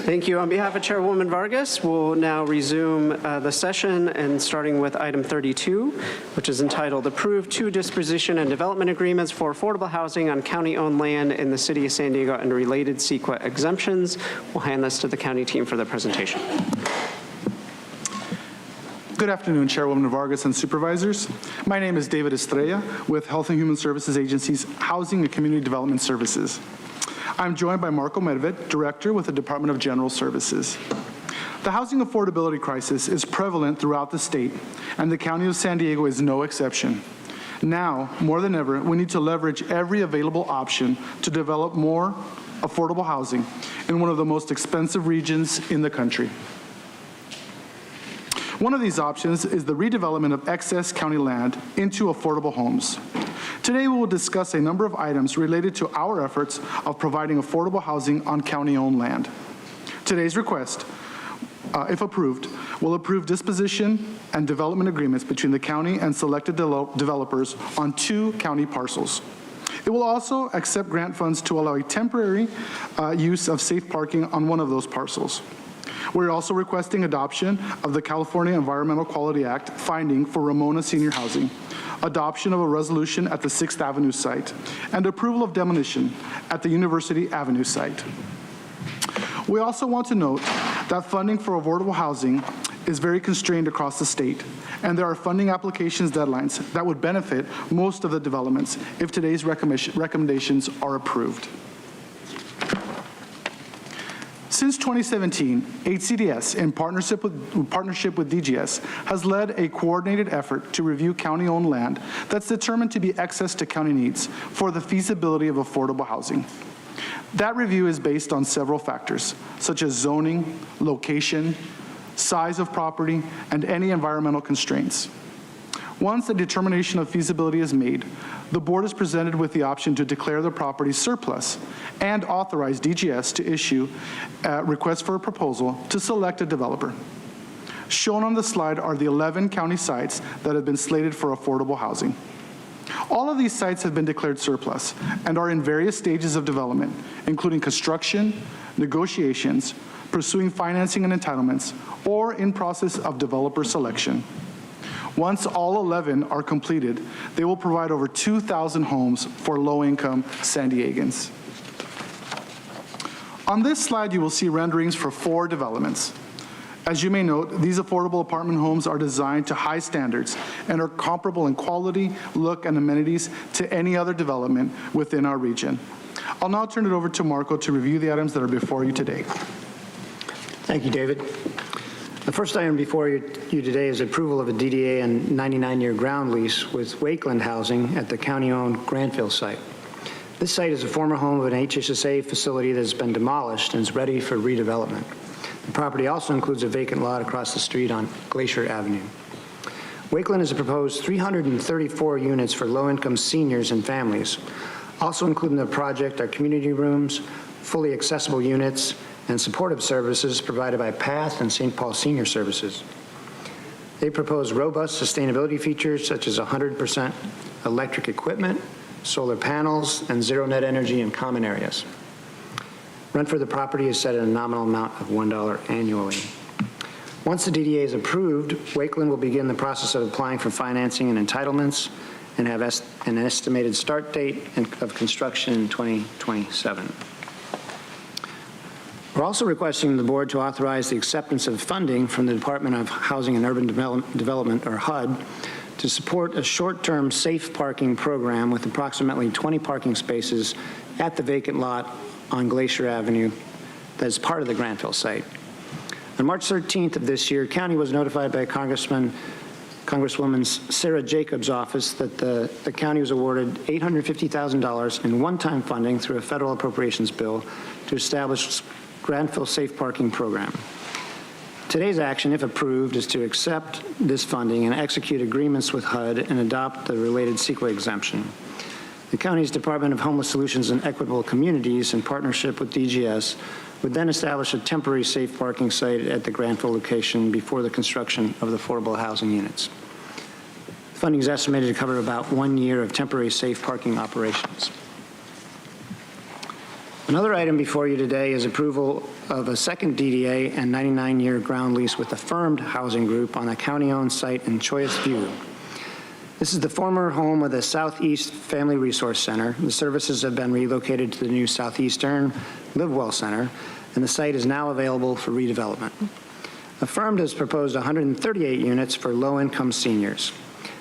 Thank you. On behalf of Chairwoman Vargas, we'll now resume the session and starting with item 32, which is entitled Approved 2 Disposition and Development Agreements for Affordable Housing on County-Owned Land in the City of San Diego and Related CEQA Exemptions. We'll hand this to the county team for the presentation. Good afternoon, Chairwoman Vargas and Supervisors. My name is David Estrella with Health and Human Services Agency's Housing and Community Development Services. I'm joined by Marco Medved, Director with the Department of General Services. The housing affordability crisis is prevalent throughout the state, and the County of San Diego is no exception. Now, more than ever, we need to leverage every available option to develop more affordable housing in one of the most expensive regions in the country. One of these options is the redevelopment of excess county land into affordable homes. Today, we will discuss a number of items related to our efforts of providing affordable housing on county-owned land. Today's request, if approved, will approve disposition and development agreements between the county and selected developers on 2 county parcels. It will also accept grant funds to allow a temporary use of safe parking on one of those parcels. We're also requesting adoption of the California Environmental Quality Act finding for Ramona Senior Housing, adoption of a resolution at the 6th Avenue site, and approval of demolition at the University Avenue site. We also want to note that funding for affordable housing is very constrained across the state, and there are funding applications deadlines that would benefit most of the developments if today's recommendations are approved. Since 2017, HCDS, in partnership with DGS, has led a coordinated effort to review county-owned land that's determined to be excess to county needs for the feasibility of affordable housing. That review is based on several factors, such as zoning, location, size of property, and any environmental constraints. Once a determination of feasibility is made, the board is presented with the option to declare the property surplus and authorize DGS to issue a request for a proposal to select a developer. Shown on the slide are the 11 county sites that have been slated for affordable housing. All of these sites have been declared surplus and are in various stages of development, including construction, negotiations, pursuing financing and entitlements, or in process of developer selection. Once all 11 are completed, they will provide over 2,000 homes for low-income San Diegans. On this slide, you will see renderings for 4 developments. As you may note, these affordable apartment homes are designed to high standards and are comparable in quality, look, and amenities to any other development within our region. I'll now turn it over to Marco to review the items that are before you today. Thank you, David. The first item before you today is approval of a DDA and 99-year ground lease with Wakeland Housing at the county-owned Grantville site. This site is a former home of an HSSA facility that has been demolished and is ready for redevelopment. The property also includes a vacant lot across the street on Glacier Avenue. Wakeland is a proposed 334 units for low-income seniors and families. Also included in the project are community rooms, fully accessible units, and supportive services provided by PATH and St. Paul Senior Services. They propose robust sustainability features such as 100% electric equipment, solar panels, and zero net energy in common areas. Rent for the property is set at a nominal amount of $1 annually. Once the DDA is approved, Wakeland will begin the process of applying for financing and entitlements and have an estimated start date of construction in 2027. We're also requesting the board to authorize the acceptance of funding from the Department of Housing and Urban Development, or HUD, to support a short-term safe parking program with approximately 20 parking spaces at the vacant lot on Glacier Avenue that's part of the Grantville site. On March 13th of this year, County was notified by Congresswoman Sarah Jacobs' office that the county was awarded $850,000 in one-time funding through a federal appropriations bill to establish Grantville Safe Parking Program. Today's action, if approved, is to accept this funding and execute agreements with HUD and adopt the related CEQA exemption. The county's Department of Homeless Solutions and Equitable Communities, in partnership with DGS, would then establish a temporary safe parking site at the Grantville location before the construction of the affordable housing units. Funding is estimated to cover about 1 year of temporary safe parking operations. Another item before you today is approval of a second DDA and 99-year ground lease with Affirmed Housing Group on a county-owned site in Choice View. This is the former home of the Southeast Family Resource Center. The services have been relocated to the new Southeastern LiveWell Center, and the site is now available for redevelopment. Affirmed has proposed 138 units for low-income seniors.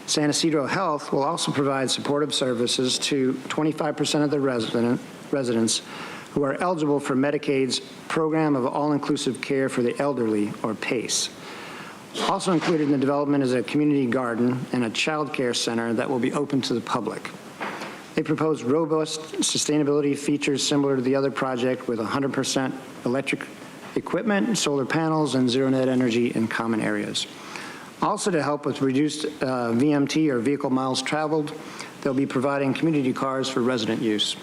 San Ysidro Health will also provide supportive services to 25% of the residents who are eligible for Medicaid's Program of All-Inclusive Care for the Elderly, or PACE. Also included in the development is a community garden and a child care center that will be open to the public. They propose robust sustainability features similar to the other project with 100% electric equipment, solar panels, and zero net energy in common areas. Also, to help with reduced VMT, or vehicle miles traveled, they'll be providing community cars for resident use.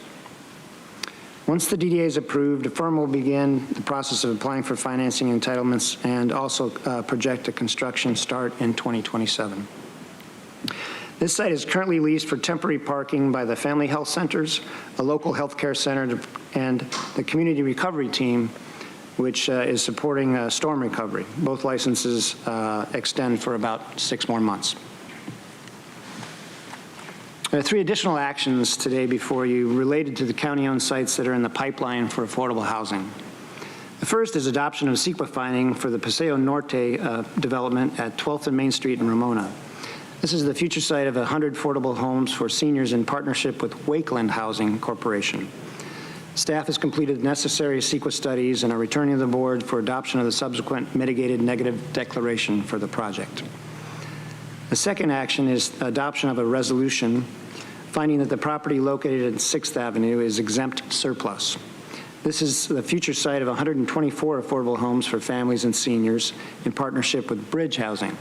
Once the DDA is approved, the firm will begin the process of applying for financing entitlements and also project a construction start in 2027. This site is currently leased for temporary parking by the Family Health Centers, a local healthcare center, and the Community Recovery Team, which is supporting storm recovery. Both licenses extend for about 6 more months. There are 3 additional actions today before you related to the county-owned sites that are in the pipeline for affordable housing. The first is adoption of CEQA finding for the Paseo Norte development at 12th and Main Street in Ramona. This is the future site of 100 affordable homes for seniors in partnership with Wakeland Housing Corporation. Staff has completed necessary CEQA studies and are returning to the board for adoption of the subsequent mitigated negative declaration for the project. The second action is adoption of a resolution finding that the property located at 6th Avenue is exempt surplus. This is the future site of 124 affordable homes for families and seniors in partnership with Bridge Housing.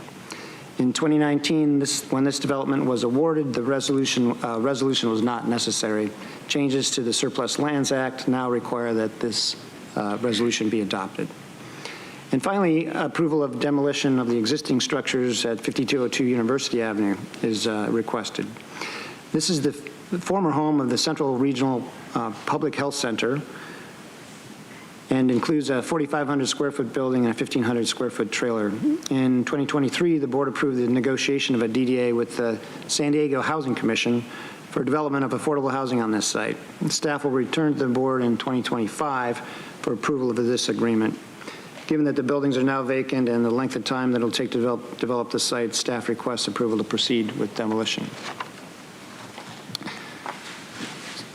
In 2019, when this development was awarded, the resolution was not necessary. Changes to the Surplus Lands Act now require that this resolution be adopted. And finally, approval of demolition of the existing structures at 5202 University Avenue is requested. This is the former home of the Central Regional Public Health Center and includes a 4,500 square foot building and a 1,500 square foot trailer. In 2023, the board approved the negotiation of a DDA with the San Diego Housing Commission for development of affordable housing on this site. Staff will return to the board in 2025 for approval of this agreement. Given that the buildings are now vacant and the length of time that it'll take to develop the site, staff requests approval to proceed with demolition.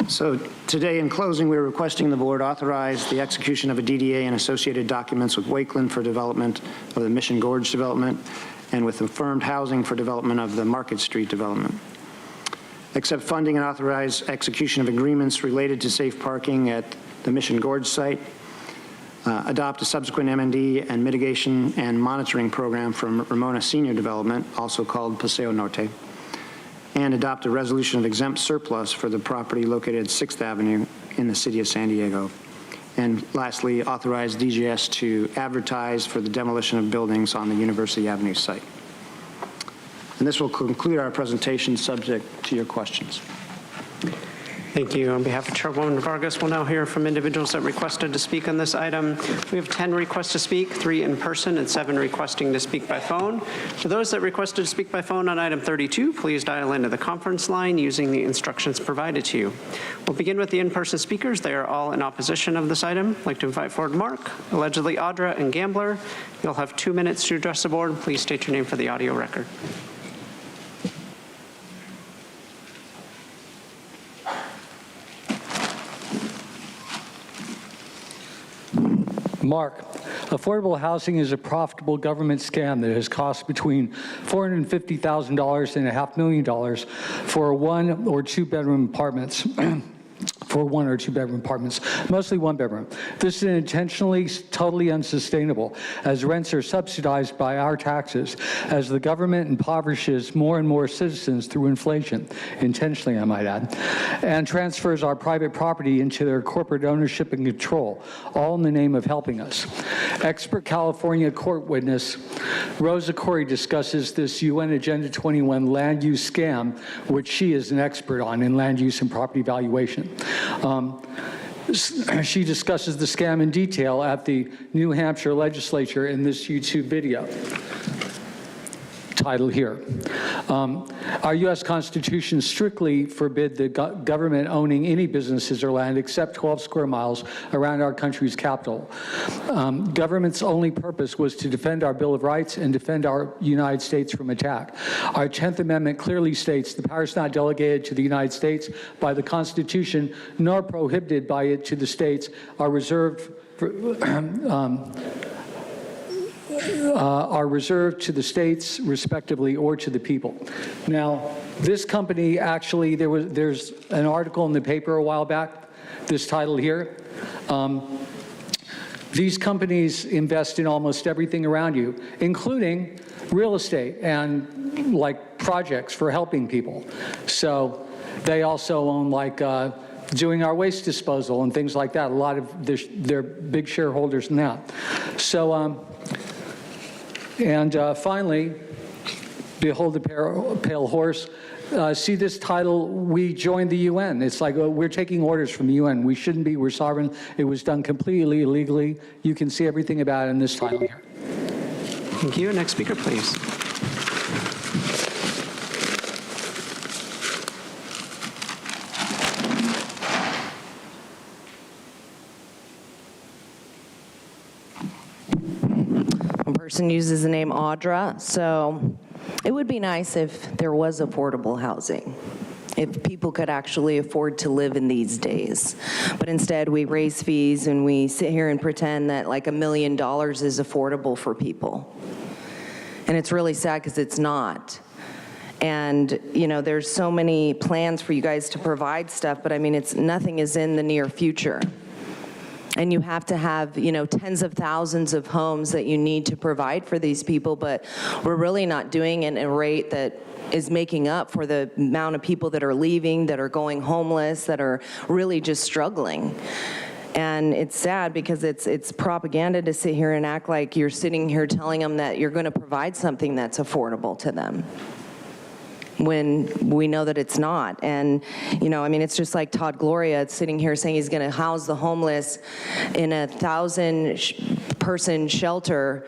So today, in closing, we're requesting the board authorize the execution of a DDA and associated documents with Wakeland for development of the Mission Gorge development and with Affirmed Housing for development of the Market Street development. Accept funding and authorize execution of agreements related to safe parking at the Mission Gorge site. Adopt a subsequent M&D and mitigation and monitoring program from Ramona Senior Development, also called Paseo Norte. And adopt a resolution of exempt surplus for the property located at 6th Avenue in the city of San Diego. And lastly, authorize DGS to advertise for the demolition of buildings on the University Avenue site. And this will conclude our presentation, subject to your questions. Thank you. On behalf of Chairwoman Vargas, we'll now hear from individuals that requested to speak on this item. We have 10 requests to speak, 3 in person and 7 requesting to speak by phone. For those that requested to speak by phone on item 32, please dial into the conference line using the instructions provided to you. We'll begin with the in-person speakers. They are all in opposition of this item. I'd like to invite forward Mark, allegedly Audra, and Gambler. You'll have 2 minutes to address the board. Please state your name for the audio record. Mark, affordable housing is a profitable government scam that has cost between $450,000 and $500,000 for 1 or 2 bedroom apartments. For 1 or 2 bedroom apartments, mostly 1 bedroom. This is intentionally totally unsustainable, as rents are subsidized by our taxes, as the government impoverishes more and more citizens through inflation, intentionally I might add, and transfers our private property into their corporate ownership and control, all in the name of helping us. Expert California court witness Rosa Corey discusses this UN Agenda 21 land use scam, which she is an expert on in land use and property valuation. She discusses the scam in detail at the New Hampshire legislature in this YouTube video. Title here. Our U.S. Constitution strictly forbid the government owning any businesses or land except 12 square miles around our country's capital. Government's only purpose was to defend our Bill of Rights and defend our United States from attack. Our 10th Amendment clearly states the powers not delegated to the United States by the Constitution nor prohibited by it to the states are reserved to the states, respectively, or to the people. Now, this company actually, there's an article in the paper a while back, this title here. These companies invest in almost everything around you, including real estate and like projects for helping people. So they also own like doing our waste disposal and things like that. A lot of they're big shareholders in that. So, finally, behold the pale horse. See this title, we joined the UN. It's like we're taking orders from the UN. We shouldn't be, we're sovereign. It was done completely illegally. You can see everything about it in this title here. Thank you. Next speaker, please. Person uses the name Audra, so it would be nice if there was affordable housing, if people could actually afford to live in these days. But instead, we raise fees and we sit here and pretend that like $1 million is affordable for people. And it's really sad because it's not. And, you know, there's so many plans for you guys to provide stuff, but I mean, nothing is in the near future. And you have to have, you know, tens of thousands of homes that you need to provide for these people, but we're really not doing it at a rate that is making up for the amount of people that are leaving, that are going homeless, that are really just struggling. And it's sad because it's propaganda to sit here and act like you're sitting here telling them that you're going to provide something that's affordable to them, when we know that it's not. And, you know, I mean, it's just like Todd Gloria sitting here saying he's going to house the homeless in a 1,000-person shelter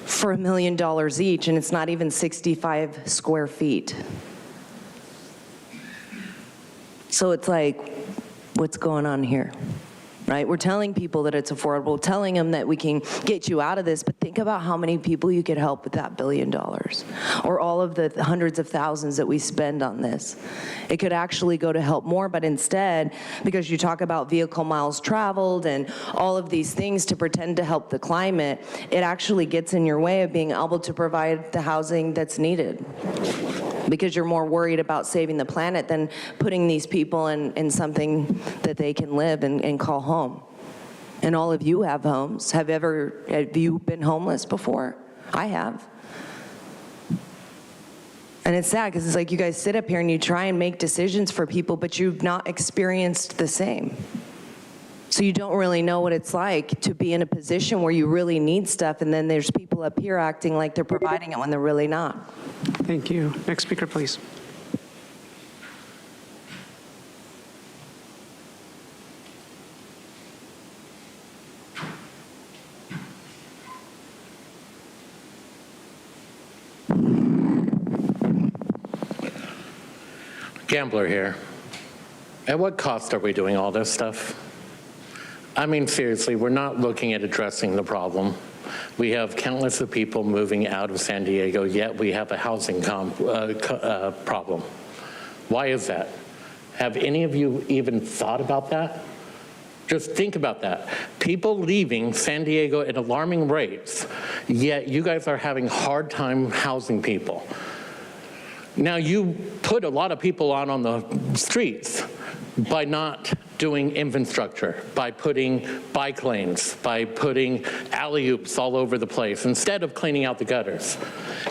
for $1 million each, and it's not even 65 square feet. So it's like, what's going on here? Right? We're telling people that it's affordable, telling them that we can get you out of this, but think about how many people you could help with that $1 billion, or all of the hundreds of thousands that we spend on this. It could actually go to help more, but instead, because you talk about vehicle miles traveled and all of these things to pretend to help the climate, it actually gets in your way of being able to provide the housing that's needed. Because you're more worried about saving the planet than putting these people in something that they can live and call home. And all of you have homes. Have you been homeless before? I have. And it's sad because it's like you guys sit up here and you try and make decisions for people, but you've not experienced the same. So you don't really know what it's like to be in a position where you really need stuff, and then there's people up here acting like they're providing it when they're really not. Thank you. Next speaker, please. Gambler here. At what cost are we doing all this stuff? I mean, seriously, we're not looking at addressing the problem. We have countless of people moving out of San Diego, yet we have a housing problem. Why is that? Have any of you even thought about that? Just think about that. People leaving San Diego at alarming rates, yet you guys are having a hard time housing people. Now, you put a lot of people out on the streets by not doing infrastructure, by putting bike lanes, by putting alley-oops all over the place, instead of cleaning out the gutters.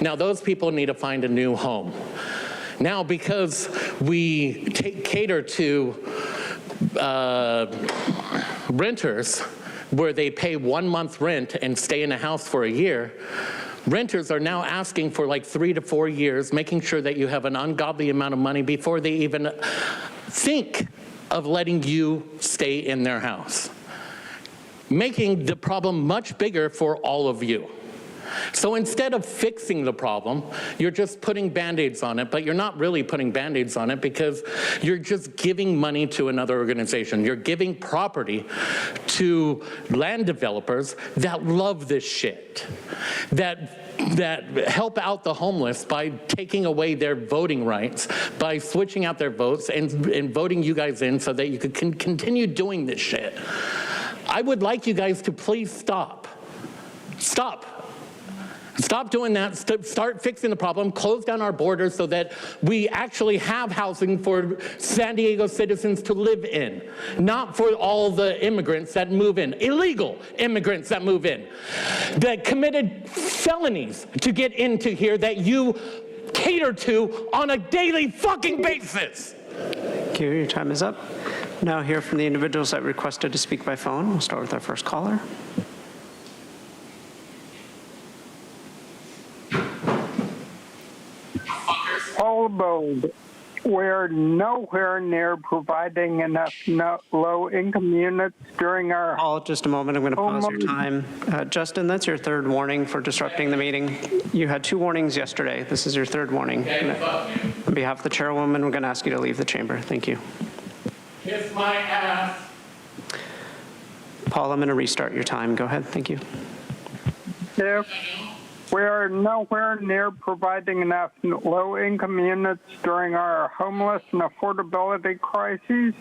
Now, those people need to find a new home. Now, because we cater to renters where they pay 1 month rent and stay in a house for a year, renters are now asking for like 3 to 4 years, making sure that you have an ungodly amount of money before they even think of letting you stay in their house, making the problem much bigger for all of you. So instead of fixing the problem, you're just putting Band-Aids on it, but you're not really putting Band-Aids on it because you're just giving money to another organization. You're giving property to land developers that love this shit, that help out the homeless by taking away their voting rights, by switching out their votes and voting you guys in so that you could continue doing this shit. I would like you guys to please stop. Stop. Stop doing that. Start fixing the problem. Close down our borders so that we actually have housing for San Diego citizens to live in, not for all the immigrants that move in, illegal immigrants that move in, that committed felonies to get into here that you cater to on a daily fucking basis. Thank you. Your time is up. Now hear from the individuals that requested to speak by phone. We'll start with our first caller. All bold. We're nowhere near providing enough low-income units during our... Paul, just a moment. I'm going to pause your time. Justin, that's your third warning for disrupting the meeting. You had 2 warnings yesterday. This is your 3rd warning. Okay, fuck you. On behalf of the chairwoman, we're going to ask you to leave the chamber. Thank you. Kiss my ass. Paul, I'm going to restart your time. Go ahead. Thank you. If we are nowhere near providing enough low-income units during our homeless and affordability crises,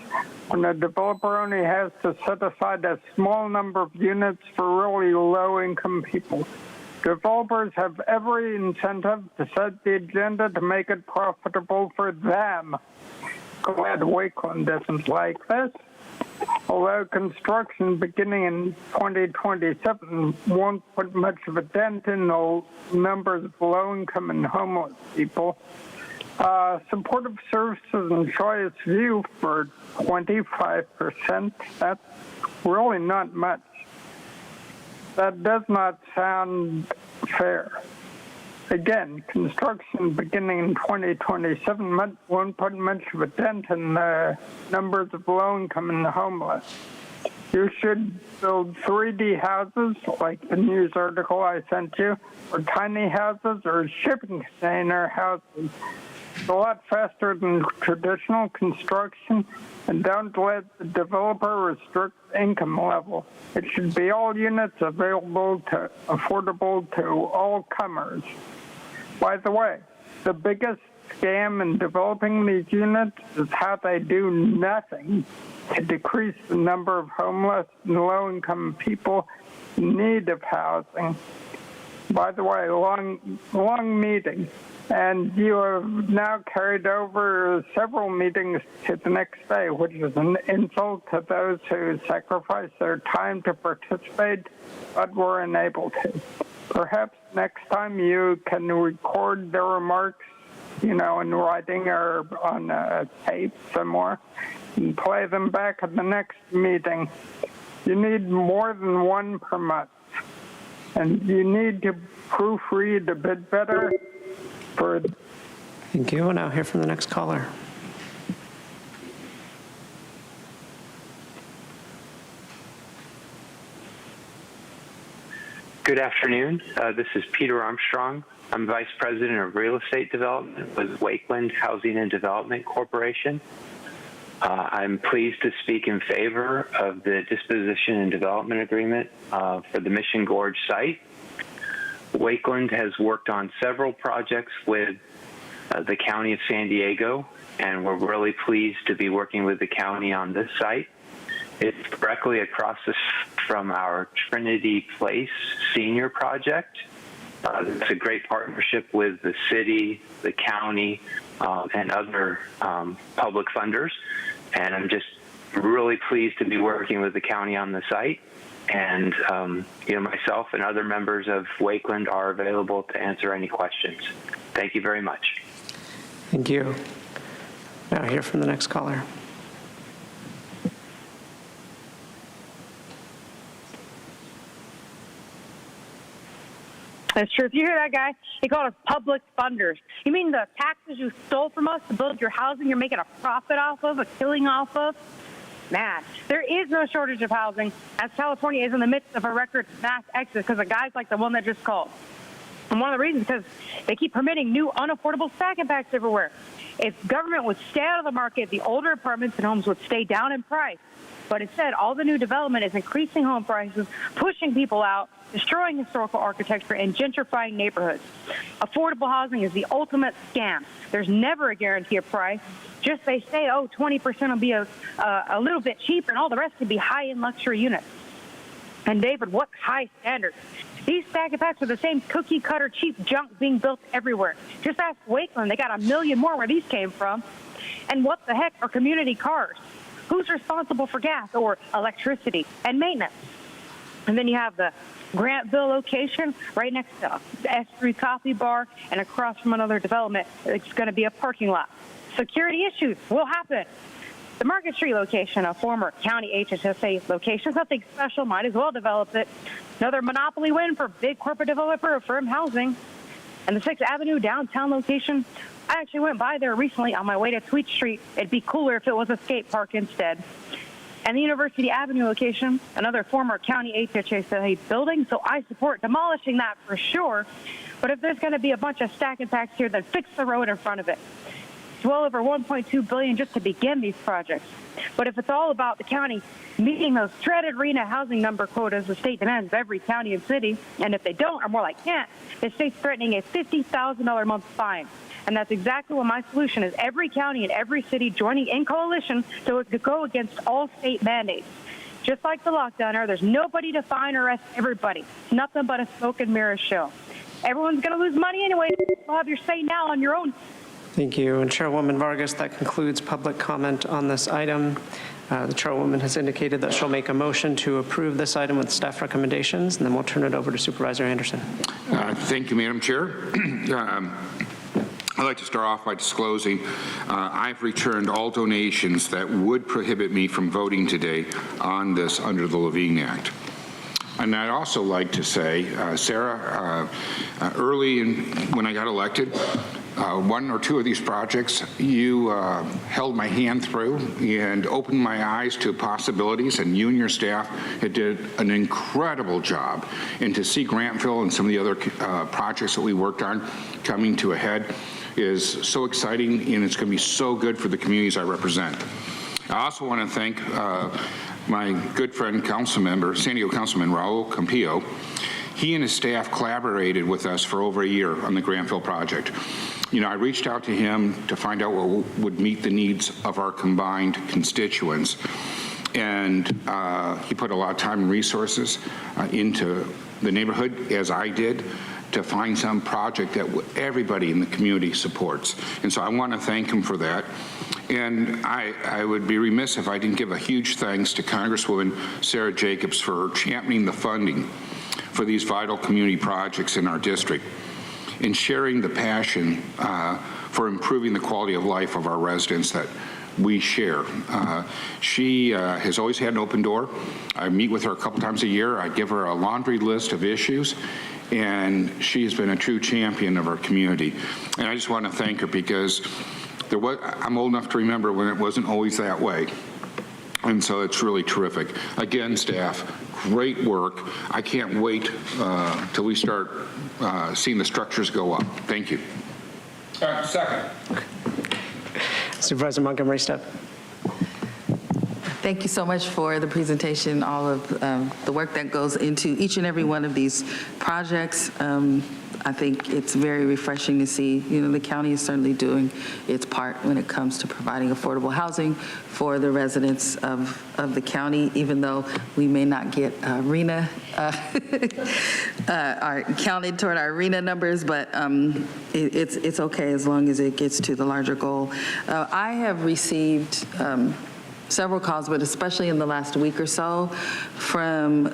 when a developer only has to set aside a small number of units for really low-income people. Developers have every incentive to set the agenda to make it profitable for them. Glad Wakeland isn't like this. Although construction beginning in 2027 won't put much of a dent in the numbers of low-income and homeless people, supportive services and choice view for 25%, that's really not much. That does not sound fair. Again, construction beginning in 2027 won't put much of a dent in the numbers of low-income and homeless. You should build 3D houses, like the news article I sent you, or tiny houses, or shipping container houses. It's a lot faster than traditional construction, and don't let the developer restrict income level. It should be all units affordable to all comers. By the way, the biggest scam in developing these units is how they do nothing to decrease the number of homeless and low-income people in need of housing. By the way, long meeting, and you have now carried over several meetings to the next day, which is an insult to those who sacrificed their time to participate but were unable to. Perhaps next time you can record their remarks, in writing or on a tape somewhere, and play them back at the next meeting. You need more than 1 per month, and you need to proofread a bit better for... Thank you. We'll now hear from the next caller. Good afternoon. This is Peter Armstrong. I'm Vice President of Real Estate Development with Wakeland Housing and Development Corporation. I'm pleased to speak in favor of the disposition and development agreement for the Mission Gorge site. Wakeland has worked on several projects with the County of San Diego, and we're really pleased to be working with the county on this site. It's directly across from our Trinity Place senior project. It's a great partnership with the city, the county, and other public funders. And I'm just really pleased to be working with the county on the site. And myself and other members of Wakeland are available to answer any questions. Thank you very much. Thank you. Now hear from the next caller. That's true. If you hear that guy, he called us public funders. You mean the taxes you stole from us to build your housing you're making a profit off of, a killing off of? Man, there is no shortage of housing, as California is in the midst of a record mass exodus because of guys like the one that just called. And one of the reasons is because they keep permitting new unaffordable stack and packs everywhere. If government would stay out of the market, the older apartments and homes would stay down in price. But instead, all the new development is increasing home prices, pushing people out, destroying historical architecture, and gentrifying neighborhoods. Affordable housing is the ultimate scam. There's never a guarantee of price. Just they say, oh, 20% will be a little bit cheaper, and all the rest could be high-end luxury units. And David, what's high standards? These stack and packs are the same cookie-cutter cheap junk being built everywhere. Just ask Wakeland. They got a million more where these came from. And what the heck are community cars? Who's responsible for gas or electricity and maintenance? And then you have the Grantville location right next to the S3 Coffee Bar and across from another development. It's going to be a parking lot. Security issues will happen. The Market Street location, a former county HHSA location, something special, might as well develop it. Another monopoly win for big corporate developer Affirm Housing. And the 6th Avenue downtown location, I actually went by there recently on my way to Tweet Street. It'd be cooler if it was a skate park instead. And the University Avenue location, another former county HHSA building, so I support demolishing that for sure. But if there's going to be a bunch of stack and packs here, then fix the road in front of it. It's well over $1.2 billion just to begin these projects. But if it's all about the county meeting those dreaded RHNA housing number quotas the state demands of every county and city, and if they don't, or more like can't, the state's threatening a $50,000 a month fine. And that's exactly what my solution is. Every county and every city joining in coalition so it could go against all state mandates. Just like the lockdown, there's nobody to fine or arrest everybody. Nothing but a smoke and mirrors show. Everyone's going to lose money anyway. You'll have your say now on your own. Thank you. And Chairwoman Vargas, that concludes public comment on this item. The Chairwoman has indicated that she'll make a motion to approve this item with staff recommendations, and then we'll turn it over to Supervisor Anderson. Thank you, Madam Chair. I'd like to start off by disclosing I've returned all donations that would prohibit me from voting today on this under the Levine Act. And I'd also like to say, Sarah, when I got elected, one or two of these projects you held my hand through and opened my eyes to possibilities, and you and your staff did an incredible job. And to see Grantville and some of the other projects that we worked on coming to a head is so exciting, and it's going to be so good for the communities I represent. I also want to thank my good friend, San Diego Councilman Raul Campillo. He and his staff collaborated with us for over a year on the Grantville project. You know, I reached out to him to find out what would meet the needs of our combined constituents. And he put a lot of time and resources into the neighborhood, as I did, to find some project that everybody in the community supports. And so I want to thank him for that. And I would be remiss if I didn't give a huge thanks to Congresswoman Sarah Jacobs for championing the funding for these vital community projects in our district and sharing the passion for improving the quality of life of our residents that we share. She has always had an open door. I meet with her a couple times a year. I give her a laundry list of issues, and she's been a true champion of our community. And I just want to thank her because I'm old enough to remember when it wasn't always that way. And so it's really terrific. Again, staff, great work. I can't wait till we start seeing the structures go up. Thank you. Second. Supervisor Montgomery Stepp. Thank you so much for the presentation, all of the work that goes into each and every one of these projects. I think it's very refreshing to see, the county is certainly doing its part when it comes to providing affordable housing for the residents of the county, even though we may not get RHNA, counted toward our RHNA numbers, but it's okay as long as it gets to the larger goal. I have received several calls, but especially in the last week or so, from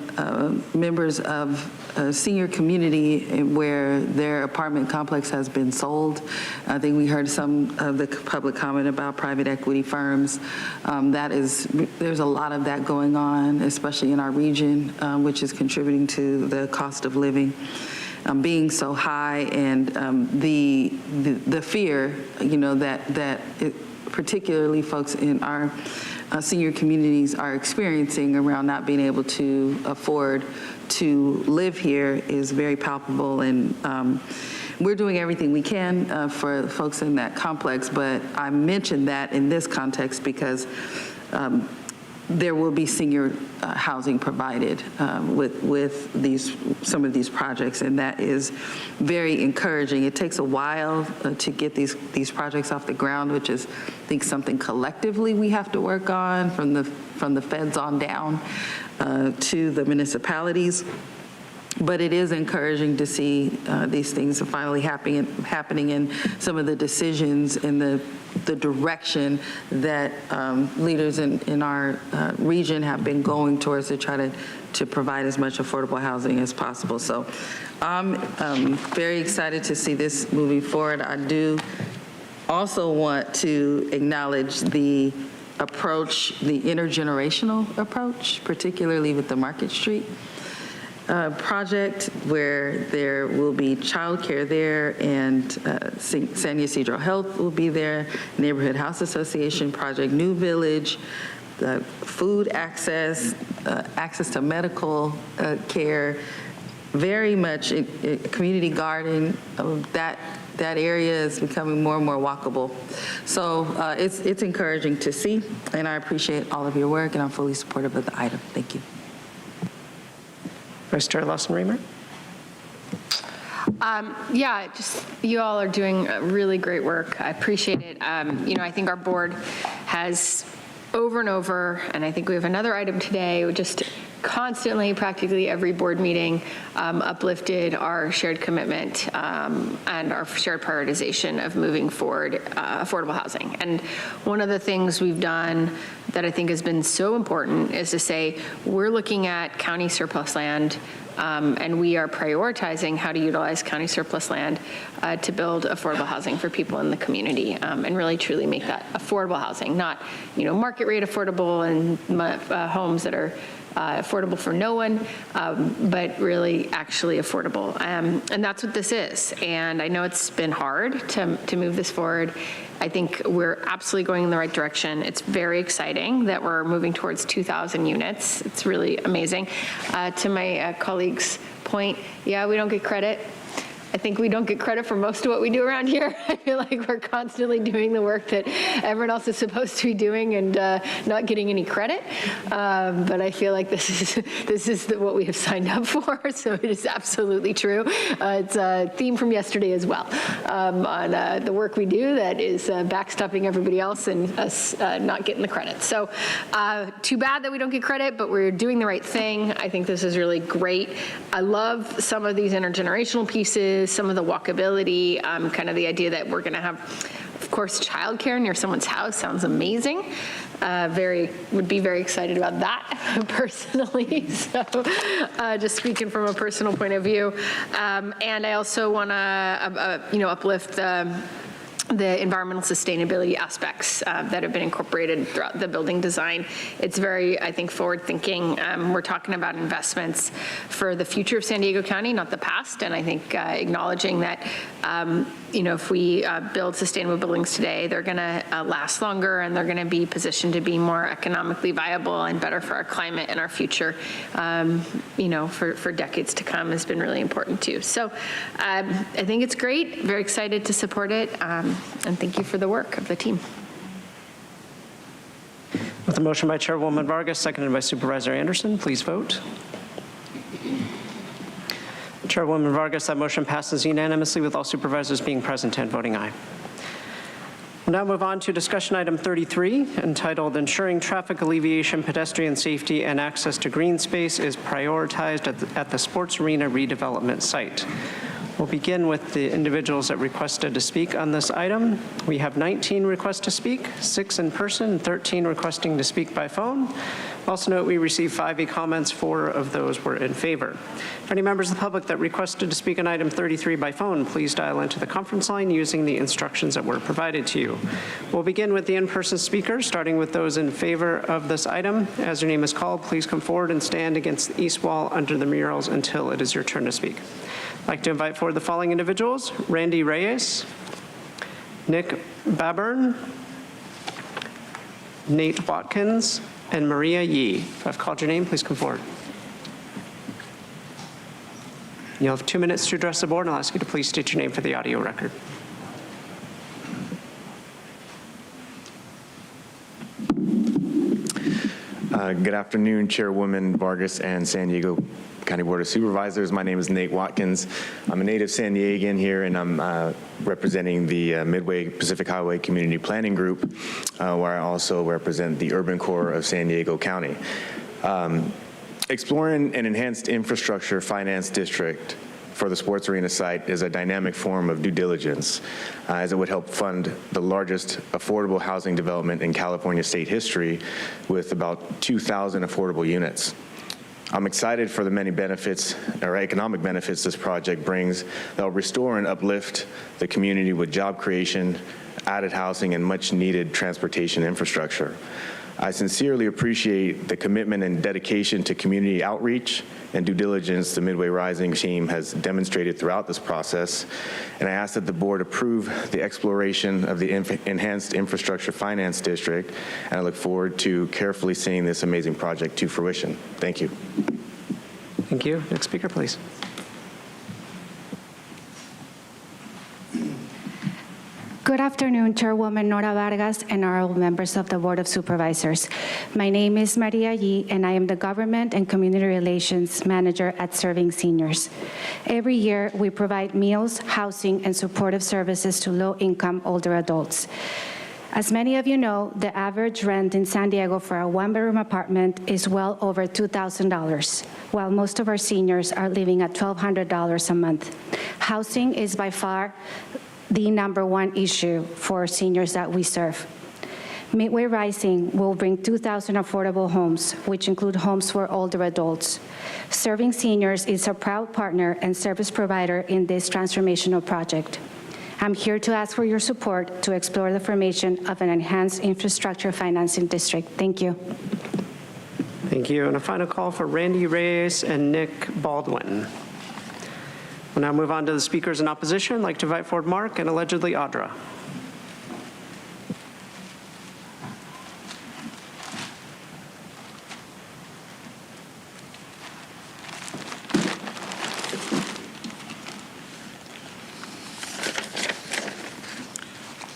members of a senior community where their apartment complex has been sold. I think we heard some of the public comment about private equity firms. There's a lot of that going on, especially in our region, which is contributing to the cost of living. being so high, and the fear, that particularly folks in our senior communities are experiencing around not being able to afford to live here is very palpable, and we're doing everything we can for folks in that complex, but I mentioned that in this context because there will be senior housing provided with some of these projects, and that is very encouraging. It takes a while to get these projects off the ground, which is, I think, something collectively we have to work on from the feds on down to the municipalities. But it is encouraging to see these things finally happening in some of the decisions in the direction that leaders in our region have been going towards to try to provide as much affordable housing as possible. So I'm very excited to see this moving forward. I do also want to acknowledge the approach, the intergenerational approach, particularly with the Market Street project, where there will be childcare there, and San Ysidro Health will be there, Neighborhood House Association Project New Village, the food access, access to medical care, very much community garden. That area is becoming more and more walkable. So it's encouraging to see, and I appreciate all of your work, and I'm fully supportive of the item. Thank you. Vice Chair Lawson-Remer. Yeah, just you all are doing really great work. I appreciate it. I think our board has over and over, and I think we have another item today, just constantly, practically every board meeting, uplifted our shared commitment and our shared prioritization of moving forward affordable housing. And one of the things we've done that I think has been so important is to say, we're looking at county surplus land, and we are prioritizing how to utilize county surplus land to build affordable housing for people in the community, and really truly make that affordable housing, not market rate affordable and homes that are affordable for no one, but really actually affordable. And that's what this is. And I know it's been hard to move this forward. I think we're absolutely going in the right direction. It's very exciting that we're moving towards 2,000 units. It's really amazing. To my colleague's point, yeah, we don't get credit. I think we don't get credit for most of what we do around here. I feel like we're constantly doing the work that everyone else is supposed to be doing and not getting any credit. But I feel like this is what we have signed up for, so it is absolutely true. It's a theme from yesterday as well, on the work we do that is backstopping everybody else and us not getting the credit. So too bad that we don't get credit, but we're doing the right thing. I think this is really great. I love some of these intergenerational pieces, some of the walkability, kind of the idea that we're going to have, of course, childcare near someone's house sounds amazing. Would be very excited about that personally. So just speaking from a personal point of view. And I also want to, uplift the environmental sustainability aspects that have been incorporated throughout the building design. It's very, I think, forward-thinking. We're talking about investments for the future of San Diego County, not the past, and I think acknowledging that, if we build sustainable buildings today, they're going to last longer, and they're going to be positioned to be more economically viable and better for our climate and our future, for decades to come has been really important too. So I think it's great. Very excited to support it. And thank you for the work of the team. With a motion by Chairwoman Vargas, seconded by Supervisor Anderson, please vote. Chairwoman Vargas, that motion passes unanimously with all supervisors being present and voting aye. We'll now move on to discussion item 33, entitled Ensuring Traffic Alleviation, Pedestrian Safety, and Access to Green Space is Prioritized at the Sports Arena Redevelopment Site. We'll begin with the individuals that requested to speak on this item. We have 19 requests to speak, 6 in person, and 13 requesting to speak by phone. Also note we received 5 e-comments, 4 of those were in favor. For any members of the public that requested to speak on item 33 by phone, please dial into the conference line using the instructions that were provided to you. We'll begin with the in-person speakers, starting with those in favor of this item. As your name is called, please come forward and stand against the east wall under the murals until it is your turn to speak. I'd like to invite forward the following individuals: Randy Reyes, Nick Baburn, Nate Watkins, and Maria Yee. If I've called your name, please come forward. You'll have 2 minutes to address the board, and I'll ask you to please state your name for the audio record. Good afternoon, Chairwoman Vargas and San Diego County Board of Supervisors. My name is Nate Watkins. I'm a native San Diegan here, and I'm representing the Midway Pacific Highway Community Planning Group, where I also represent the Urban Core of San Diego County. Exploring an enhanced infrastructure finance district for the sports arena site is a dynamic form of due diligence, as it would help fund the largest affordable housing development in California state history with about 2,000 affordable units. I'm excited for the many benefits, or economic benefits, this project brings that will restore and uplift the community with job creation, added housing, and much needed transportation infrastructure. I sincerely appreciate the commitment and dedication to community outreach and due diligence the Midway Rising team has demonstrated throughout this process, and I ask that the board approve the exploration of the Enhanced Infrastructure Finance District, and I look forward to carefully seeing this amazing project to fruition. Thank you. Thank you. Next speaker, please. Good afternoon, Chairwoman Nora Vargas and all members of the Board of Supervisors. My name is Maria Yee, and I am the Government and Community Relations Manager at Serving Seniors. Every year, we provide meals, housing, and supportive services to low-income older adults. As many of you know, the average rent in San Diego for a one-bedroom apartment is well over $2,000, while most of our seniors are living at $1,200 a month. Housing is by far the #1 issue for seniors that we serve. Midway Rising will bring 2,000 affordable homes, which include homes for older adults. Serving Seniors is a proud partner and service provider in this transformational project. I'm here to ask for your support to explore the formation of an enhanced infrastructure financing district. Thank you. Thank you. And a final call for Randy Reyes and Nick Baldwin. We'll now move on to the speakers in opposition. I'd like to invite forward Mark and allegedly Audra.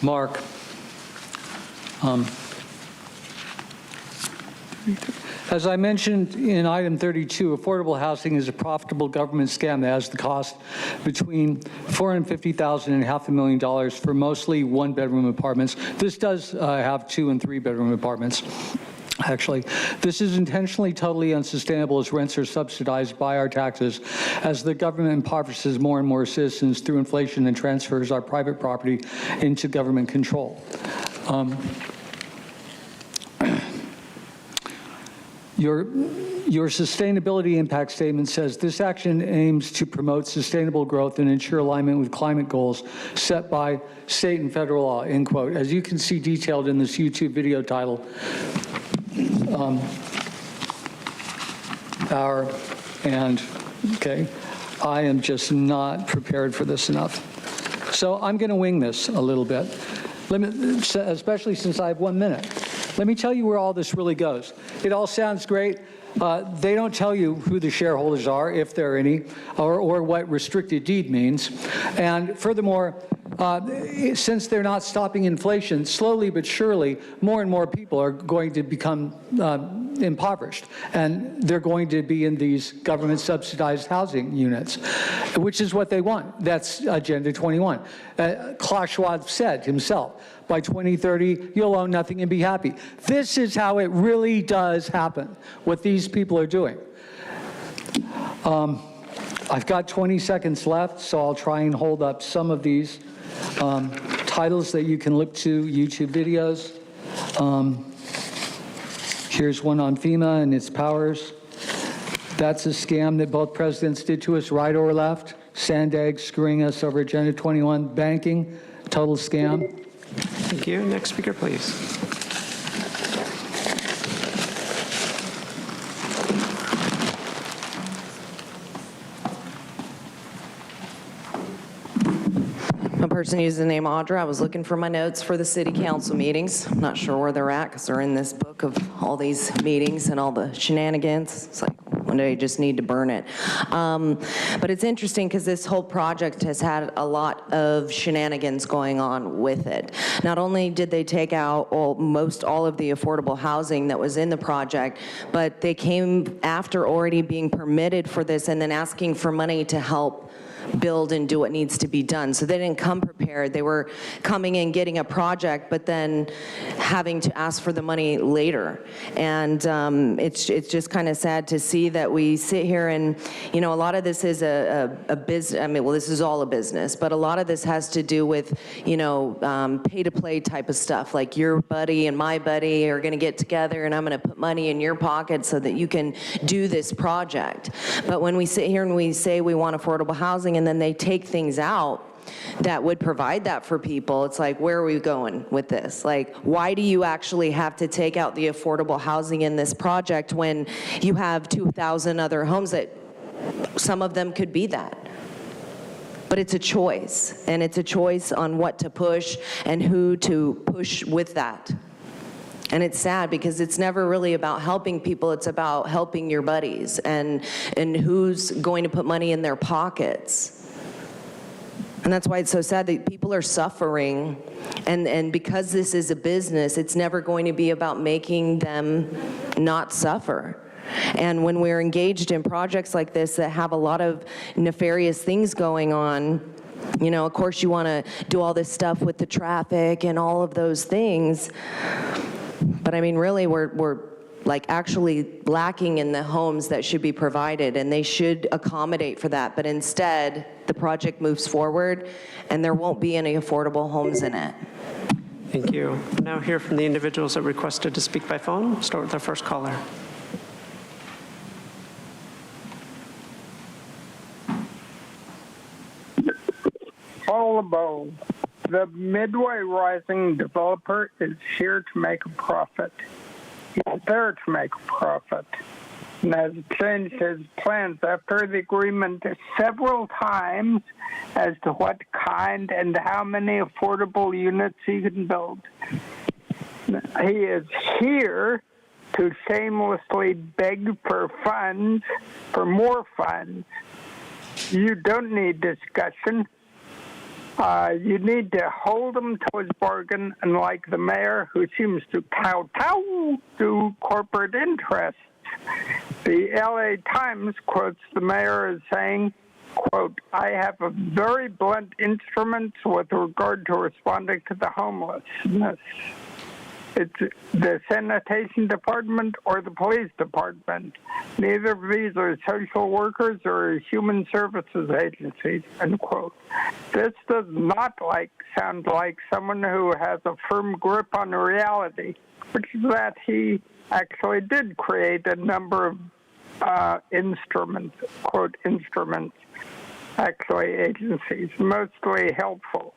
Mark, as I mentioned in item 32, affordable housing is a profitable government scam that has the cost between $450,000 and $500,000 for mostly one-bedroom apartments. This does have 2- and 3-bedroom apartments. Actually, this is intentionally totally unsustainable as rents are subsidized by our taxes as the government impoverishes more and more citizens through inflation and transfers our private property into government control. Your sustainability impact statement says this action aims to promote sustainable growth and ensure alignment with climate goals set by state and federal law, end quote. As you can see detailed in this YouTube video title, I am just not prepared for this enough. So I'm going to wing this a little bit, especially since I have 1 minute. Let me tell you where all this really goes. It all sounds great. They don't tell you who the shareholders are, if there are any, or what restricted deed means. And furthermore, since they're not stopping inflation, slowly but surely, more and more people are going to become impoverished, and they're going to be in these government-subsidized housing units, which is what they want. That's Agenda 21. Klaus Schwab said himself, by 2030, you'll own nothing and be happy. This is how it really does happen, what these people are doing. I've got 20 seconds left, so I'll try and hold up some of these titles that you can look to, YouTube videos. Here's one on FEMA and its powers. That's a scam that both presidents did to us, right or left. Sandag screwing us over Agenda 21 banking, total scam. Thank you. Next speaker, please. A person used the name Audra. I was looking for my notes for the city council meetings. I'm not sure where they're at because they're in this book of all these meetings and all the shenanigans. It's like one day you just need to burn it. But it's interesting because this whole project has had a lot of shenanigans going on with it. Not only did they take out almost all of the affordable housing that was in the project, but they came after already being permitted for this and then asking for money to help build and do what needs to be done. So they didn't come prepared. They were coming in, getting a project, but then having to ask for the money later. And it's just kind of sad to see that we sit here and, you know, a lot of this is a business. I mean, well, this is all a business, but a lot of this has to do with, you know, pay to play type of stuff. Like your buddy and my buddy are going to get together and I'm going to put money in your pocket so that you can do this project. But when we sit here and we say we want affordable housing, and then they take things out that would provide that for people, it's like, where are we going with this? Like, why do you actually have to take out the affordable housing in this project when you have 2,000 other homes that some of them could be that? But it's a choice, and it's a choice on what to push and who to push with that. And it's sad because it's never really about helping people, it's about helping your buddies and who's going to put money in their pockets. And that's why it's so sad that people are suffering, and because this is a business, it's never going to be about making them not suffer. And when we're engaged in projects like this that have a lot of nefarious things going on, you know, of course you want to do all this stuff with the traffic and all of those things. But I mean, really, we're like actually lacking in the homes that should be provided, and they should accommodate for that. But instead, the project moves forward, and there won't be any affordable homes in it. Thank you. Now hear from the individuals that requested to speak by phone. Start with our first caller. All above. The Midway Rising developer is here to make a profit. He's there to make a profit and has changed his plans after the agreement several times as to what kind and how many affordable units he can build. He is here to shamelessly beg for funds, for more funds. You don't need discussion. You need to hold him to his bargain, and like the mayor who seems to kowtow to corporate interests. The LA Times quotes the mayor as saying, quote, "I have a very blunt instrument with regard to responding to the homelessness. It's the sanitation department or the police department. Neither of these are social workers or human services agencies," end quote. This does not sound like someone who has a firm grip on reality, which is that he actually did create a number of instruments, quote, instruments, actually agencies, mostly helpful.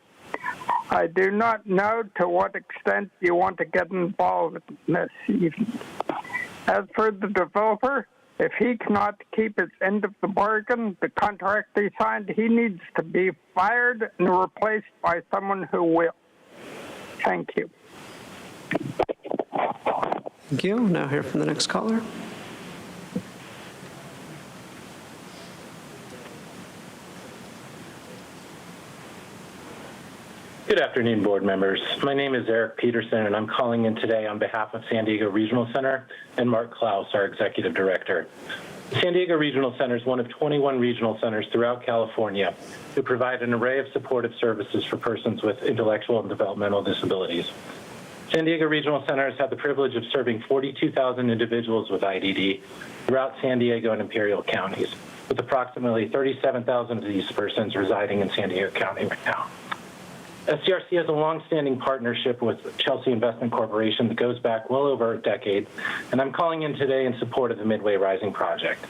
I do not know to what extent you want to get involved in this even. As for the developer, if he cannot keep his end of the bargain, the contract he signed, he needs to be fired and replaced by someone who will. Thank you. Thank you. Now hear from the next caller. Good afternoon, board members. My name is Eric Peterson, and I'm calling in today on behalf of San Diego Regional Center and Mark Klaus, our executive director. San Diego Regional Center is one of 21 regional centers throughout California who provide an array of supportive services for persons with intellectual and developmental disabilities. San Diego Regional Center has had the privilege of serving 42,000 individuals with IDD throughout San Diego and Imperial counties. with approximately 37,000 of these persons residing in San Diego County right now. SDRC has a long-standing partnership with Chelsea Investment Corporation that goes back well over a decade, and I'm calling in today in support of the Midway Rising project.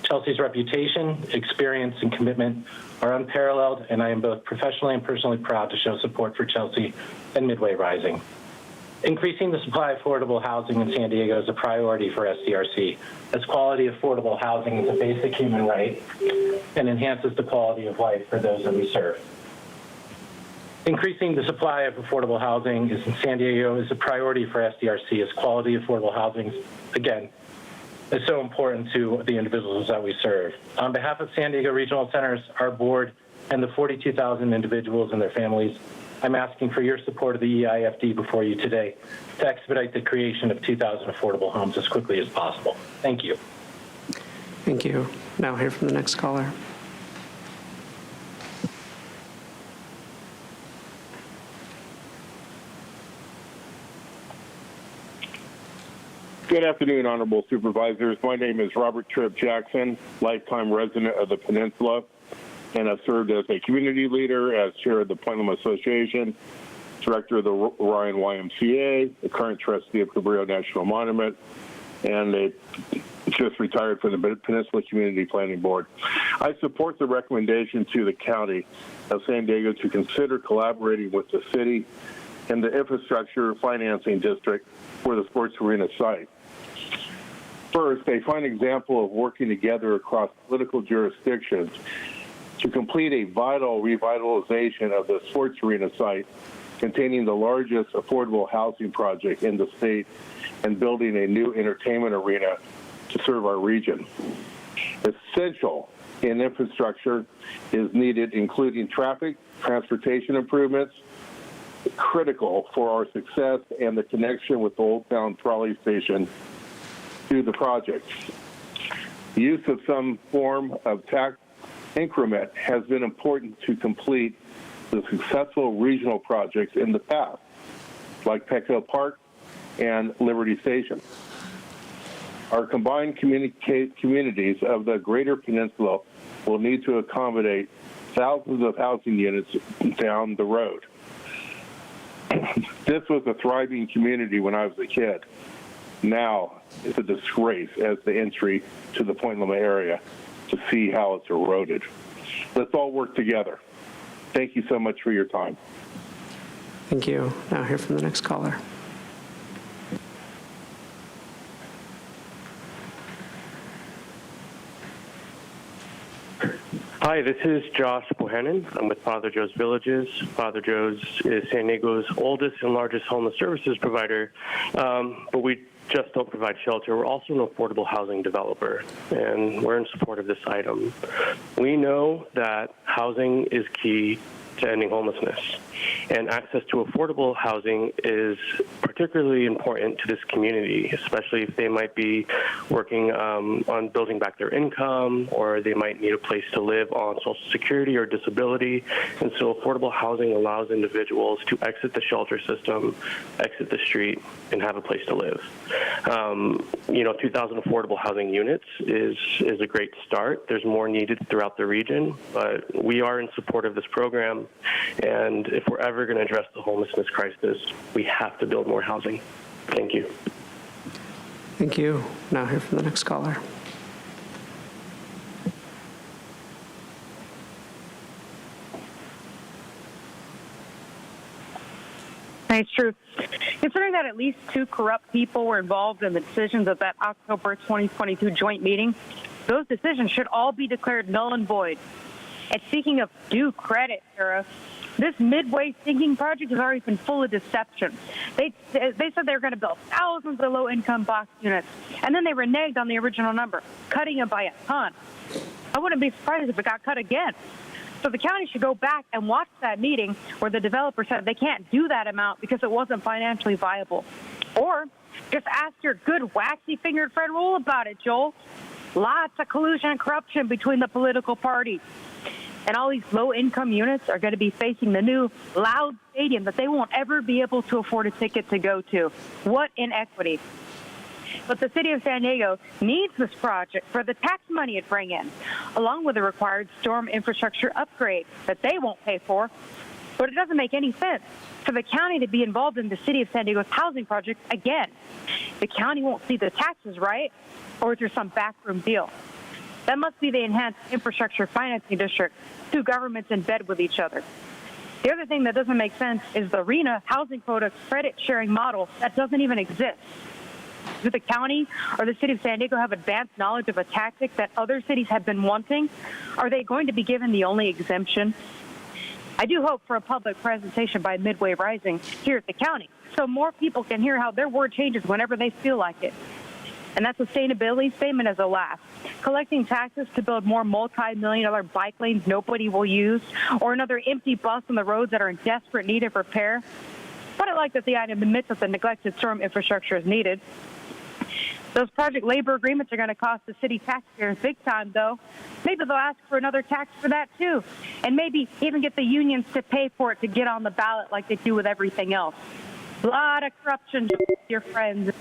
Chelsea's reputation, experience, and commitment are unparalleled, and I am both professionally and personally proud to show support for Chelsea and Midway Rising. Increasing the supply of affordable housing in San Diego is a priority for SDRC, as quality affordable housing is a basic human right and enhances the quality of life for those that we serve. Increasing the supply of affordable housing in San Diego is a priority for SDRC, as quality affordable housing, again, is so important to the individuals that we serve. On behalf of San Diego Regional Centers, our board, and the 42,000 individuals and their families, I'm asking for your support of the EIFD before you today to expedite the creation of 2,000 affordable homes as quickly as possible. Thank you. Thank you. Now hear from the next caller. Good afternoon, Honorable Supervisors. My name is Robert Tripp Jackson, lifetime resident of the Peninsula, and I've served as a community leader, as chair of the Point Loma Association, director of the Orion YMCA, the current trustee of Cabrillo National Monument, and just retired from the Peninsula Community Planning Board. I support the recommendation to the County of San Diego to consider collaborating with the city and the Infrastructure Financing District for the sports arena site. First, a fine example of working together across political jurisdictions to complete a vital revitalization of the sports arena site containing the largest affordable housing project in the state and building a new entertainment arena to serve our region. Essential in infrastructure is needed, including traffic, transportation improvements, critical for our success and the connection with the Old Town Trolley Station to the project. Use of some form of tax increment has been important to complete the successful regional projects in the past, like Petco Park and Liberty Station. Our combined communities of the Greater Peninsula will need to accommodate thousands of housing units down the road. This was a thriving community when I was a kid. Now it's a disgrace as the entry to the Point Loma area to see how it's eroded. Let's all work together. Thank you so much for your time. Thank you. Now hear from the next caller. Hi, this is Josh Bohannon. I'm with Father Joe's Villages. Father Joe's is San Diego's oldest and largest homeless services provider, but we just don't provide shelter. We're also an affordable housing developer, and we're in support of this item. We know that housing is key to ending homelessness, and access to affordable housing is particularly important to this community, especially if they might be working on building back their income, or they might need a place to live on Social Security or disability. And so affordable housing allows individuals to exit the shelter system, exit the street, and have a place to live. 2,000 affordable housing units is a great start. There's more needed throughout the region, but we are in support of this program. And if we're ever going to address the homelessness crisis, we have to build more housing. Thank you. Thank you. Now hear from the next caller. It's true. Considering that at least 2 corrupt people were involved in the decisions of that October 2022 joint meeting, those decisions should all be declared null and void. And speaking of due credit, Sarah, this Midway sinking project has already been full of deception. They said they were going to build thousands of low-income box units, and then they reneged on the original number, cutting it by a ton. I wouldn't be surprised if it got cut again. So the county should go back and watch that meeting where the developer said they can't do that amount because it wasn't financially viable. Or just ask your good waxy-fingered friend Rule about it, Joel. Lots of collusion and corruption between the political parties. And all these low-income units are going to be facing the new loud stadium that they won't ever be able to afford a ticket to go to. What inequity. But the city of San Diego needs this project for the tax money it brings in. along with the required storm infrastructure upgrade that they won't pay for. But it doesn't make any sense for the county to be involved in the city of San Diego's housing project again. The county won't see the taxes, right? Or through some backroom deal. That must be the enhanced infrastructure financing district, two governments in bed with each other. The other thing that doesn't make sense is the RENA housing quota credit sharing model that doesn't even exist. Do the county or the city of San Diego have advanced knowledge of a tactic that other cities have been wanting? Are they going to be given the only exemption? I do hope for a public presentation by Midway Rising here at the county so more people can hear how their word changes whenever they feel like it. And that sustainability statement is a laugh. Collecting taxes to build more multi-million-dollar bike lanes nobody will use, or another empty bus on the roads that are in desperate need of repair. But I like that the item admits that the neglected storm infrastructure is needed. Those project labor agreements are going to cost the city taxpayers big time, though. Maybe they'll ask for another tax for that, too. And maybe even get the unions to pay for it to get on the ballot like they do with everything else. A lot of corruption, dear friends.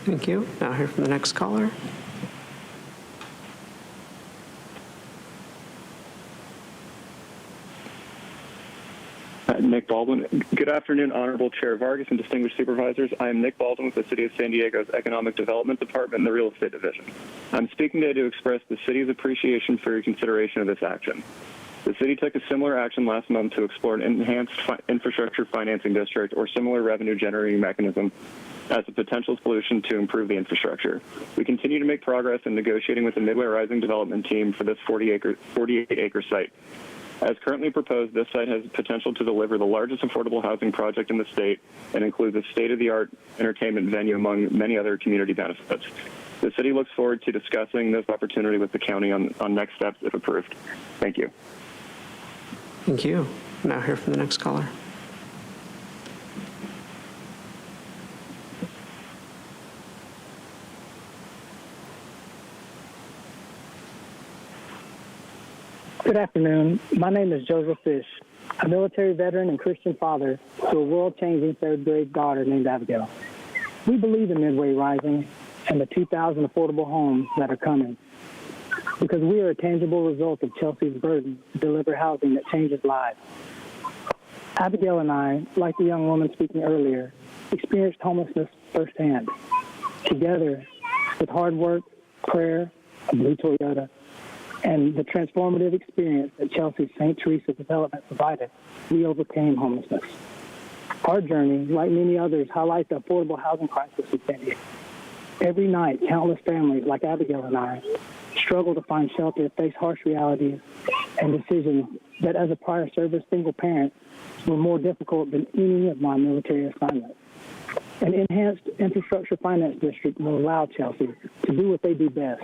Thank you. Now hear from the next caller. Nick Baldwin. Good afternoon, Honorable Chair Vargas and distinguished supervisors. I am Nick Baldwin with the City of San Diego's Economic Development Department and the Real Estate Division. I'm speaking today to express the city's appreciation for your consideration of this action. The city took a similar action last month to explore an enhanced infrastructure financing district or similar revenue-generating mechanism as a potential solution to improve the infrastructure. We continue to make progress in negotiating with the Midway Rising development team for this 48-acre site. As currently proposed, this site has potential to deliver the largest affordable housing project in the state and includes a state-of-the-art entertainment venue among many other community benefits. The city looks forward to discussing this opportunity with the county on next steps if approved. Thank you. Thank you. Now hear from the next caller. Good afternoon. My name is Joseph Fish, a military veteran and Christian father to a world-changing third-grade daughter named Abigail. We believe in Midway Rising and the 2,000 affordable homes that are coming because we are a tangible result of Chelsea's burden to deliver housing that changes lives. Abigail and I, like the young woman speaking earlier, experienced homelessness firsthand. Together, with hard work, prayer, a blue Toyota, and the transformative experience that Chelsea's St. Teresa development provided, we overcame homelessness. Our journey, like many others, highlights the affordable housing crisis in San Diego. Every night, countless families like Abigail and I struggle to find shelter, face harsh realities, and decisions that, as a prior service single parent, were more difficult than any of my military assignments. An enhanced infrastructure finance district will allow Chelsea to do what they do best,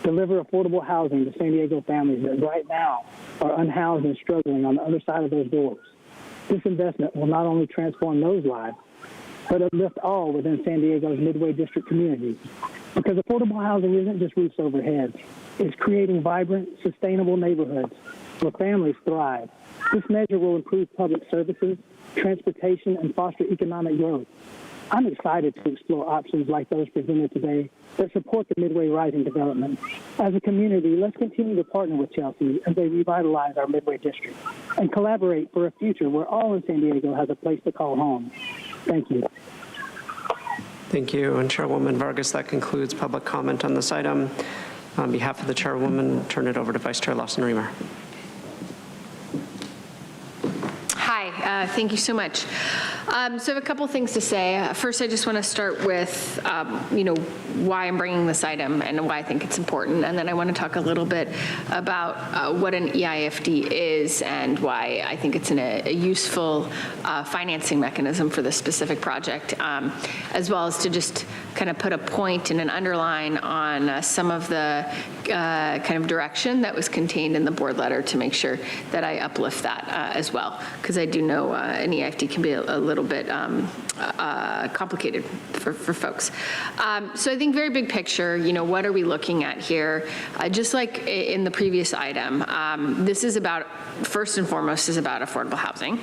deliver affordable housing to San Diego families that right now are unhoused and struggling on the other side of those doors. This investment will not only transform those lives, but uplift all within San Diego's Midway District communities. Because affordable housing isn't just roofs over heads. It's creating vibrant, sustainable neighborhoods where families thrive. This measure will improve public services, transportation, and foster economic growth. I'm excited to explore options like those presented today that support the Midway Rising development. As a community, let's continue to partner with Chelsea as they revitalize our Midway District and collaborate for a future where all in San Diego has a place to call home. Thank you. Thank you. And Chairwoman Vargas, that concludes public comment on this item. On behalf of the Chairwoman, turn it over to Vice Chair Lawson-Remer. Hi, thank you so much. So I have a couple things to say. First, I just want to start with, why I'm bringing this item and why I think it's important. And then I want to talk a little bit about what an EIFD is and why I think it's a useful financing mechanism for this specific project, as well as to just kind of put a point and an underline on some of the kind of direction that was contained in the board letter to make sure that I uplift that as well, because I do know an EIFD can be a little bit complicated for folks. So I think very big picture, what are we looking at here? Just like in the previous item, this is about, first and foremost, is about affordable housing.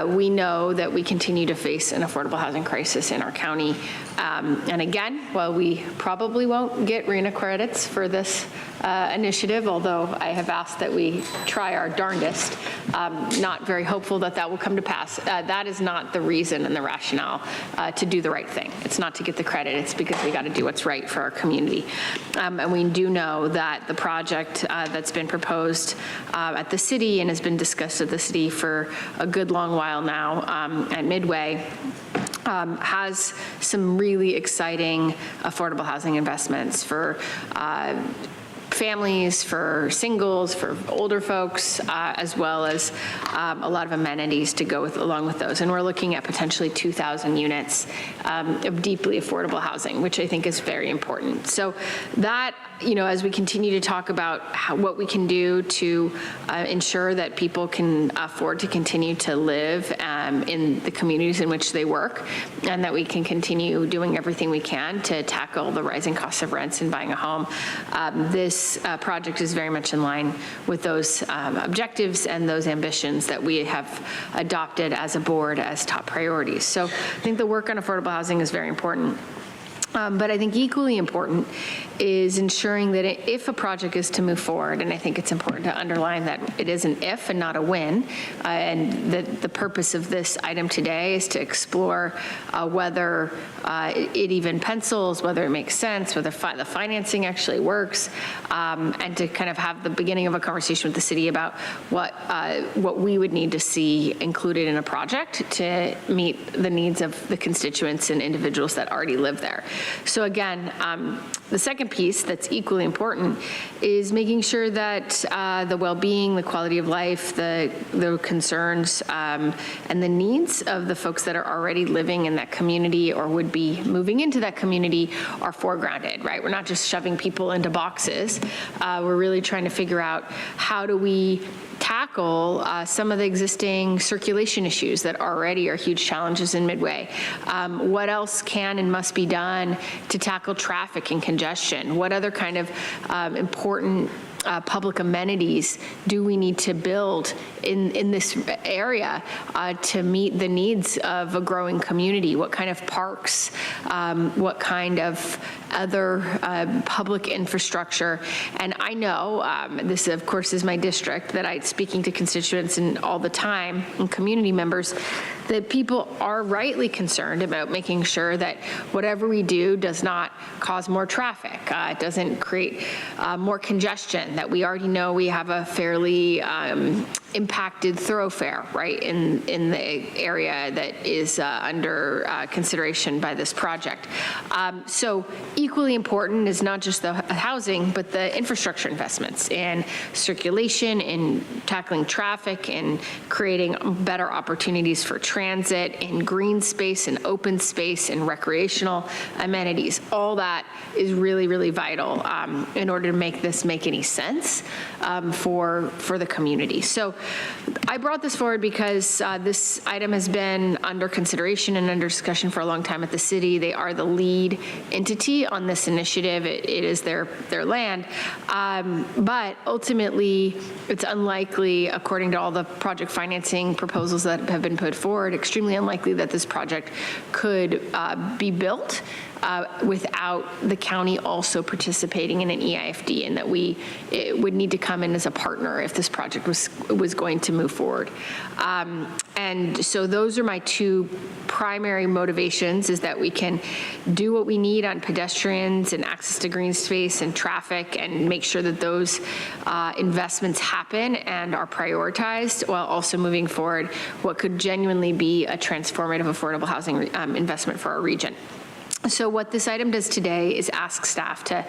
we know that we continue to face an affordable housing crisis in our county. And again, while we probably won't get RHNA credits for this initiative, although I have asked that we try our darndest, not very hopeful that that will come to pass. That is not the reason and the rationale to do the right thing. It's not to get the credit, it's because we got to do what's right for our community. And we do know that the project that's been proposed at the city and has been discussed at the city for a good long while now at Midway has some really exciting affordable housing investments for families, for singles, for older folks, as well as a lot of amenities to go along with those. And we're looking at potentially 2,000 units of deeply affordable housing, which I think is very important. So that, as we continue to talk about what we can do to ensure that people can afford to continue to live in the communities in which they work, and that we can continue doing everything we can to tackle the rising costs of rents and buying a home, this project is very much in line with those objectives and those ambitions that we have adopted as a board as top priorities. So I think the work on affordable housing is very important. But I think equally important is ensuring that if a project is to move forward, and I think it's important to underline that it is an if and not a when, and that the purpose of this item today is to explore whether it even pencils, whether it makes sense, whether the financing actually works, and to kind of have the beginning of a conversation with the city about what we would need to see included in a project to meet the needs of the constituents and individuals that already live there. So again, the second piece that's equally important is making sure that the well-being, the quality of life, the concerns, and the needs of the folks that are already living in that community or would be moving into that community are foregrounded, right? We're not just shoving people into boxes. We're really trying to figure out how do we tackle some of the existing circulation issues that already are huge challenges in Midway. What else can and must be done to tackle traffic and congestion? What other kind of important public amenities do we need to build in this area to meet the needs of a growing community? What kind of parks? What kind of other public infrastructure? And I know this, of course, is my district that I'm speaking to constituents and all the time and community members that people are rightly concerned about making sure that whatever we do does not cause more traffic, it doesn't create more congestion, that we already know we have a fairly impacted thoroughfare, right, in the area that is under consideration by this project. So equally important is not just the housing, but the infrastructure investments in circulation, in tackling traffic, in creating better opportunities for transit, in green space, and open space, and recreational amenities. All that is really, really vital in order to make this make any sense for the community. So I brought this forward because this item has been under consideration and under discussion for a long time at the city. They are the lead entity on this initiative. It is their land. But ultimately, it's unlikely, according to all the project financing proposals that have been put forward, extremely unlikely that this project could be built without the county also participating in an EIFD, and that it would need to come in as a partner if this project was going to move forward. And so those are my two primary motivations, is that we can do what we need on pedestrians and access to green space and traffic, and make sure that those investments happen and are prioritized, while also moving forward what could genuinely be a transformative affordable housing investment for our region. So what this item does today is ask staff to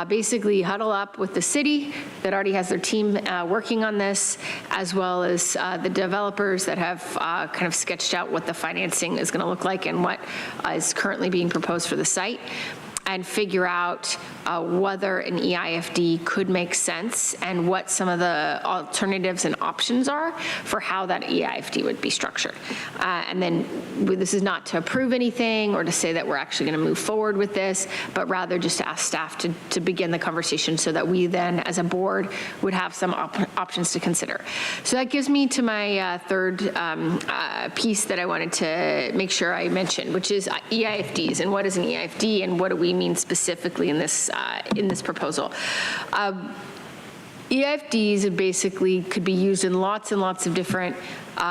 basically huddle up with the city that already has their team working on this, as well as the developers that have kind of sketched out what the financing is going to look like and what is currently being proposed for the site. and figure out whether an EIFD could make sense and what some of the alternatives and options are for how that EIFD would be structured. And then this is not to approve anything or to say that we're actually going to move forward with this, but rather just to ask staff to begin the conversation so that we then as a board would have some options to consider. So that gives me to my third piece that I wanted to make sure I mentioned, which is EIFDs and what is an EIFD and what do we mean specifically in this proposal. EIFDs basically could be used in lots and lots of different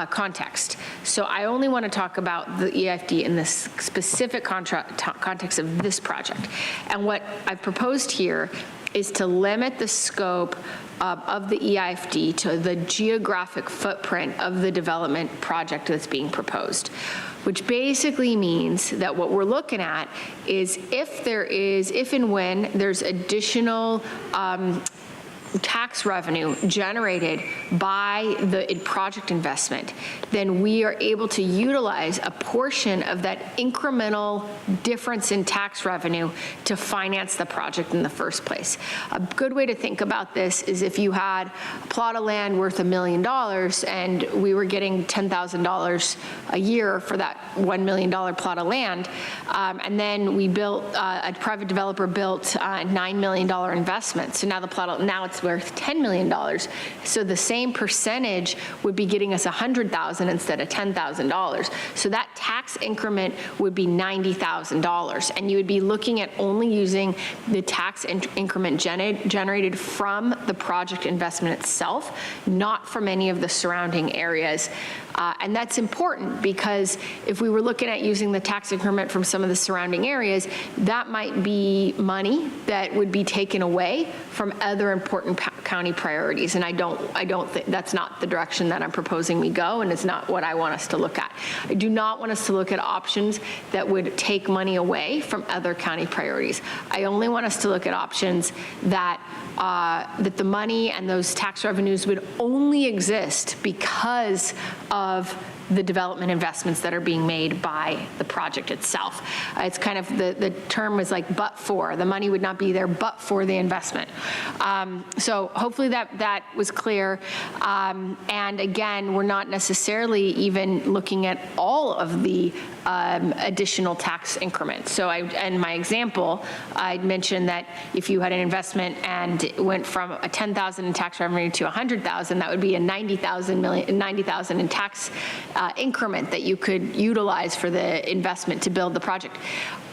contexts. So I only want to talk about the EIFD in this specific context of this project. And what I've proposed here is to limit the scope of the EIFD to the geographic footprint of the development project that's being proposed, which basically means that what we're looking at is if and when there's additional tax revenue generated by the project investment, then we are able to utilize a portion of that incremental difference in tax revenue to finance the project in the first place. A good way to think about this is if you had a plot of land worth $1 million and we were getting $10,000 a year for that $1 million plot of land, and then we built, a private developer built a $9 million investment. So now now it's worth $10 million. So the same percentage would be getting us $100,000 instead of $10,000. So that tax increment would be $90,000. And you would be looking at only using the tax increment generated from the project investment itself, not from any of the surrounding areas. And that's important because if we were looking at using the tax increment from some of the surrounding areas, that might be money that would be taken away from other important county priorities. And I don't think that's not the direction that I'm proposing we go, and it's not what I want us to look at. I do not want us to look at options that would take money away from other county priorities. I only want us to look at options that that the money and those tax revenues would only exist because of the development investments that are being made by the project itself. It's kind of, the term is like but for. The money would not be there but for the investment. So hopefully that was clear. And again, we're not necessarily even looking at all of the additional tax increments. So in my example, I'd mentioned that if you had an investment and it went from a $10,000 in tax revenue to $100,000, that would be a $90,000 in tax increment that you could utilize for the investment to build the project.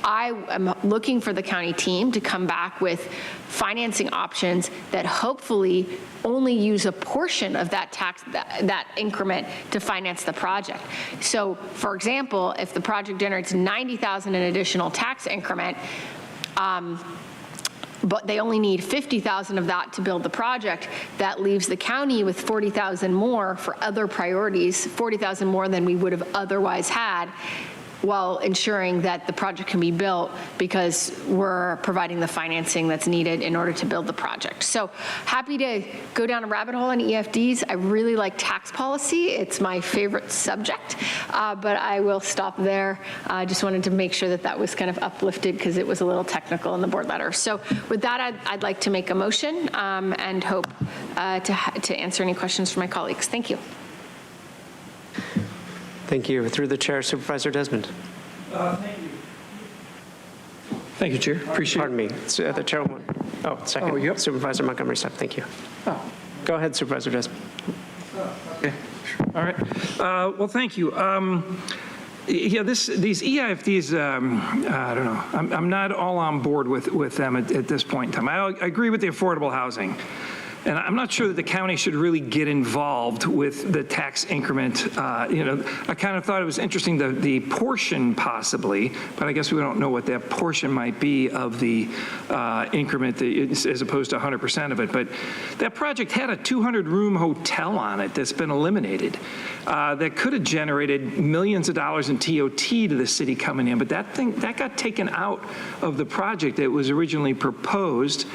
I am looking for the county team to come back with financing options that hopefully only use a portion of that that increment to finance the project. So, for example, if the project generates $90,000 in additional tax increment, but they only need $50,000 of that to build the project, that leaves the county with $40,000 more for other priorities, $40,000 more than we would have otherwise had, while ensuring that the project can be built because we're providing the financing that's needed in order to build the project. So happy to go down a rabbit hole on EFDs. I really like tax policy. It's my favorite subject, but I will stop there. I just wanted to make sure that that was kind of uplifted because it was a little technical in the board letter. So with that, I'd like to make a motion and hope to answer any questions from my colleagues. Thank you. Thank you. Through the chair, Supervisor Desmond. Thank you. Thank you, Chair. Appreciate it. Pardon me. It's, the chairwoman. Oh, second. Oh, yep. Supervisor Montgomery Stepp. Thank you. Oh. Go ahead, Supervisor Desmond. Okay. All right. Well, thank you. Yeah, these EIFDs, I don't know. I'm not all on board with them at this point in time. I agree with the affordable housing. And I'm not sure that the county should really get involved with the tax increment. You know, I kind of thought it was interesting, the portion possibly, but I guess we don't know what that portion might be of the increment as opposed to 100% of it. But that project had a 200-room hotel on it that's been eliminated that could have generated millions of dollars in TOT to the city coming in. But that got taken out of the project that was originally proposed.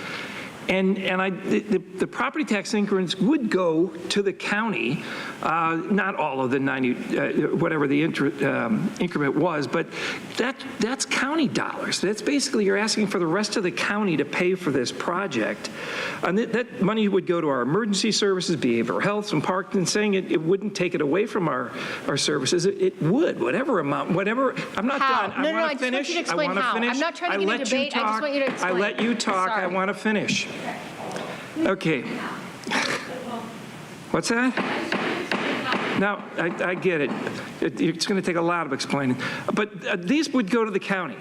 And the property tax increments would go to the county, not all of the 90, whatever the increment was, but that's county dollars. That's basically, you're asking for the rest of the county to pay for this project. And that money would go to our emergency services, behavioral health, and parks, and saying it wouldn't take it away from our services. It would, whatever amount, whatever. I'm not How? done. No, I want to finish. I just want you to explain how. I'm not trying to get a debate. I just want you to explain. I let you talk. Sorry. I want to finish. Okay. What's that? Now, I get it. It's going to take a lot of explaining. But these would go to the county.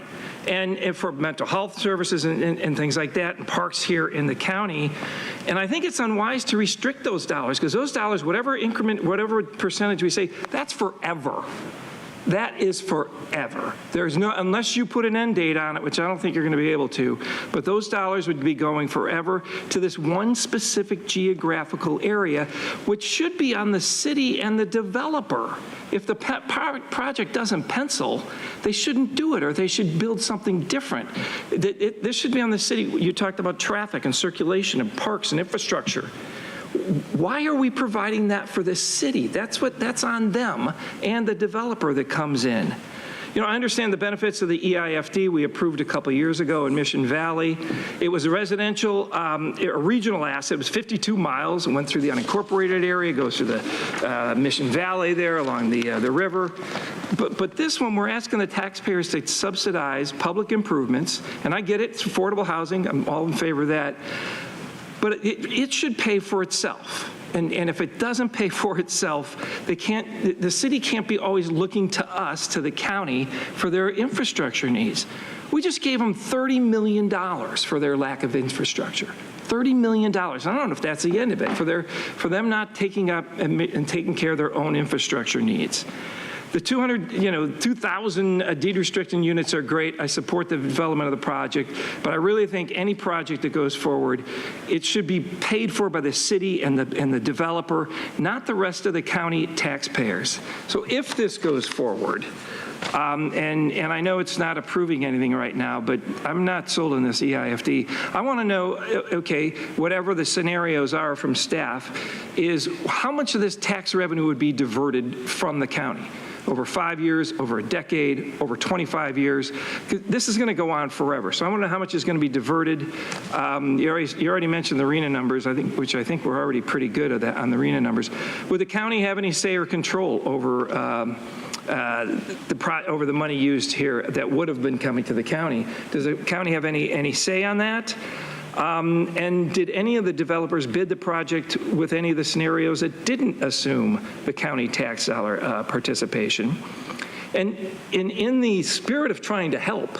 And for mental health services and things like that, and parks here in the county. And I think it's unwise to restrict those dollars, because those dollars, whatever increment, whatever percentage we say, that's forever. That is forever. There's no, unless you put an end date on it, which I don't think you're going to be able to, but those dollars would be going forever to this one specific geographical area, which should be on the city and the developer. If the project doesn't pencil, they shouldn't do it, or they should build something different. This should be on the city. You talked about traffic and circulation and parks and infrastructure. Why are we providing that for the city? That's on them and the developer that comes in. You know, I understand the benefits of the EIFD we approved a couple years ago in Mission Valley. It was a residential, a regional asset. It was 52 miles and went through the unincorporated area, goes through the Mission Valley there along the river. But this one, we're asking the taxpayers to subsidize public improvements. And I get it, it's affordable housing. I'm all in favor of that. But it should pay for itself. And if it doesn't pay for itself, the city can't be always looking to us, to the county, for their infrastructure needs. We just gave them $30 million for their lack of infrastructure. $30 million. I don't know if that's the end of it, for them not taking up and taking care of their own infrastructure needs. The 2,000 deed restricted units are great. I support the development of the project, but I really think any project that goes forward, it should be paid for by the city and the developer, not the rest of the county taxpayers. So if this goes forward, and I know it's not approving anything right now, but I'm not sold on this EIFD. I want to know, okay, whatever the scenarios are from staff, is how much of this tax revenue would be diverted from the county? Over 5 years, over a decade, over 25 years. This is going to go on forever. So I want to know how much is going to be diverted. You already mentioned the RENA numbers, which I think we're already pretty good at that on the RENA numbers. Would the county have any say or control over over the money used here that would have been coming to the county? Does the county have any say on that? And did any of the developers bid the project with any of the scenarios that didn't assume the county tax dollar participation? And in the spirit of trying to help,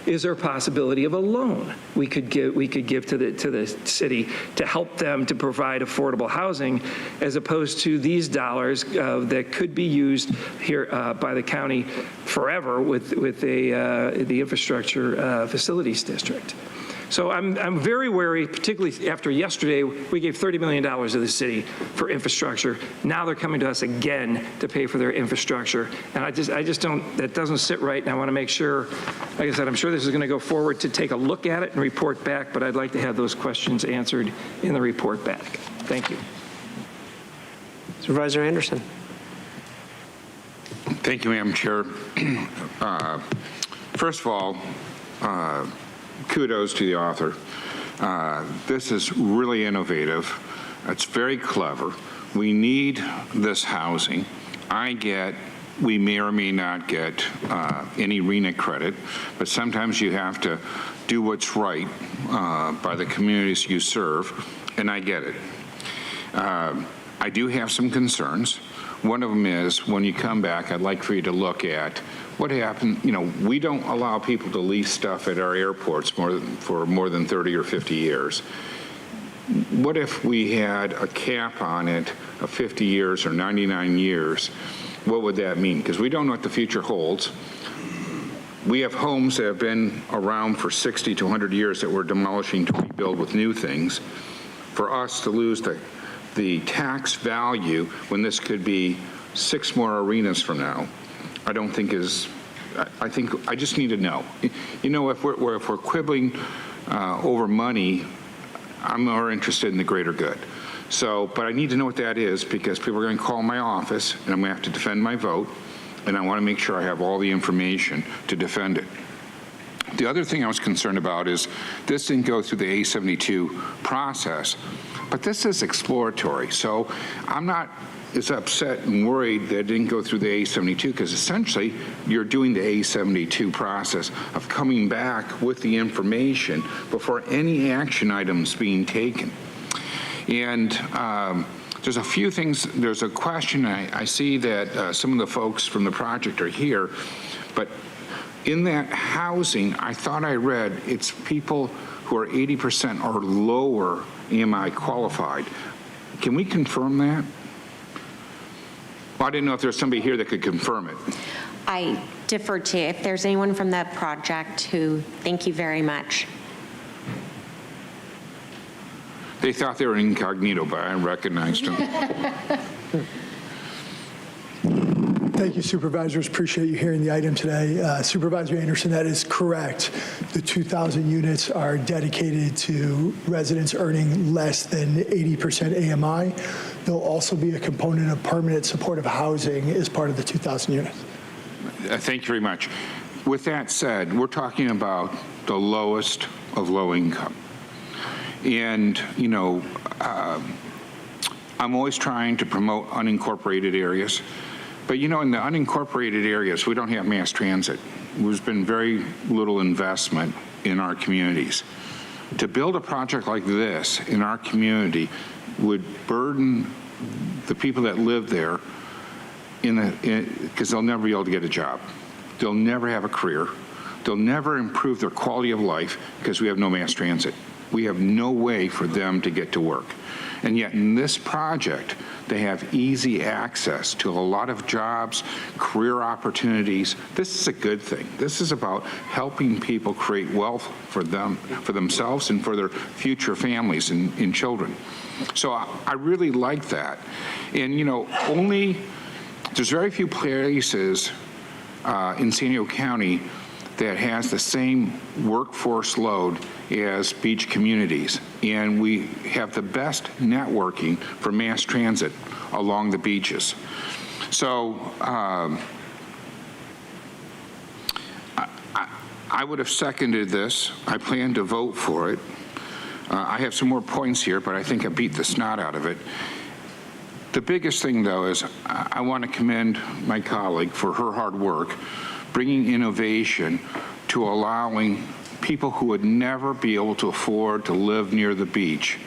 is there a possibility of a loan we could give to the city to help them to provide affordable housing, as opposed to these dollars that could be used here by the county forever with the infrastructure facilities district? So I'm very wary, particularly after yesterday, we gave $30 million to the city for infrastructure. Now they're coming to us again to pay for their infrastructure. And I just don't, that doesn't sit right. And I want to make sure, like I said, I'm sure this is going to go forward to take a look at it and report back, but I'd like to have those questions answered in the report back. Thank you. Supervisor Anderson. Thank you, Madam Chair. First of all, kudos to the author. This is really innovative. It's very clever. We need this housing. We may or may not get any RENA credit, but sometimes you have to do what's right by the communities you serve, and I get it. I do have some concerns. One of them is, when you come back, I'd like for you to look at what happened. You know, we don't allow people to lease stuff at our airports for more than 30 or 50 years. What if we had a cap on it of 50 years or 99 years? What would that mean? Because we don't know what the future holds. We have homes that have been around for 60 to 100 years that we're demolishing to rebuild with new things. For us to lose the tax value when this could be 6 more arenas from now, I don't think is, I just need to know. You know, if we're quibbling over money, I'm more interested in the greater good. So, but I need to know what that is because people are going to call my office and I'm going to have to defend my vote, and I want to make sure I have all the information to defend it. The other thing I was concerned about is this didn't go through the A72 process, but this is exploratory. So I'm not as upset and worried that it didn't go through the A72 because essentially you're doing the A72 process of coming back with the information before any action items being taken. And there's a few things. There's a question. I see that some of the folks from the project are here, but in that housing, I thought I read it's people who are 80% or lower AMI qualified. Can we confirm that? Well, I didn't know if there's somebody here that could confirm it. I defer to if there's anyone from that project who, thank you very much. They thought they were incognito, but I recognized them. Thank you, Supervisors. Appreciate you hearing the item today. Supervisor Anderson, that is correct. The 2,000 units are dedicated to residents earning less than 80% AMI. There'll also be a component of permanent supportive housing as part of the 2,000 units. Thank you very much. With that said, we're talking about the lowest of low income. And, you know, I'm always trying to promote unincorporated areas. But, you know, in the unincorporated areas, we don't have mass transit. There's been very little investment in our communities. To build a project like this in our community would burden the people that live there because they'll never be able to get a job. They'll never have a career. They'll never improve their quality of life because we have no mass transit. We have no way for them to get to work. And yet in this project, they have easy access to a lot of jobs, career opportunities. This is a good thing. This is about helping people create wealth for them, for themselves, and for their future families and children. So I really like that. And, you know, there's very few places in San Diego County that has the same workforce load as beach communities. And we have the best networking for mass transit along the beaches. So I would have seconded this. I plan to vote for it. I have some more points here, but I think I beat the snot out of it. The biggest thing, though, is I want to commend my colleague for her hard work, bringing innovation to allowing people who would never be able to afford to live near the beach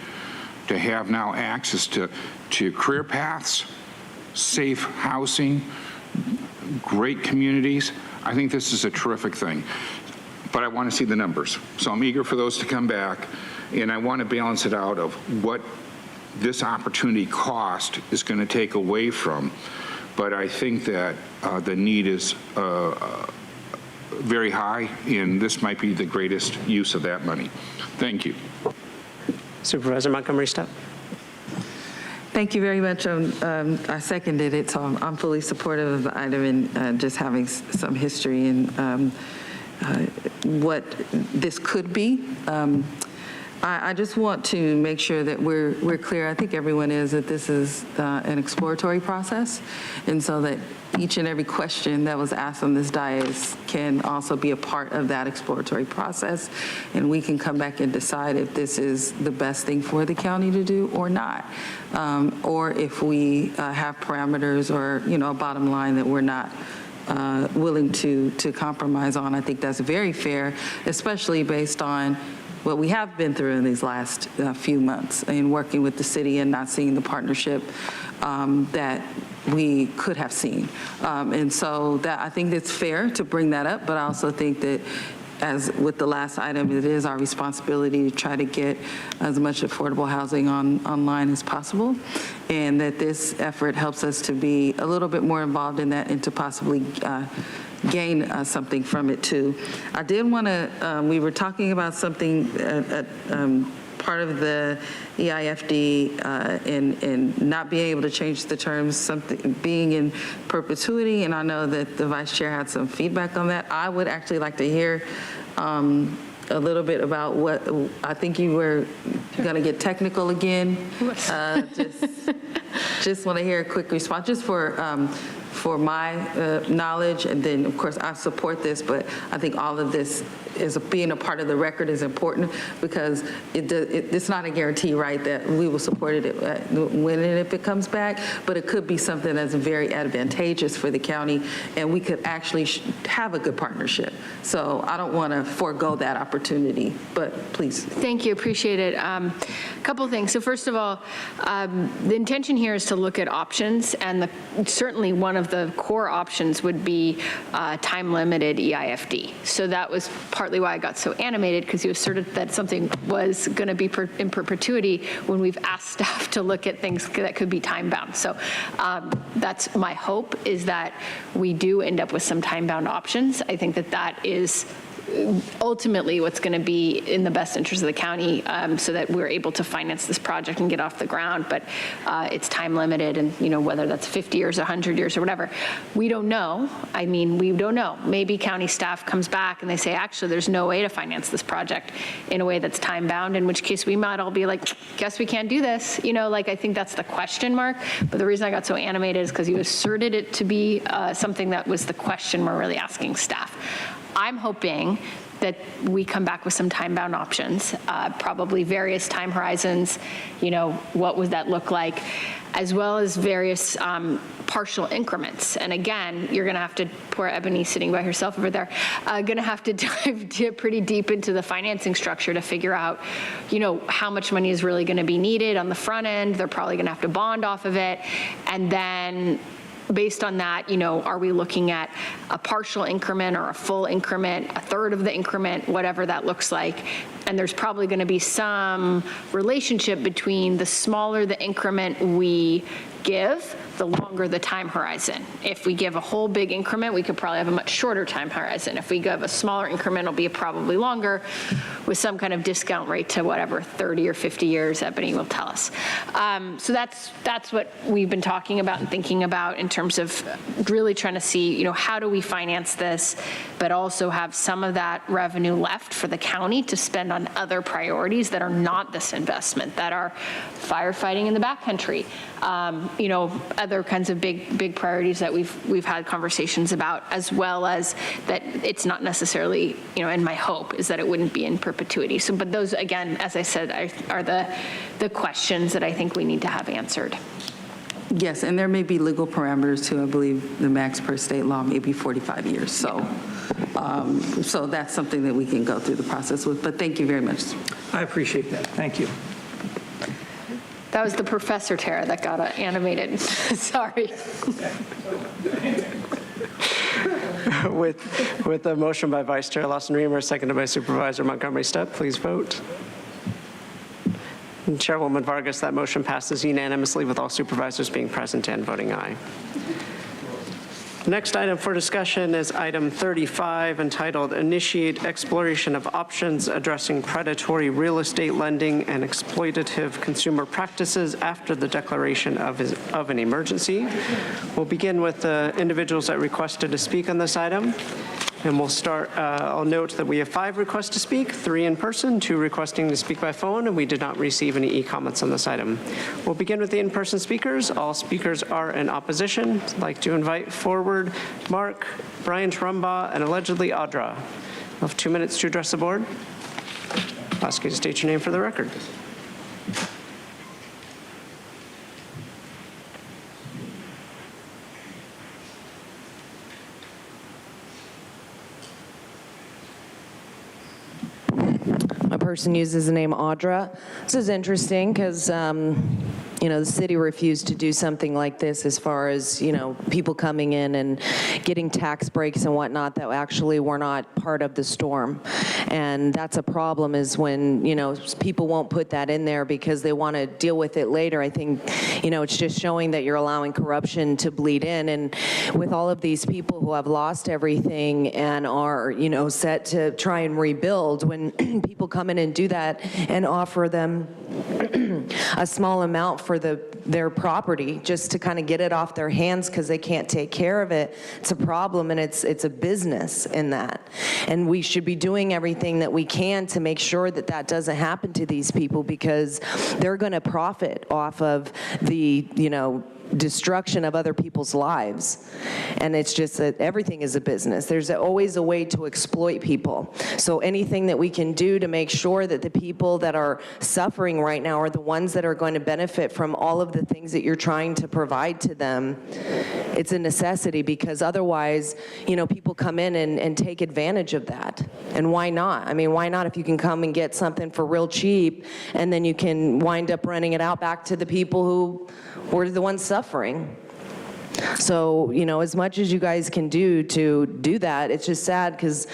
to have now access to career paths, safe housing, great communities. I think this is a terrific thing. But I want to see the numbers. So I'm eager for those to come back, and I want to balance it out of what this opportunity cost is going to take away from. But I think that the need is very high, and this might be the greatest use of that money. Thank you. Supervisor Montgomery Stepp. Thank you very much. I seconded it, so I'm fully supportive of the item and just having some history in what this could be. I just want to make sure that we're clear. I think everyone is that this is an exploratory process, and so that each and every question that was asked on this dais can also be a part of that exploratory process, and we can come back and decide if this is the best thing for the county to do or not, or if we have parameters or a bottom line that we're not willing to compromise on. I think that's very fair, especially based on what we have been through in these last few months in working with the city and not seeing the partnership that we could have seen. And so that I think it's fair to bring that up, but I also think that as with the last item, it is our responsibility to try to get as much affordable housing online as possible, and that this effort helps us to be a little bit more involved in that and to possibly gain something from it too. I did want to, we were talking about something part of the EIFD and not being able to change the terms, something being in perpetuity, and I know that the vice chair had some feedback on that. I would actually like to hear a little bit about what, I think you were going to get technical again. Just want to hear a quick response, just for my knowledge, and then, of course, I support this, but I think all of this is being a part of the record is important because it's not a guarantee, right, that we will support it when and if it comes back, but it could be something that's very advantageous for the county, and we could actually have a good partnership. So I don't want to forego that opportunity, but please. Thank you, appreciate it. A couple things. So first of all, the intention here is to look at options, and certainly one of the core options would be time-limited EIFD. So that was partly why I got so animated, because you asserted that something was going to be in perpetuity when we've asked staff to look at things that could be time-bound. So that's my hope, is that we do end up with some time-bound options. I think that that is ultimately what's going to be in the best interest of the county, so that we're able to finance this project and get off the ground. But it's time limited, and whether that's 50 years, 100 years, or whatever, we don't know. I mean, we don't know. Maybe county staff comes back and they say, actually, there's no way to finance this project in a way that's time bound, in which case we might all be like, guess we can't do this. I think that's the question mark. But the reason I got so animated is because you asserted it to be something that was the question we're really asking staff. I'm hoping that we come back with some time-bound options, probably various time horizons, what would that look like, as well as various partial increments. And again, you're going to have to, poor Ebony sitting by herself over there, going to have to dive pretty deep into the financing structure to figure out, how much money is really going to be needed on the front end. They're probably going to have to bond off of it. And then based on that, are we looking at a partial increment or a full increment, a third of the increment, whatever that looks like? And there's probably going to be some relationship between the smaller the increment we give, the longer the time horizon. If we give a whole big increment, we could probably have a much shorter time horizon. If we give a smaller increment, it'll be probably longer, with some kind of discount rate to whatever, 30 or 50 years, Ebony will tell us. So that's what we've been talking about and thinking about in terms of really trying to see, how do we finance this, but also have some of that revenue left for the county to spend on other priorities that are not this investment, that are firefighting in the backcountry, other kinds of big priorities that we've had conversations about, as well as that it's not necessarily, and my hope is that it wouldn't be in perpetuity. So, but those, again, as I said, are the questions that I think we need to have answered. Yes, and there may be legal parameters too. I believe the max per state law may be 45 years. So, so that's something that we can go through the process with. But thank you very much. I appreciate that. Thank you. That was the Professor Tara that got animated. Sorry. With a motion by Vice Chair Lawson-Remer, seconded by Supervisor Montgomery Stepp, please vote. And Chairwoman Vargas, that motion passes unanimously with all supervisors being present and voting aye. Next item for discussion is item 35, entitled Initiate Exploration of Options Addressing Predatory Real Estate Lending and Exploitative Consumer Practices After the Declaration of an Emergency. We'll begin with the individuals that requested to speak on this item. And we'll start, I'll note that we have 5 requests to speak, 3 in person, 2 requesting to speak by phone, and we did not receive any e-comments on this item. We'll begin with the in-person speakers. All speakers are in opposition. I'd like to invite forward Mark, Brian Trumbaugh, and allegedly Audra. We'll have 2 minutes to address the board. I'll ask you to state your name for the record. Person uses the name Audra. This is interesting because, the city refused to do something like this as far as, people coming in and getting tax breaks and whatnot that actually were not part of the storm. And that's a problem, is when, people won't put that in there because they want to deal with it later. I think, it's just showing that you're allowing corruption to bleed in. And with all of these people who have lost everything and are, set to try and rebuild, when people come in and do that and offer them a small amount for for their property just to kind of get it off their hands because they can't take care of it. It's a problem, and it's a business in that. And we should be doing everything that we can to make sure that that doesn't happen to these people, because they're going to profit off of the, destruction of other people's lives. And it's just that everything is a business. There's always a way to exploit people. So anything that we can do to make sure that the people that are suffering right now are the ones that are going to benefit from all of the things that you're trying to provide to them, it's a necessity, because otherwise, people come in and take advantage of that. And why not? I mean, why not if you can come and get something for real cheap, and then you can wind up renting it out back to the people who were the ones suffering. So, as much as you guys can do to do that, it's just sad because,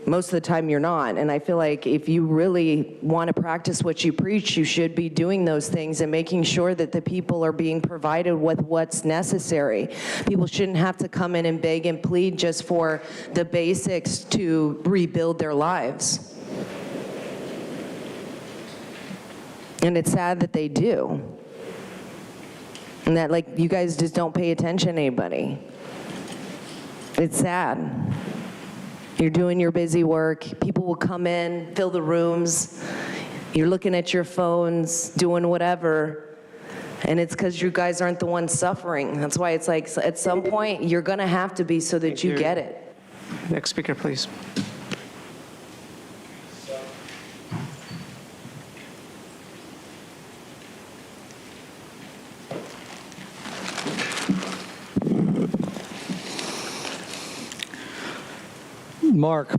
most of the time you're not. And I feel like if you really want to practice what you preach, you should be doing those things and making sure that the people are being provided with what's necessary. People shouldn't have to come in and beg and plead just for the basics to rebuild their lives. And it's sad that they do. And that, you guys just don't pay attention to anybody. It's sad. You're doing your busy work. People will come in, fill the rooms. You're looking at your phones, doing whatever. And it's because you guys aren't the ones suffering. That's why it's like, at some point, you're going to have to be so that you get it. Next speaker, please. Mark,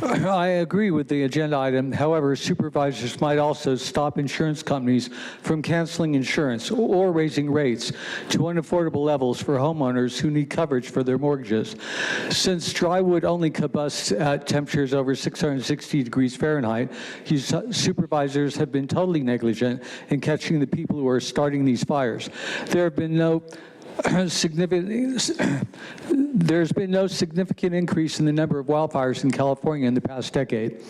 I agree with the agenda item. However, supervisors might also stop insurance companies from canceling insurance or raising rates to unaffordable levels for homeowners who need coverage for their mortgages. Since dry wood only combusts at temperatures over 660 degrees Fahrenheit, supervisors have been totally negligent in catching the people who are starting these fires. There's been no significant increase in the number of wildfires in California in the past decade.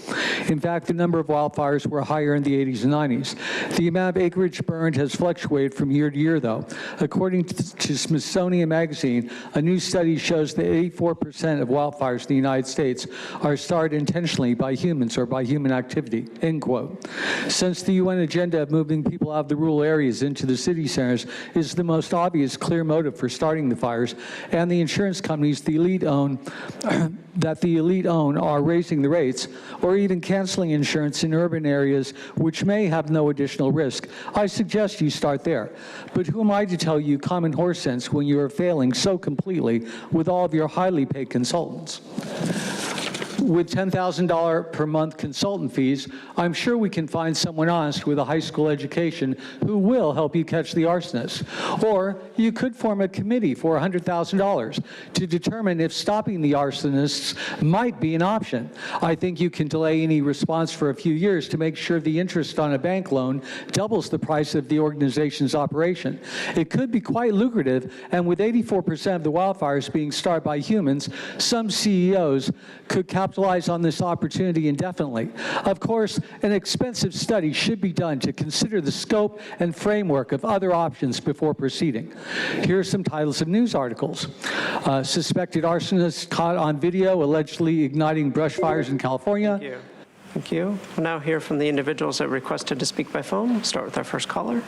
In fact, the number of wildfires were higher in the 80s and 90s. The amount of acreage burned has fluctuated from year to year, though. According to Smithsonian Magazine, a new study shows that 84% of wildfires in the United States are started intentionally by humans or by human activity, end quote. Since the UN agenda of moving people out of the rural areas into the city centers is the most obvious clear motive for starting the fires, and the insurance companies the elite own are raising the rates or even canceling insurance in urban areas which may have no additional risk, I suggest you start there. But who am I to tell you common horse sense when you are failing so completely with all of your highly paid consultants? With $10,000 per month consultant fees, I'm sure we can find someone honest with a high school education who will help you catch the arsonists. Or you could form a committee for $100,000 to determine if stopping the arsonists might be an option. I think you can delay any response for a few years to make sure the interest on a bank loan doubles the price of the organization's operation. It could be quite lucrative, and with 84% of the wildfires being started by humans, some CEOs could capitalize on this opportunity indefinitely. Of course, an expensive study should be done to consider the scope and framework of other options before proceeding. Here are some titles of news articles. Suspected arsonist caught on video allegedly igniting brush fires in California. Thank you. Thank you. We'll now hear from the individuals that requested to speak by phone. We'll start with our first caller.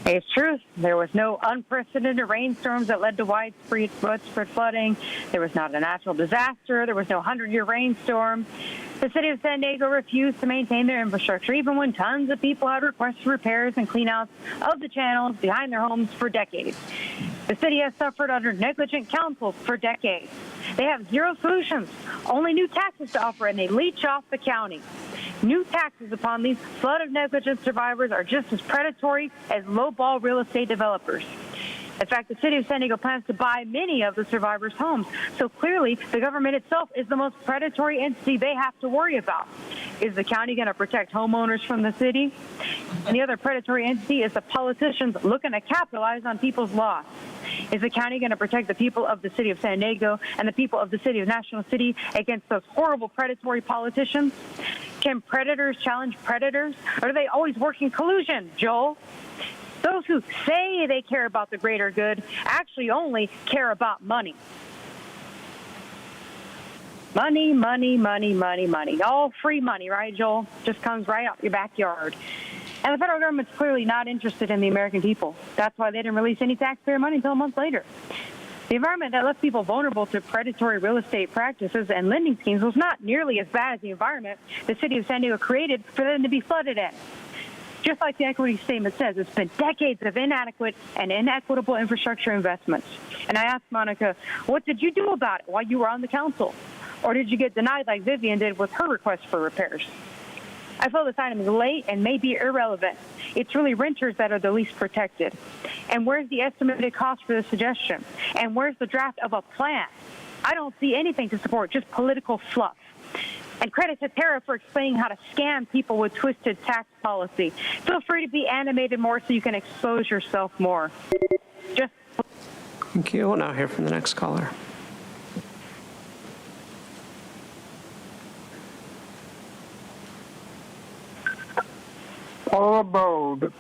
It's true. There was no unprecedented rainstorms that led to widespread flooding. There was not a natural disaster. There was no 100-year rainstorm. The city of San Diego refused to maintain their infrastructure, even when tons of people had requested repairs and cleanouts of the channels behind their homes for decades. The city has suffered under negligent councils for decades. They have zero solutions, only new taxes to offer, and they leech off the county. New taxes upon these flood of negligence survivors are just as predatory as low-ball real estate developers. In fact, the city of San Diego plans to buy many of the survivors' homes. So clearly, the government itself is the most predatory entity they have to worry about. Is the county going to protect homeowners from the city? And the other predatory entity is the politicians looking to capitalize on people's loss. Is the county going to protect the people of the city of San Diego and the people of the city of National City against those horrible predatory politicians? Can predators challenge predators? Or do they always work in collusion, Joel? Those who say they care about the greater good actually only care about money. Money, money, money, money, money. All free money, right, Joel? Just comes right out your backyard. And the federal government's clearly not interested in the American people. That's why they didn't release any taxpayer money until a month later. The environment that left people vulnerable to predatory real estate practices and lending schemes was not nearly as bad as the environment the city of San Diego created for them to be flooded in. Just like the equity statement says, it's been decades of inadequate and inequitable infrastructure investments. And I asked Monica, what did you do about it while you were on the council? Or did you get denied like Vivian did with her request for repairs? I feel this item is late and may be irrelevant. It's really renters that are the least protected. And where's the estimated cost for the suggestion? And where's the draft of a plan? I don't see anything to support, just political fluff. And credit to Tara for explaining how to scam people with twisted tax policy. Feel free to be animated more so you can expose yourself more. Thank you. We'll now hear from the next caller. Paula Bold.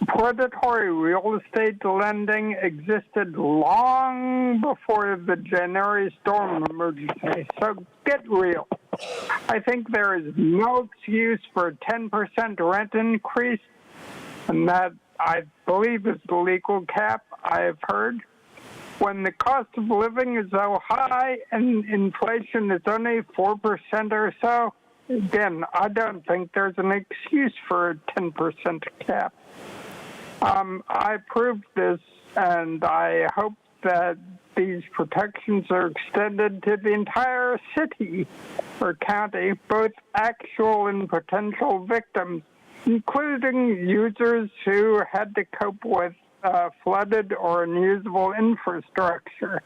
Predatory real estate lending existed long before the January storm emergency, so get real. I think there is no excuse for a 10% rent increase, and that, I believe, is the legal cap I've heard. When the cost of living is so high and inflation is only 4% or so, again, I don't think there's an excuse for a 10% cap. I approved this, and I hope that these protections are extended to the entire city or county, both actual and potential victims, including users who had to cope with flooded or unusable infrastructure.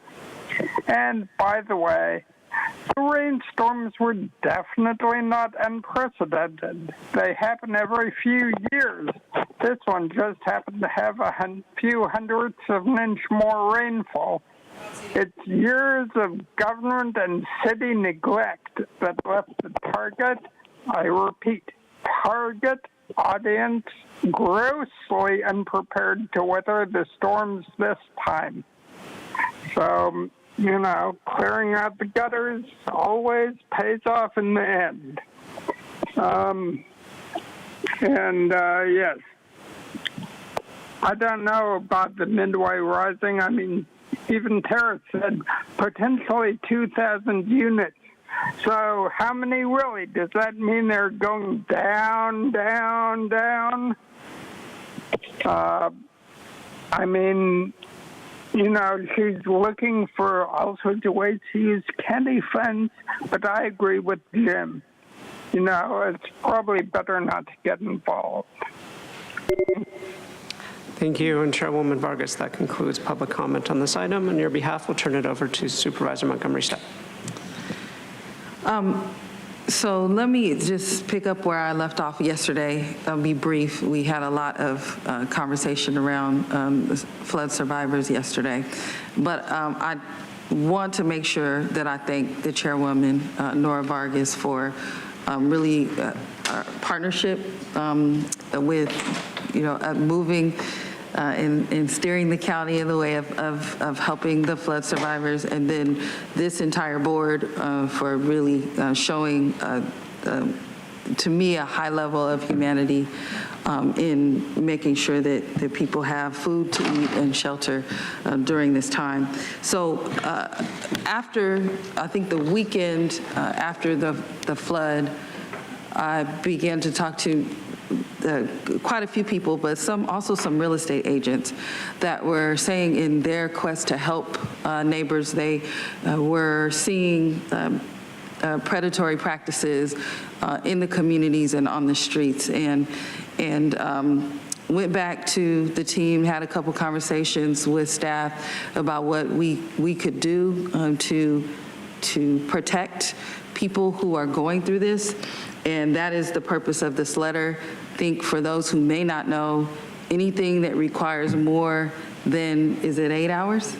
And by the way, the rainstorms were definitely not unprecedented. They happen every few years. This one just happened to have a few hundredths of an inch more rainfall. It's years of government and city neglect that left the target, I repeat, target audience grossly unprepared to weather the storms this time. So, you know, clearing out the gutters always pays off in the end. Yes, I don't know about the Midway Rising. I mean, even Tara said potentially 2,000 units. So how many really? Does that mean they're going down, down, down? I mean, you know, she's looking for all sorts of ways to use county funds, but I agree with Jim. You know, it's probably better not to get involved. Thank you. And Chairwoman Vargas, that concludes public comment on this item. On your behalf, we'll turn it over to Supervisor Montgomery Stepp. So let me just pick up where I left off yesterday. I'll be brief. We had a lot of conversation around flood survivors yesterday. But I want to make sure that I thank the Chairwoman, Nora Vargas, for really our partnership with, you know, moving and steering the county in the way of helping the flood survivors, and then this entire board for really showing, to me, a high level of humanity in making sure that people have food to eat and shelter during this time. So after, I think the weekend after the flood, I began to talk to quite a few people, but also some real estate agents that were saying in their quest to help neighbors, they were seeing predatory practices in the communities and on the streets, and went back to the team, had a couple conversations with staff about what we could do to to protect people who are going through this, and that is the purpose of this letter. I think for those who may not know, anything that requires more than, is it 8 hours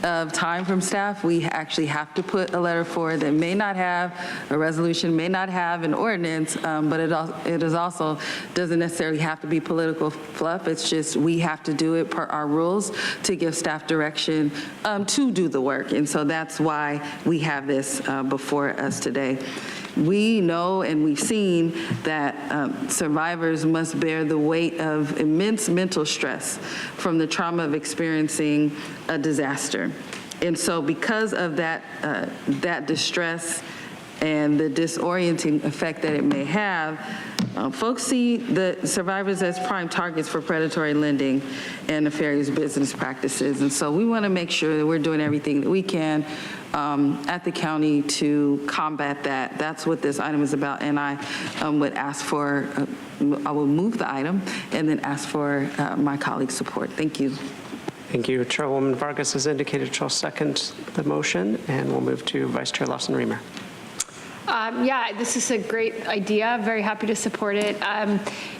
of time from staff, we actually have to put a letter forward that may not have a resolution, may not have an ordinance, but it is also doesn't necessarily have to be political fluff. It's just we have to do it per our rules to give staff direction to do the work. And so that's why we have this before us today. We know and we've seen that survivors must bear the weight of immense mental stress from the trauma of experiencing a disaster. And so because of that, that distress and the disorienting effect that it may have, folks see the survivors as prime targets for predatory lending and nefarious business practices. And so we want to make sure that we're doing everything that we can at the county to combat that. That's what this item is about. And I would ask for, I will move the item and then ask for my colleagues' support. Thank you. Thank you. Chairwoman Vargas has indicated she'll second the motion, and we'll move to Vice Chair Lawson-Remer. Yeah, this is a great idea. Very happy to support it.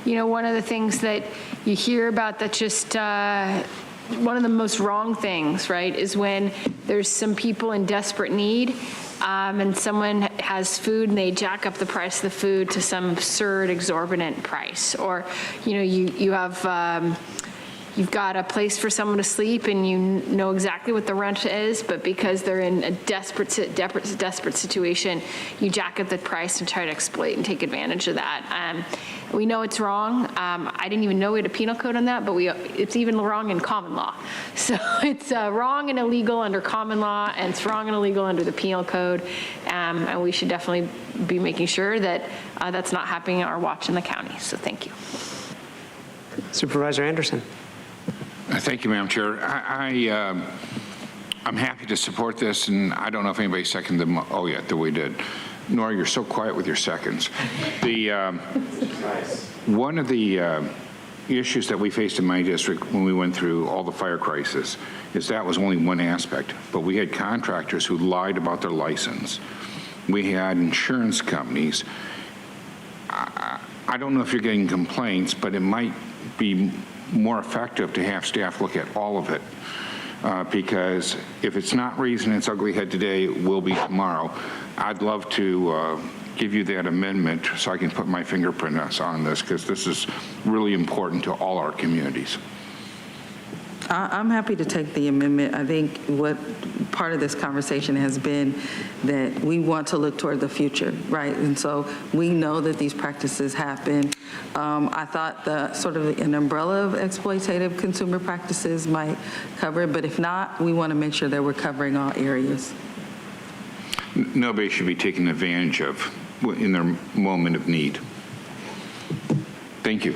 You know, one of the things that you hear about that just one of the most wrong things, right, is when there's some people in desperate need and someone has food and they jack up the price of the food to some absurd, exorbitant price. Or, you know, you have you've got a place for someone to sleep and you know exactly what the rent is, but because they're in a desperate situation, you jack up the price and try to exploit and take advantage of that. We know it's wrong. I didn't even know we had a penal code on that, but it's even wrong in common law. So it's wrong and illegal under common law, and it's wrong and illegal under the penal code. And we should definitely be making sure that that's not happening on our watch in the county. So thank you. Supervisor Anderson. Thank you, Madam Chair. I'm happy to support this, and I don't know if anybody seconded them. Oh, yeah, we did. Nora, you're so quiet with your seconds. One of the issues that we faced in my district when we went through all the fire crisis is that was only one aspect, but we had contractors who lied about their license. We had insurance companies. I don't know if you're getting complaints, but it might be more effective to have staff look at all of it, because if it's not raising its ugly head today, it will be tomorrow. I'd love to give you that amendment so I can put my fingerprint on this, because this is really important to all our communities. I'm happy to take the amendment. I think what part of this conversation has been that we want to look toward the future, right? And so we know that these practices happen. I thought the sort of an umbrella of exploitative consumer practices might cover it, but if not, we want to make sure that we're covering all areas. Nobody should be taken advantage of in their moment of need. Thank you.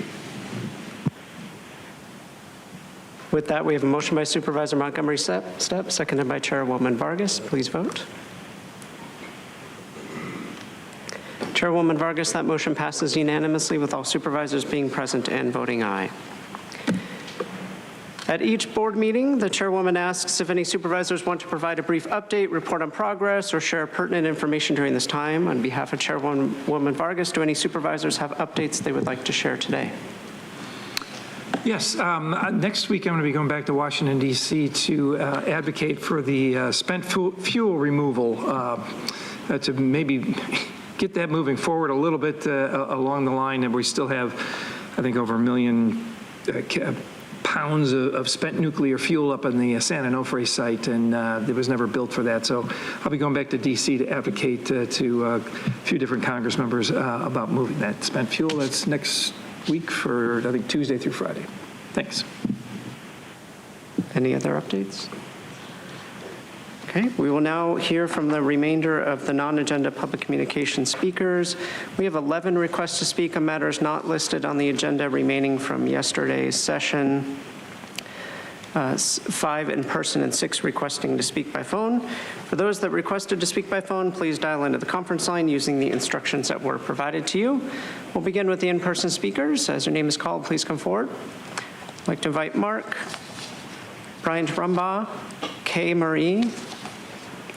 With that, we have a motion by Supervisor Montgomery Stepp, seconded by Chairwoman Vargas. Please vote. Chairwoman Vargas, that motion passes unanimously with all supervisors being present and voting aye. At each board meeting, the chairwoman asks if any supervisors want to provide a brief update, report on progress, or share pertinent information during this time. On behalf of Chairwoman Vargas, do any supervisors have updates they would like to share today? Yes, next week I'm going to be going back to Washington, D.C. to advocate for the spent fuel removal to maybe get that moving forward a little bit along the line. And we still have, I think, over 1 million pounds of spent nuclear fuel up on the San Onofre site, and it was never built for that. So I'll be going back to D.C. to advocate to a few different Congress members about moving that spent fuel. That's next week for, I think, Tuesday through Friday. Thanks. Any other updates? Okay, we will now hear from the remainder of the non-agenda public communication speakers. We have 11 requests to speak on matters not listed on the agenda remaining from yesterday's session. 5 in person and 6 requesting to speak by phone. For those that requested to speak by phone, please dial into the conference line using the instructions that were provided to you. We'll begin with the in-person speakers. As your name is called, please come forward. I'd like to invite Mark, Brian Brumbaugh, Kay Marie,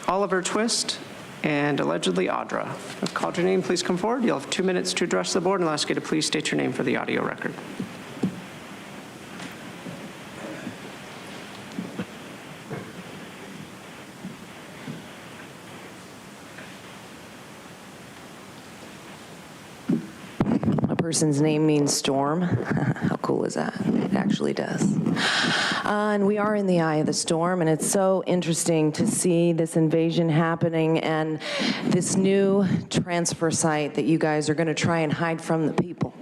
Oliver Twist, and allegedly Audra. I've called your name. Please come forward. You'll have 2 minutes to address the board, and I'll ask you to please state your name for the audio record. Person's name means storm. How cool is that? It actually does. And we are in the eye of the storm, and it's so interesting to see this invasion happening and this new transfer site that you guys are going to try and hide from the people.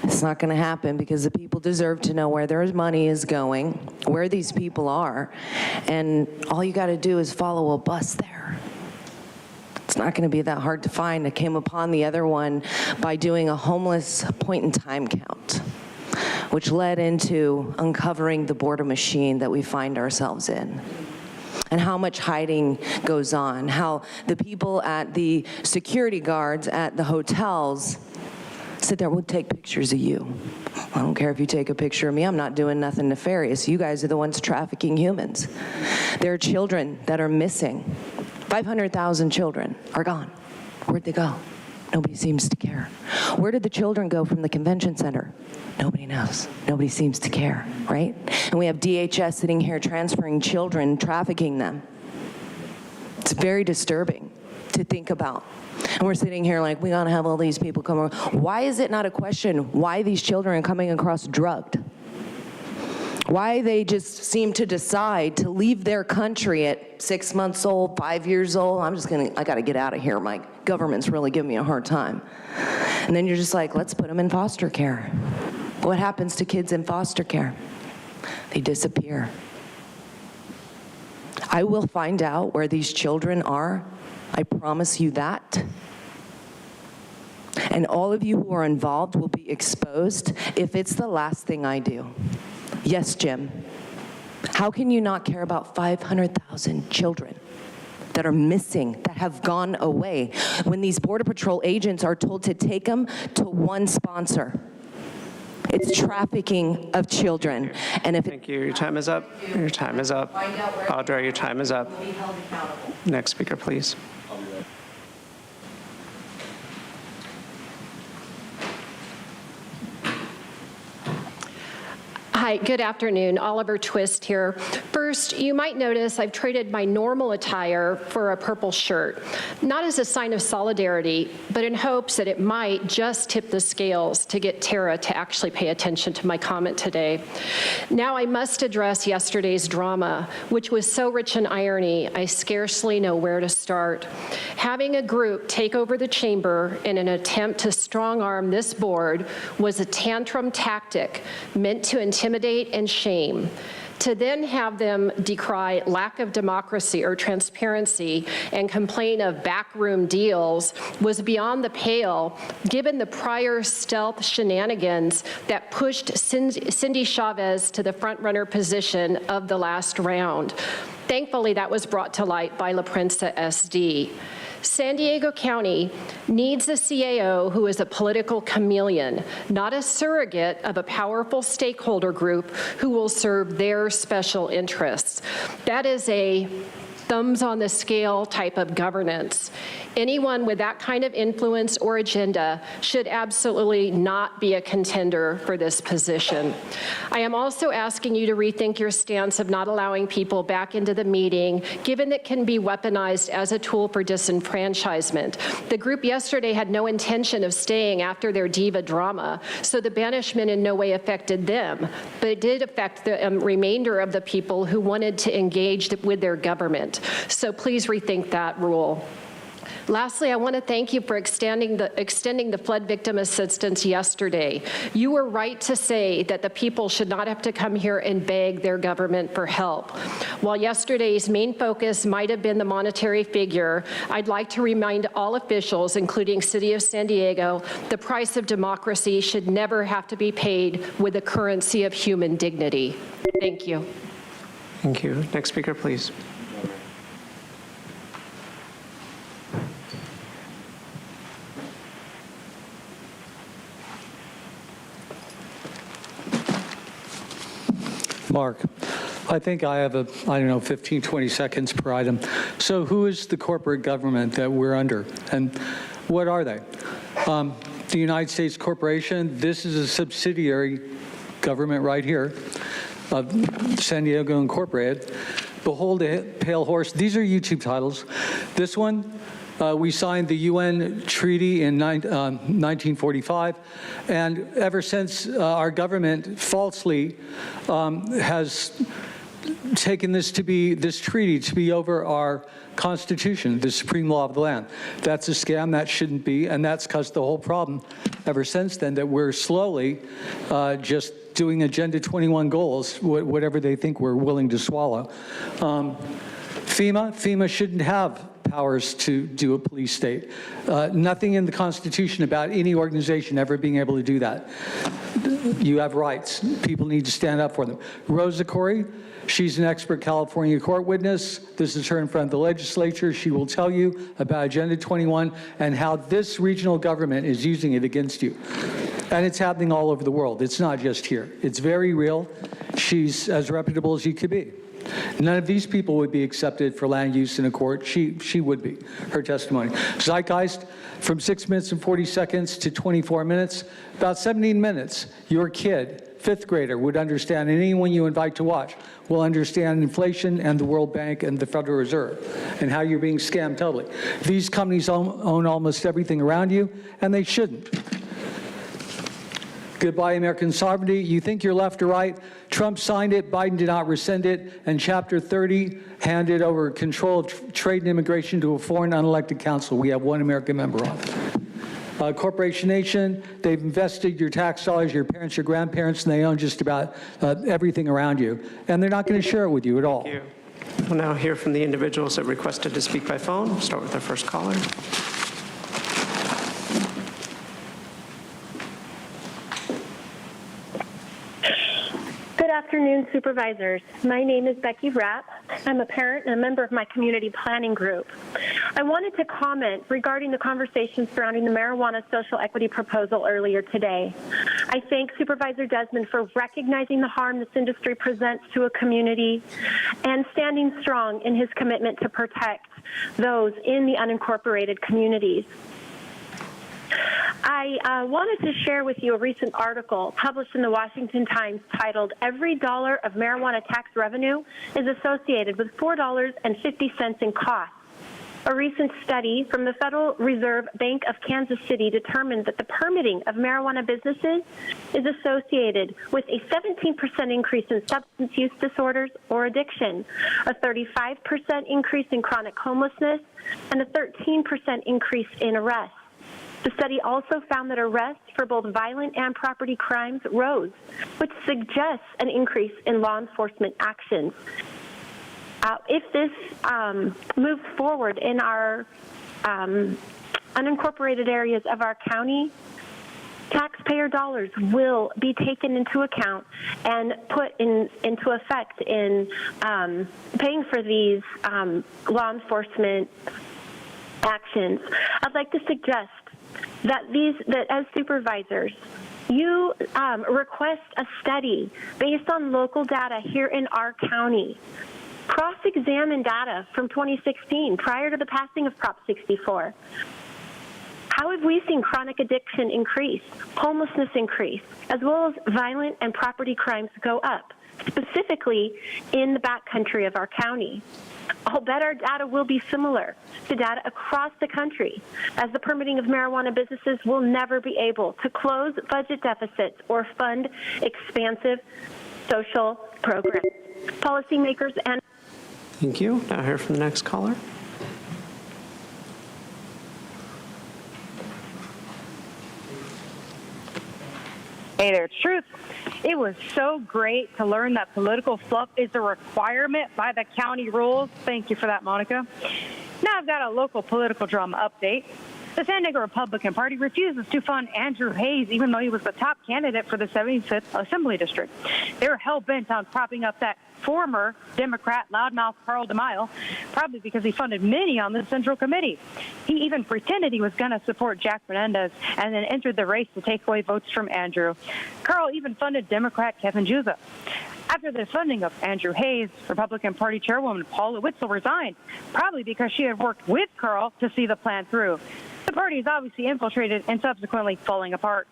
It's not going to happen because the people deserve to know where their money is going, where these people are, and all you got to do is follow a bus there. It's not going to be that hard to find. I came upon the other one by doing a homeless point-in-time count, which led into uncovering the border machine that we find ourselves in, and how much hiding goes on, how the people at the security guards at the hotels sit there, we'll take pictures of you. I don't care if you take a picture of me. I'm not doing nothing nefarious. You guys are the ones trafficking humans. There are children that are missing. 500,000 children are gone. Where'd they go? Nobody seems to care. Where did the children go from the convention center? Nobody knows. Nobody seems to care, right? And we have DHS sitting here transferring children, trafficking them. It's very disturbing to think about. And we're sitting here like, we gotta have all these people come over. Why is it not a question why these children are coming across drugged? Why they just seem to decide to leave their country at 6 months old, 5 years old. I gotta get out of here. My government's really giving me a hard time. And then you're just like, let's put them in foster care. What happens to kids in foster care? They disappear. I will find out where these children are. I promise you that. And all of you who are involved will be exposed if it's the last thing I do. Yes, Jim. How can you not care about 500,000 children that are missing, that have gone away, when these Border Patrol agents are told to take them to one sponsor? It's trafficking of children. And if Thank you. Your time is up. Your time is up. Audra, your time is up. Next speaker, please. Hi, good afternoon. Oliver Twist here. First, you might notice I've traded my normal attire for a purple shirt, not as a sign of solidarity, but in hopes that it might just tip the scales to get Tara to actually pay attention to my comment today. Now I must address yesterday's drama, which was so rich in irony, I scarcely know where to start. Having a group take over the chamber in an attempt to strong-arm this board was a tantrum tactic meant to intimidate and shame. To then have them decry lack of democracy or transparency and complain of backroom deals was beyond the pale, given the prior stealth shenanigans that pushed Cindy Chavez to the front-runner position of the last round. Thankfully, that was brought to light by La Prensa SD. San Diego County needs a CAO who is a political chameleon, not a surrogate of a powerful stakeholder group who will serve their special interests. That is a thumbs on the scale type of governance. Anyone with that kind of influence or agenda should absolutely not be a contender for this position. I am also asking you to rethink your stance of not allowing people back into the meeting, given that it can be weaponized as a tool for disenfranchisement. The group yesterday had no intention of staying after their diva drama, so the banishment in no way affected them, but it did affect the remainder of the people who wanted to engage with their government. So please rethink that rule. Lastly, I want to thank you for extending the flood victim assistance yesterday. You were right to say that the people should not have to come here and beg their government for help. While yesterday's main focus might have been the monetary figure, I'd like to remind all officials, including City of San Diego, the price of democracy should never have to be paid with the currency of human dignity. Thank you. Thank you. Next speaker, please. Mark, I think I have 15, 20 seconds per item. So who is the corporate government that we're under? And what are they? The United States Corporation, this is a subsidiary government right here of San Diego Incorporated. Behold a pale horse. These are YouTube titles. This one, we signed the UN treaty in 1945, and ever since our government falsely has taken this treaty to be over our Constitution, the supreme law of the land. That's a scam. That shouldn't be, and that's caused the whole problem ever since then, that we're slowly just doing Agenda 21 goals, whatever they think we're willing to swallow. FEMA shouldn't have powers to do a police state. Nothing in the Constitution about any organization ever being able to do that. You have rights. People need to stand up for them. Rosa Corey, she's an expert California court witness. This is her in front of the legislature. She will tell you about Agenda 21 and how this regional government is using it against you. And it's happening all over the world. It's not just here. It's very real. She's as reputable as you could be. None of these people would be accepted for land use in a court. She would be, her testimony. Zeitgeist, from 6 minutes and 40 seconds to 24 minutes, about 17 minutes, your kid, fifth grader, would understand, and anyone you invite to watch will understand inflation and the World Bank and the Federal Reserve and how you're being scammed totally. These companies own almost everything around you, and they shouldn't. Goodbye, American sovereignty. You think you're left or right? Trump signed it, Biden did not rescind it, and Chapter 30 handed over control of trade and immigration to a foreign unelected council. We have one American member on it. Corporation Nation, they've invested your tax dollars, your parents, your grandparents, and they own just about everything around you. And they're not going to share it with you at all. Thank you. We'll now hear from the individuals that requested to speak by phone. We'll start with our first caller. Good afternoon, Supervisors. My name is Becky Rapp. I'm a parent and a member of my community planning group. I wanted to comment regarding the conversation surrounding the marijuana social equity proposal earlier today. I thank Supervisor Desmond for recognizing the harm this industry presents to a community and standing strong in his commitment to protect those in the unincorporated communities. I wanted to share with you a recent article published in the Washington Times titled, "Every dollar of marijuana tax revenue is associated with $4.50 in costs." A recent study from the Federal Reserve Bank of Kansas City determined that the permitting of marijuana businesses is associated with a 17% increase in substance use disorders or addiction, a 35% increase in chronic homelessness, and a 13% increase in arrests. The study also found that arrests for both violent and property crimes rose, which suggests an increase in law enforcement actions. If this moves forward in our unincorporated areas of our county, taxpayer dollars will be taken into account and put into effect in paying for these law enforcement actions. I'd like to suggest that as supervisors, you request a study based on local data here in our county. Cross-examine data from 2016, prior to the passing of Prop 64. How have we seen chronic addiction increase, homelessness increase, as well as violent and property crimes go up, specifically in the backcountry of our county? I'll bet our data will be similar to data across the country, as the permitting of marijuana businesses will never be able to close budget deficits or fund expansive social programs. Policymakers and... Thank you. Now hear from the next caller. Hey there, Truth. It was so great to learn that political fluff is a requirement by the county rules. Thank you for that, Monica. Now I've got a local political drama update. The San Diego Republican Party refuses to fund Andrew Hayes, even though he was the top candidate for the 75th Assembly District. They're hell-bent on propping up that former Democrat loudmouth Carl DeMille, probably because he funded many on the Central Committee. He even pretended he was going to support Jack Menendez and then entered the race to take away votes from Andrew. Carl even funded Democrat Kevin Juza. After the funding of Andrew Hayes, Republican Party Chairwoman Paula Witzel resigned, probably because she had worked with Carl to see the plan through. The party is obviously infiltrated and subsequently falling apart.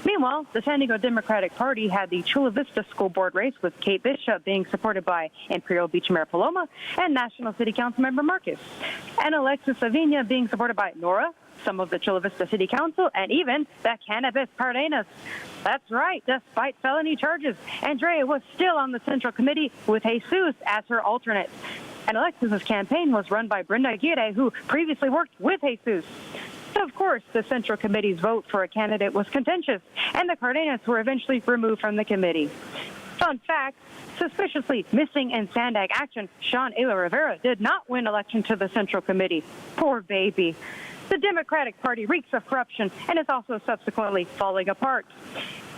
Meanwhile, the San Diego Democratic Party had the Chula Vista School Board race with Kate Bishop being supported by Imperial Beach Mayor Paloma and National City Council Member Marcus, and Alexis Avina being supported by Nora, some of the Chula Vista City Council, and even the Cannabis Cardenas. That's right, despite felony charges, Andrea was still on the Central Committee with Jesus as her alternate. And Alexis's campaign was run by Brenda Aguirre, who previously worked with Jesus. So, of course, the Central Committee's vote for a candidate was contentious, and the Cardenas were eventually removed from the committee. Fun fact, suspiciously missing in Sandag action, Sean Ayla Rivera did not win election to the Central Committee. Poor baby. The Democratic Party reeks of corruption and is also subsequently falling apart.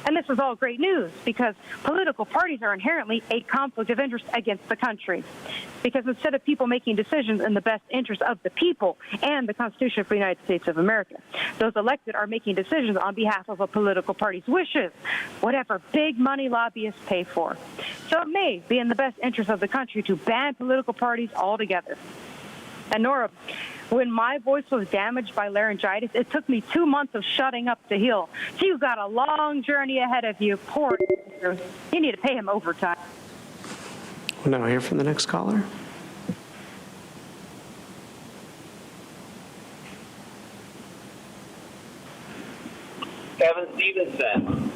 And this is all great news because political parties are inherently a conflict of interest against the country. Because instead of people making decisions in the best interest of the people and the Constitution of the United States of America, those elected are making decisions on behalf of a political party's wishes, whatever big money lobbyists pay for. So it may be in the best interest of the country to ban political parties altogether. And Nora, when my voice was damaged by laryngitis, it took me 2 months of shutting up to heal. So you've got a long journey ahead of you. Poor you need to pay him overtime. We'll now hear from the next caller. Kevin Stevenson.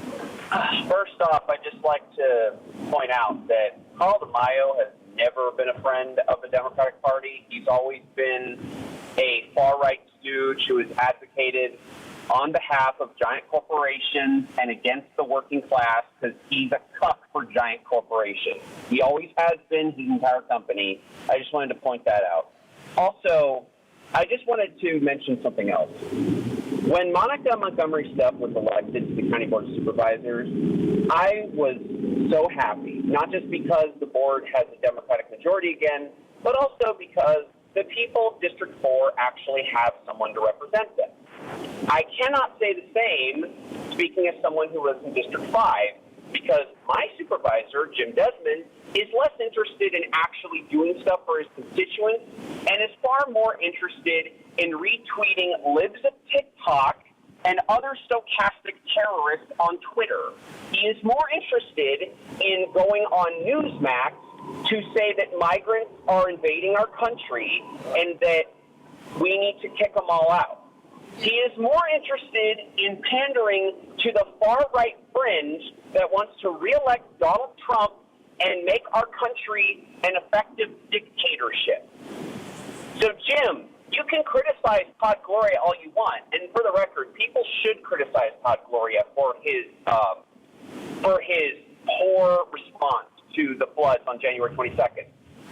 First off, I'd just like to point out that Carl DeMaio has never been a friend of the Democratic Party. He's always been a far-right stooge who has advocated on behalf of giant corporations and against the working class because he's a cuck for giant corporations. He always has been, his entire company. I just wanted to point that out. Also, I just wanted to mention something else. When Monica Montgomery Stepp was elected to the County Board of Supervisors, I was so happy, not just because the board has a Democratic majority again, but also because the people of District 4 actually have someone to represent them. I cannot say the same, speaking as someone who lives in District 5, because my supervisor, Jim Desmond, is less interested in actually doing stuff for his constituents and is far more interested in retweeting libs of TikTok and other stochastic terrorists on Twitter. He is more interested in going on Newsmax to say that migrants are invading our country and that we need to kick them all out. He is more interested in pandering to the far-right fringe that wants to reelect Donald Trump and make our country an effective dictatorship. So, Jim, you can criticize Todd Gloria all you want, and for the record, people should criticize Todd Gloria for his poor response to the floods on January 22nd.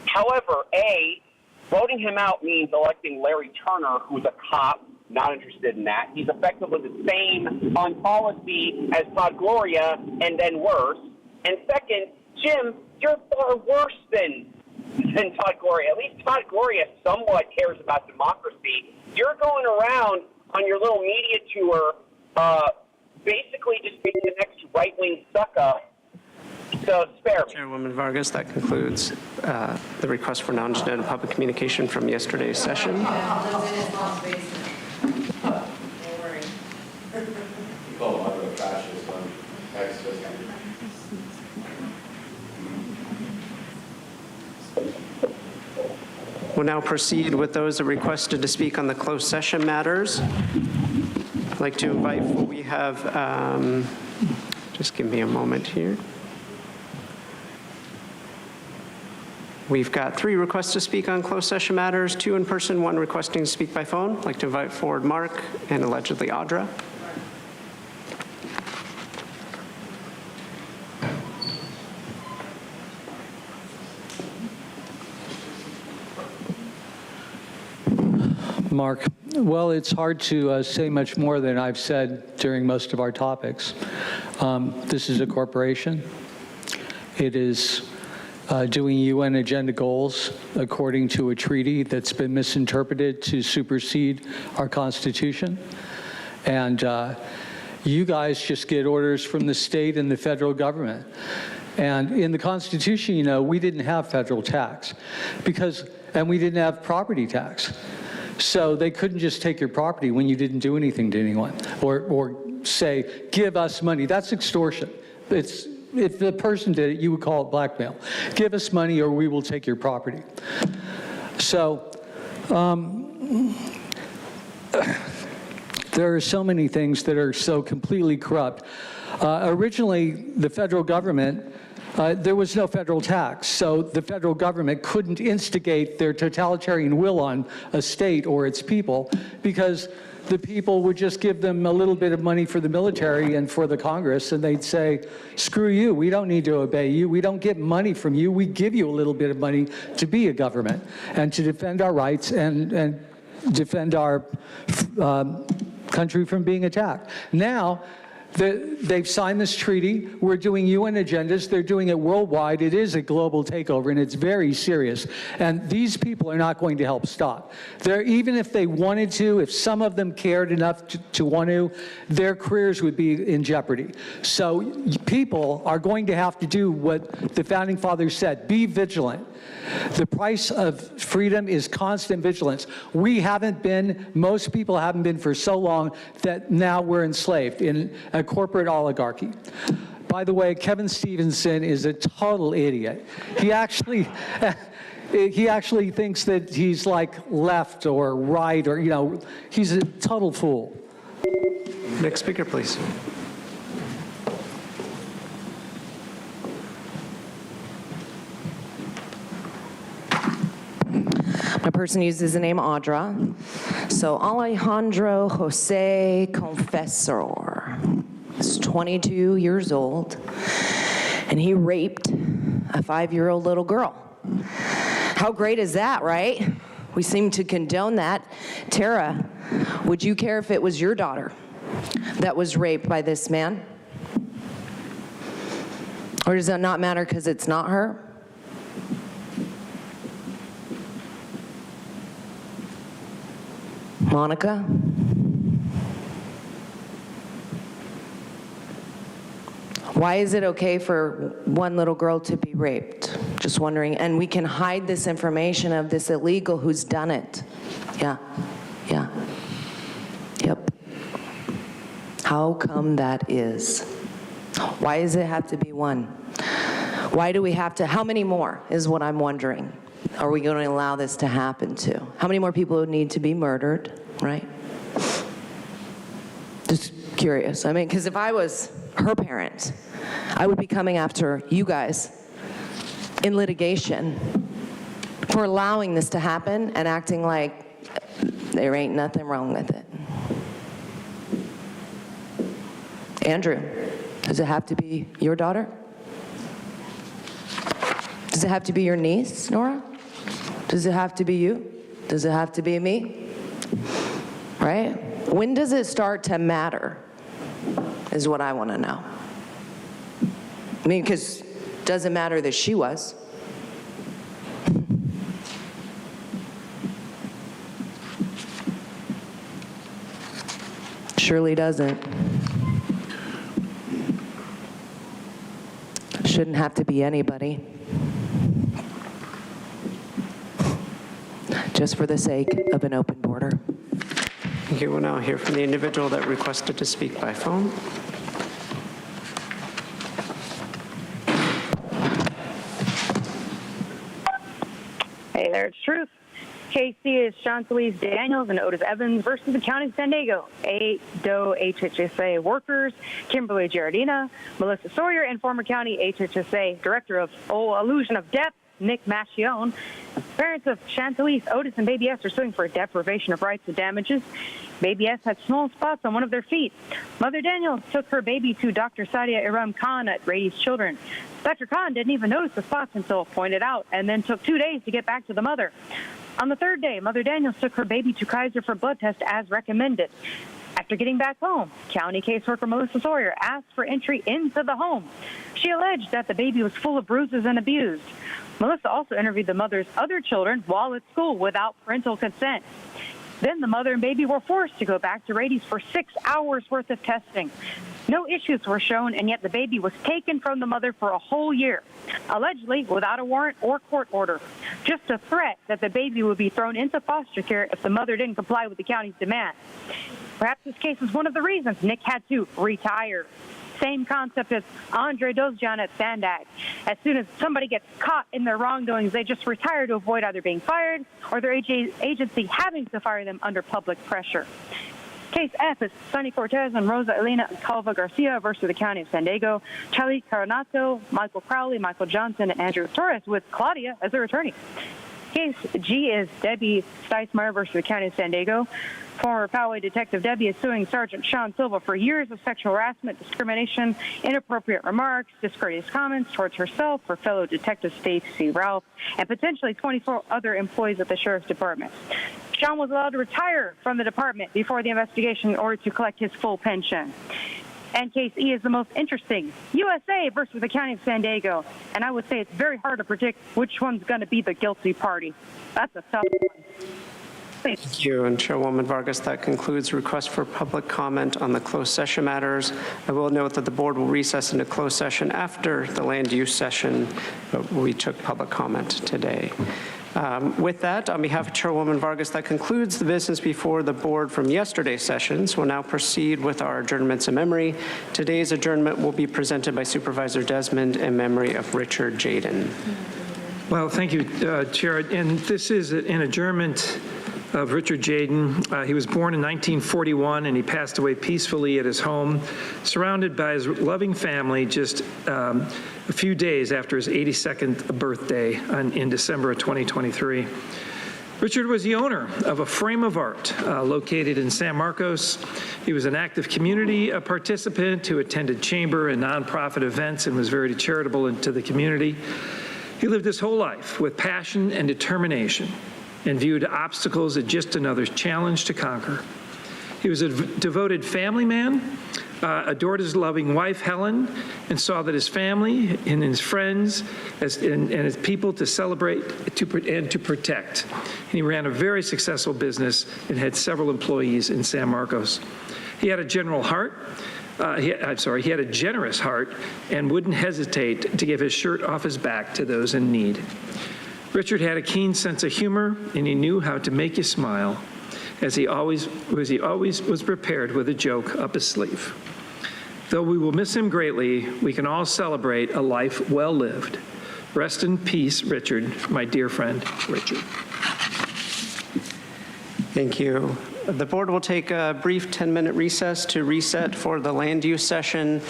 However, A, voting him out means electing Larry Turner, who's a cop, not interested in that. He's effectively the same on policy as Todd Gloria, and then worse. And second, Jim, you're far worse than Todd Gloria. At least Todd Gloria somewhat cares about democracy. You're going around on your little media tour, basically just being the next right-wing sucker. So spare me. Chairwoman Vargas, that concludes the request for non-agenda public communication from yesterday's session. We'll now proceed with those that requested to speak on the closed session matters. I'd like to invite, we have, just give me a moment here. We've got 3 requests to speak on closed session matters, 2 in person, 1 requesting to speak by phone. I'd like to invite forward Mark and allegedly Audra. Mark, well, it's hard to say much more than I've said during most of our topics. This is a corporation. It is doing UN agenda goals according to a treaty that's been misinterpreted to supersede our Constitution. And you guys just get orders from the state and the federal government. And in the Constitution, you know, we didn't have federal tax and we didn't have property tax. So they couldn't just take your property when you didn't do anything to anyone or say, give us money. That's extortion. If the person did it, you would call it blackmail. Give us money or we will take your property. So there are so many things that are so completely corrupt. Originally, the federal government, there was no federal tax, so the federal government couldn't instigate their totalitarian will on a state or its people because the people would just give them a little bit of money for the military and for the Congress, and they'd say, screw you, we don't need to obey you, we don't get money from you, we give you a little bit of money to be a government and to defend our rights and defend our country from being attacked. Now, they've signed this treaty. We're doing UN agendas. They're doing it worldwide. It is a global takeover, and it's very serious. And these people are not going to help stop. Even if they wanted to, if some of them cared enough to want to, their careers would be in jeopardy. So people are going to have to do what the Founding Fathers said, be vigilant. The price of freedom is constant vigilance. Most people haven't been for so long that now we're enslaved in a corporate oligarchy. By the way, Kevin Stevenson is a total idiot. He actually thinks that he's like left or right or, you know, he's a total fool. Next speaker, please. My person uses the name Audra. So Alejandro Jose Confessor is 22 years old, and he raped a 5-year-old little girl. How great is that, right? We seem to condone that. Tara, would you care if it was your daughter that was raped by this man? Or does that not matter because it's not her? Monica? Why is it okay for one little girl to be raped? Just wondering. And we can hide this information of this illegal who's done it. Yeah. Yep. How come that is? Why does it have to be one? Why do we have to, how many more is what I'm wondering. Are we going to allow this to happen to? How many more people would need to be murdered, right? Just curious. I mean, because if I was her parent, I would be coming after you guys in litigation for allowing this to happen and acting like there ain't nothing wrong with it. Andrew, does it have to be your daughter? Does it have to be your niece, Nora? Does it have to be you? Does it have to be me? Right? When does it start to matter is what I want to know. I mean, because it doesn't matter that she was. Surely doesn't. Shouldn't have to be anybody. Just for the sake of an open border. Thank you. We'll now hear from the individual that requested to speak by phone. Hey there, it's Truth. Casey is Chantalise Daniels and Otis Evans versus the County of San Diego. Doe HHSA workers, Kimberly Giardina, Melissa Sawyer, and former County HHSA Director of Illusion of Death, Nick Machione. Parents of Chantalise, Otis, and Baby S are suing for deprivation of rights and damages. Baby S had small spots on one of their feet. Mother Daniels took her baby to Dr. Sadia Iram Khan at Rady's Children. Dr. Khan didn't even notice the spots until pointed out, and then took 2 days to get back to the mother. On the third day, Mother Daniels took her baby to Kaiser for blood test as recommended. After getting back home, County caseworker Melissa Sawyer asked for entry into the home. She alleged that the baby was full of bruises and abused. Melissa also interviewed the mother's other children while at school without parental consent. Then the mother and baby were forced to go back to Rady's for 6 hours worth of testing. No issues were shown, and yet the baby was taken from the mother for a whole year, allegedly without a warrant or court order. Just a threat that the baby would be thrown into foster care if the mother didn't comply with the county's demand. Perhaps this case is one of the reasons Nick had to retire. Same concept as Andre Dozjan at Sandag. As soon as somebody gets caught in their wrongdoings, they just retire to avoid either being fired or their agency having to fire them under public pressure. Case F is Sonny Cortez and Rosa Elena Calva Garcia versus the County of San Diego. Charlie Caranato, Michael Crowley, Michael Johnson, and Andrew Torres with Claudia as their attorney. Case G is Debbie Steismeyer versus the County of San Diego. Former Poway Detective Debbie is suing Sergeant Sean Silva for years of sexual harassment, discrimination, inappropriate remarks, discourteous comments towards herself, her fellow detective Stacey Ralph, and potentially 24 other employees at the Sheriff's Department. Sean was allowed to retire from the department before the investigation in order to collect his full pension. And case E is the most interesting. USA versus the County of San Diego. And I would say it's very hard to predict which one's going to be the guilty party. That's a tough one. Thank you. And Chairwoman Vargas, that concludes requests for public comment on the closed session matters. I will note that the board will recess into closed session after the land use session, but we took public comment today. With that, on behalf of Chairwoman Vargas, that concludes the business before the board from yesterday's sessions. We'll now proceed with our adjournments in memory. Today's adjournment will be presented by Supervisor Desmond in memory of Richard Jaden. Well, thank you, Chair. And this is an adjournment of Richard Jaden. He was born in 1941, and he passed away peacefully at his home, surrounded by his loving family just a few days after his 82nd birthday in December of 2023. Richard was the owner of a frame of art located in San Marcos. He was an active community participant who attended chamber and nonprofit events and was very charitable to the community. He lived his whole life with passion and determination and viewed obstacles as just another challenge to conquer. He was a devoted family man, adored his loving wife, Helen, and saw that his family and his friends and his people to celebrate and to protect. And he ran a very successful business and had several employees in San Marcos. He had a general heart. He had a generous heart and wouldn't hesitate to give his shirt off his back to those in need. Richard had a keen sense of humor, and he knew how to make you smile, as he always was prepared with a joke up his sleeve. Though we will miss him greatly, we can all celebrate a life well lived. Rest in peace, Richard, my dear friend, Richard. Thank you. The board will take a brief 10-minute recess to reset for the land use session.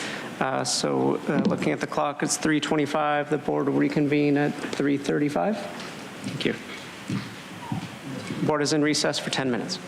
Looking at the clock, it's 3:25. The board will reconvene at 3:35. Thank you. The board is in recess for 10 minutes.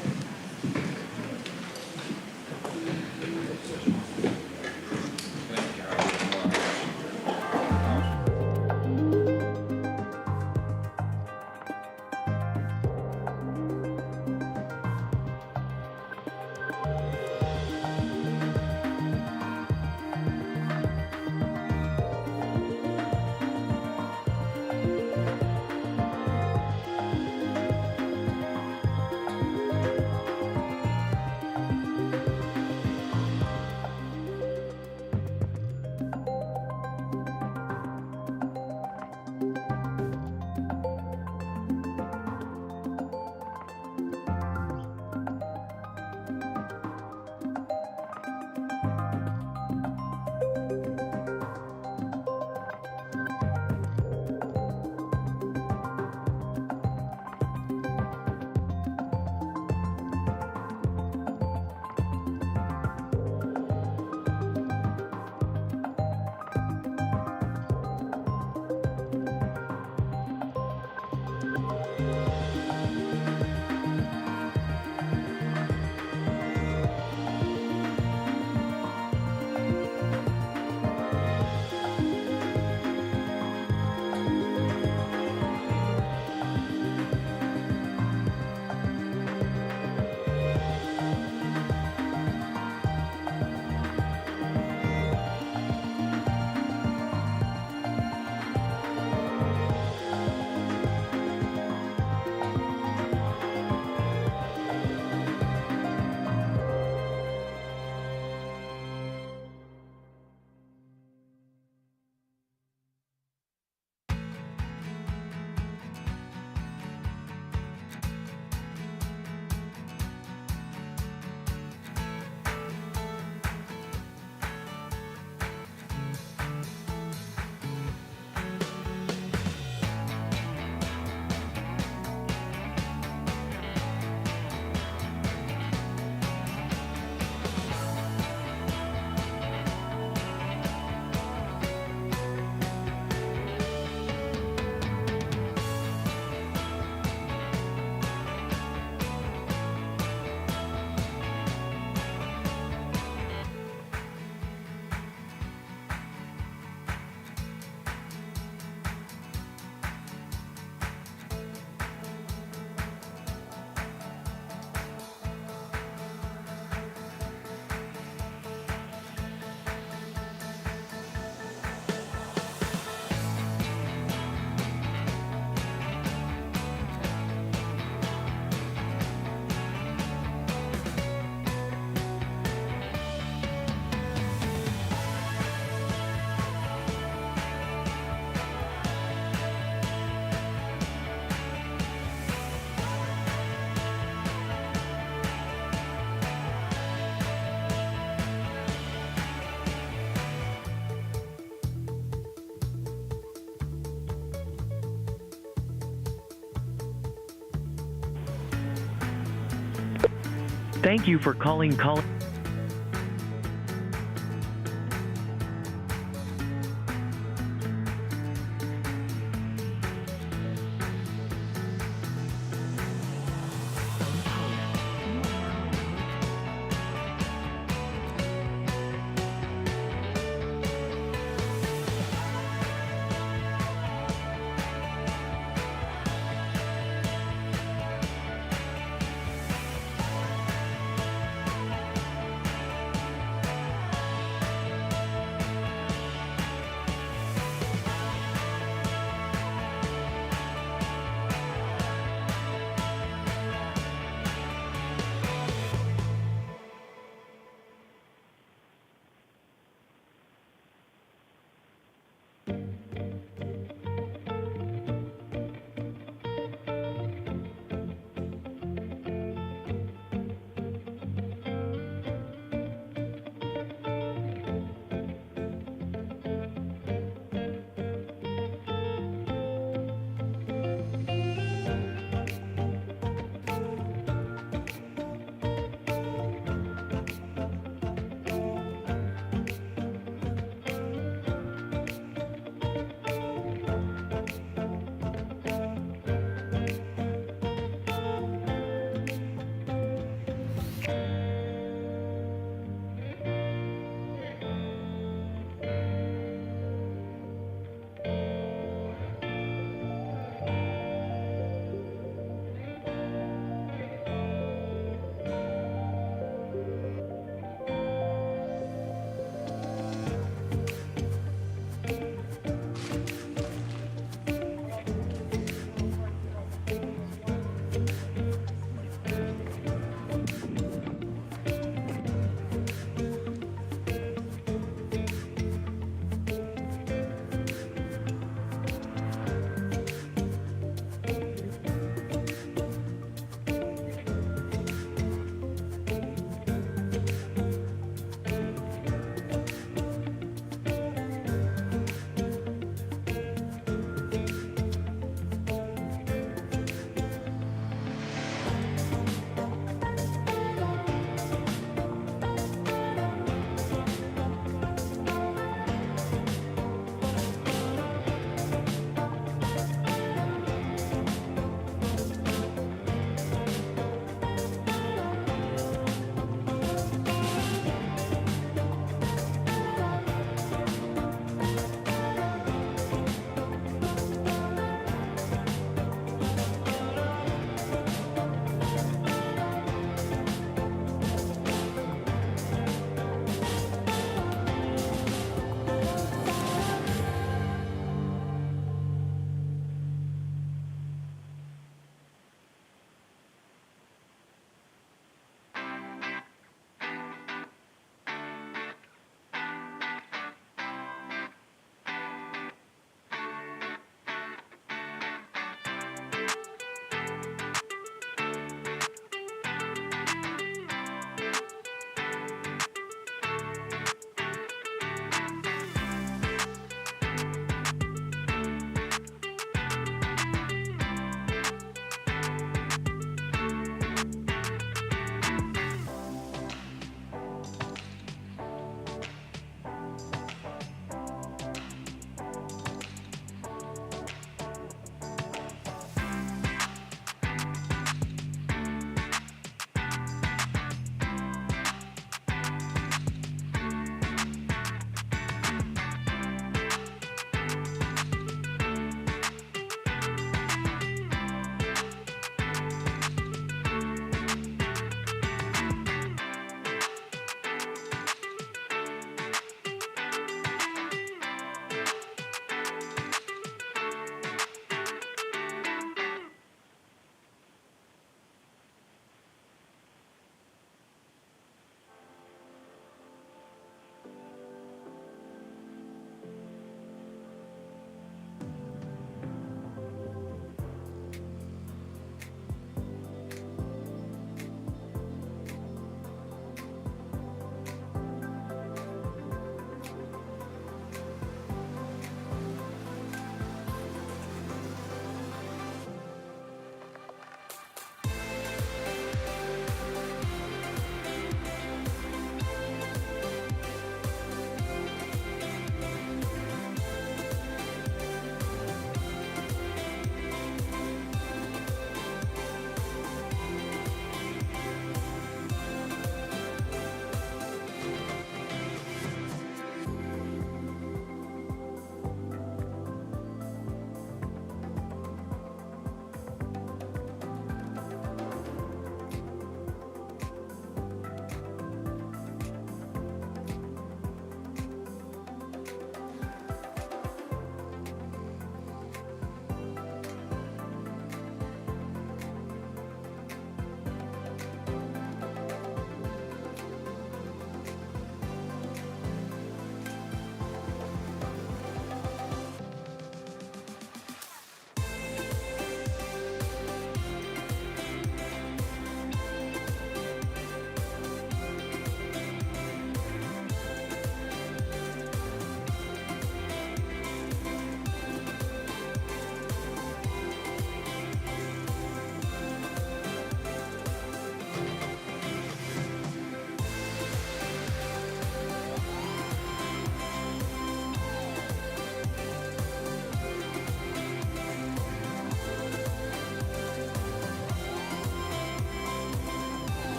Thank you for calling.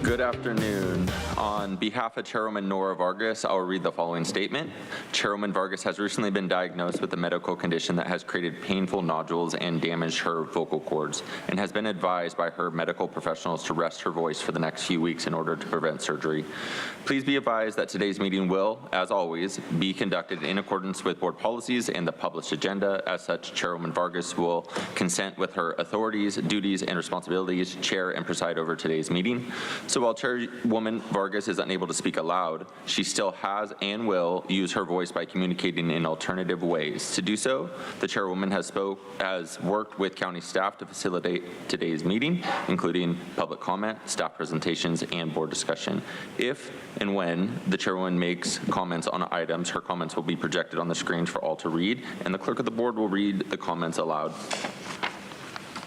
Good afternoon. On behalf of Chairwoman Nora Vargas, I'll read the following statement. Chairwoman Vargas has recently been diagnosed with a medical condition that has created painful nodules and damaged her vocal cords, and has been advised by her medical professionals to rest her voice for the next few weeks in order to prevent surgery. Please be advised that today's meeting will, as always, be conducted in accordance with board policies and the published agenda. As such, Chairwoman Vargas will consent with her authorities, duties, and responsibilities, chair and preside over today's meeting. So while Chairwoman Vargas is unable to speak aloud, she still has and will use her voice by communicating in alternative ways. To do so, the Chairwoman has worked with county staff to facilitate today's meeting, including public comment, staff presentations, and board discussion. If and when the Chairwoman makes comments on items, her comments will be projected on the screens for all to read, and the clerk of the board will read the comments aloud.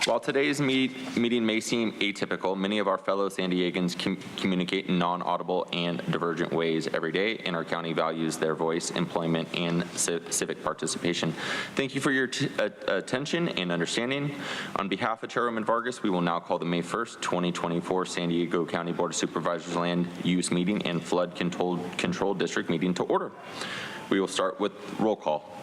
While today's meeting may seem atypical, many of our fellow San Diegans communicate in non-audible and divergent ways every day, and our county values their voice, employment, and civic participation. Thank you for your attention and understanding. On behalf of Chairwoman Vargas, we will now call the May 1st, 2024 San Diego County Board of Supervisors Land Use Meeting and Flood Control District meeting to order. We will start with roll call.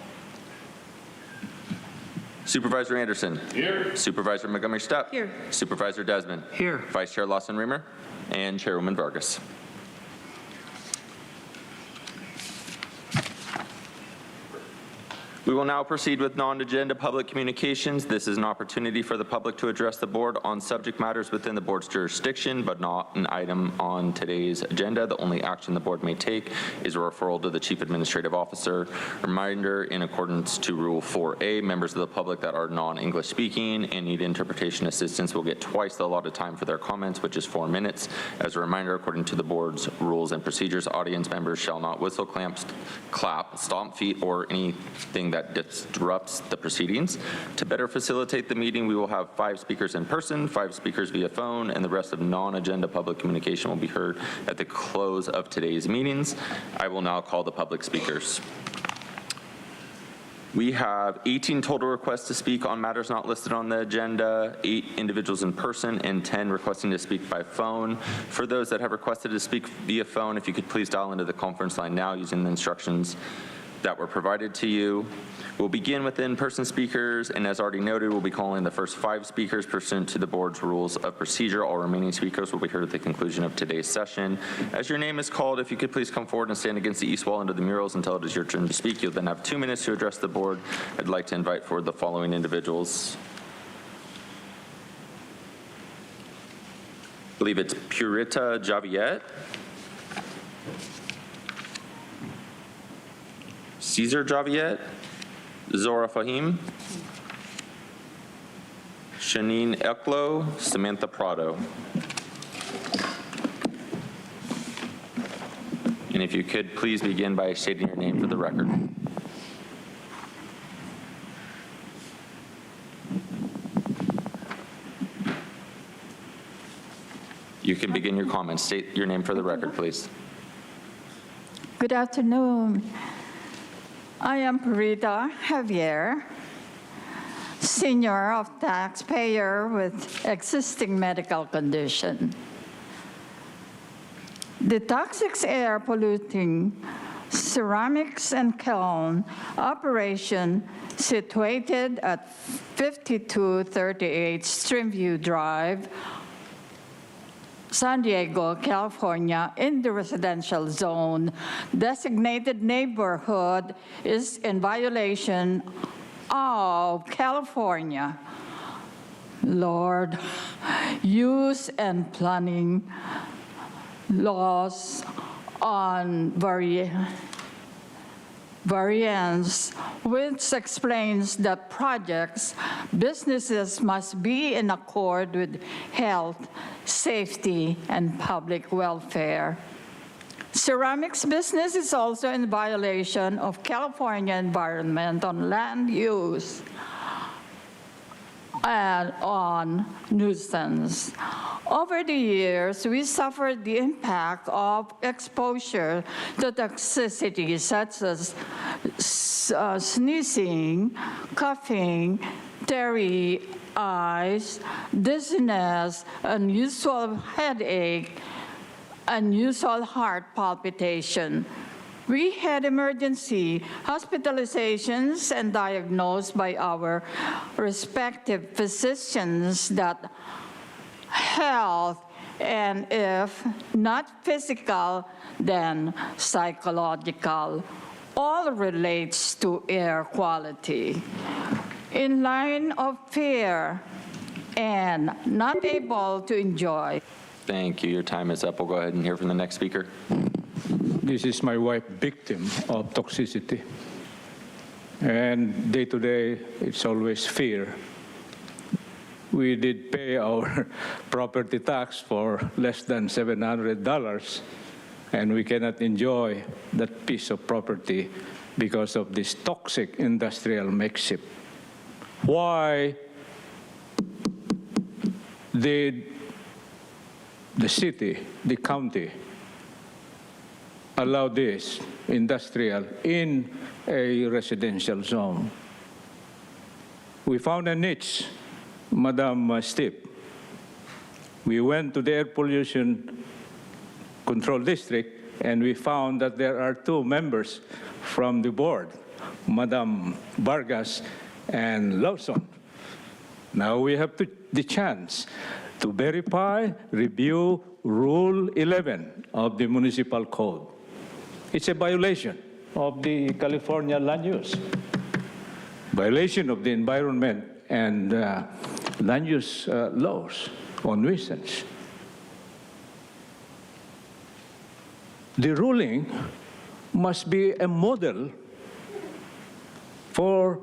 Supervisor Anderson. Here. Supervisor Montgomery Stepp. Here. Supervisor Desmond. Here. Vice Chair Lawson-Remer. And Chairwoman Vargas. We will now proceed with non-agenda public communications. This is an opportunity for the public to address the board on subject matters within the board's jurisdiction, but not an item on today's agenda. The only action the board may take is a referral to the Chief Administrative Officer. Reminder, in accordance to Rule 4A, members of the public that are non-English speaking and need interpretation assistance will get twice the allotted time for their comments, which is 4 minutes. As a reminder, according to the board's rules and procedures, audience members shall not whistle, clap, stomp feet, or anything that disrupts the proceedings. To better facilitate the meeting, we will have 5 speakers in person, 5 speakers via phone, and the rest of non-agenda public communication will be heard at the close of today's meetings. I will now call the public speakers. We have 18 total requests to speak on matters not listed on the agenda, 8 individuals in person, and 10 requesting to speak by phone. For those that have requested to speak via phone, if you could please dial into the conference line now using the instructions that were provided to you. We'll begin with in-person speakers, and as already noted, we'll be calling the first 5 speakers pursuant to the board's rules of procedure. All remaining speakers will be heard at the conclusion of today's session. As your name is called, if you could please come forward and stand against the east wall under the murals until it is your turn to speak. You'll then have 2 minutes to address the board. I'd like to invite forward the following individuals. I believe it's Purita Javiet, Cesar Javiet, Zora Fahim, Shanine Eklo, Samantha Prado. And if you could please begin by stating your name for the record. You can begin your comments. State your name for the record, please. Good afternoon. I am Purita Javier, senior of taxpayer with existing medical condition. The toxic air polluting ceramics and kiln operation situated at 5238 Streamview Drive, San Diego, California, in the residential zone designated neighborhood is in violation of California use and planning laws on variance, which explains that businesses must be in accord with health, safety, and public welfare. Ceramics business is also in violation of California Environment on Land Use and on nuisance. Over the years, we suffered the impact of exposure to toxicity such as sneezing, coughing, teary eyes, dizziness, unusual headache, unusual heart palpitation. We had emergency hospitalizations and diagnosed by our respective physicians that health, and if not physical, then psychological, all relates to air quality. In line of fear and not able to enjoy. Thank you. Your time is up. We'll go ahead and hear from the next speaker. This is my wife, victim of toxicity. And day to day, it's always fear. We did pay our property tax for less than $700, and we cannot enjoy that piece of property because of this toxic industrial makeshift. Why did the city, the county, allow this industrial in a residential zone? We found a niche, Madam Steve. We went to the air pollution control district and we found that there are 2 members from the board, Madam Vargas and Lawson. Now we have the chance to verify, review Rule 11 of the Municipal Code. It's a violation of the California land use, violation of the environment and land use laws on nuisance. The ruling must be a model for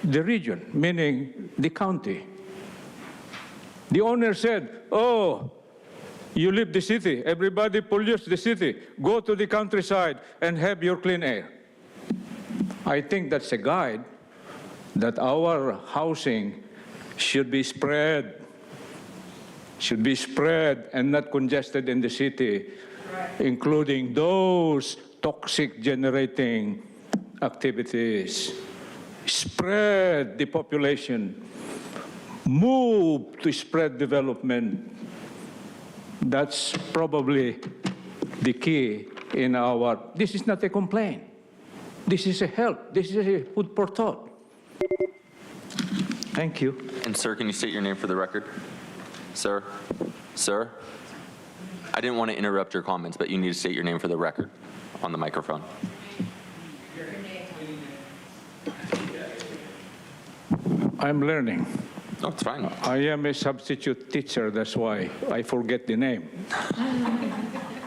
the region, meaning the county. The owner said, oh, you leave the city, everybody pollutes the city, go to the countryside and have your clean air. I think that's a guide that our housing should be spread and not congested in the city, including those toxic generating activities. Spread the population, move to spread development. That's probably the key in our, this is not a complaint. This is a help. This is a food for thought. Thank you. And sir, can you state your name for the record? Sir? Sir? I didn't want to interrupt your comments, but you need to state your name for the record on the microphone. I'm learning. No, it's fine. I am a substitute teacher, that's why I forget the name.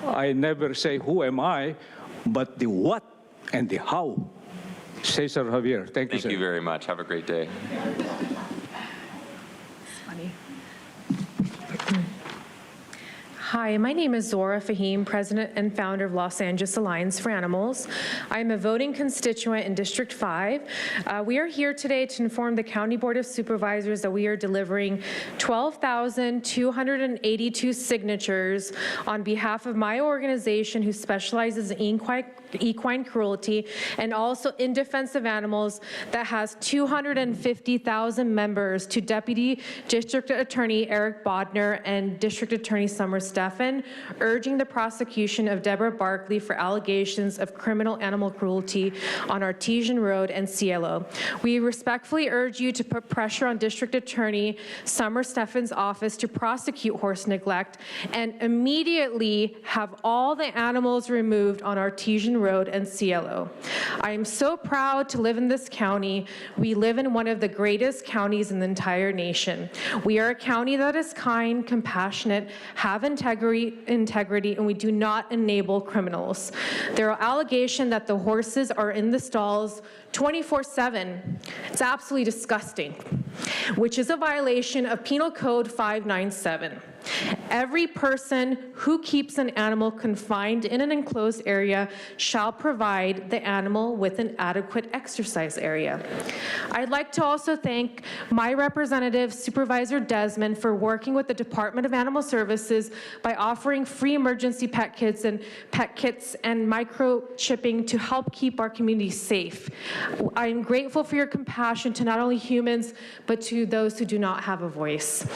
I never say who am I, but the what and the how. Cesar Javier, thank you, sir. Thank you very much. Have a great day. Hi, my name is Zora Fahim, President and founder of Los Angeles Alliance for Animals. I'm a voting constituent in District 5. We are here today to inform the County Board of Supervisors that we are delivering 12,282 signatures on behalf of my organization who specializes in equine cruelty and also in defense of animals that has 250,000 members to Deputy District Attorney Eric Bodner and District Attorney Summer Steffen, urging the prosecution of Deborah Barkley for allegations of criminal animal cruelty on Artesian Road and Cielo. We respectfully urge you to put pressure on District Attorney Summer Steffen's office to prosecute horse neglect and immediately have all the animals removed on Artesian Road and Cielo. I am so proud to live in this county. We live in one of the greatest counties in the entire nation. We are a county that is kind, compassionate, have integrity, and we do not enable criminals. There are allegations that the horses are in the stalls 24/7. It's absolutely disgusting, which is a violation of Penal Code 597. Every person who keeps an animal confined in an enclosed area shall provide the animal with an adequate exercise area. I'd like to also thank my representative, Supervisor Desmond, for working with the Department of Animal Services by offering free emergency pet kits and microchipping to help keep our community safe. I am grateful for your compassion to not only humans, but to those who do not have a voice.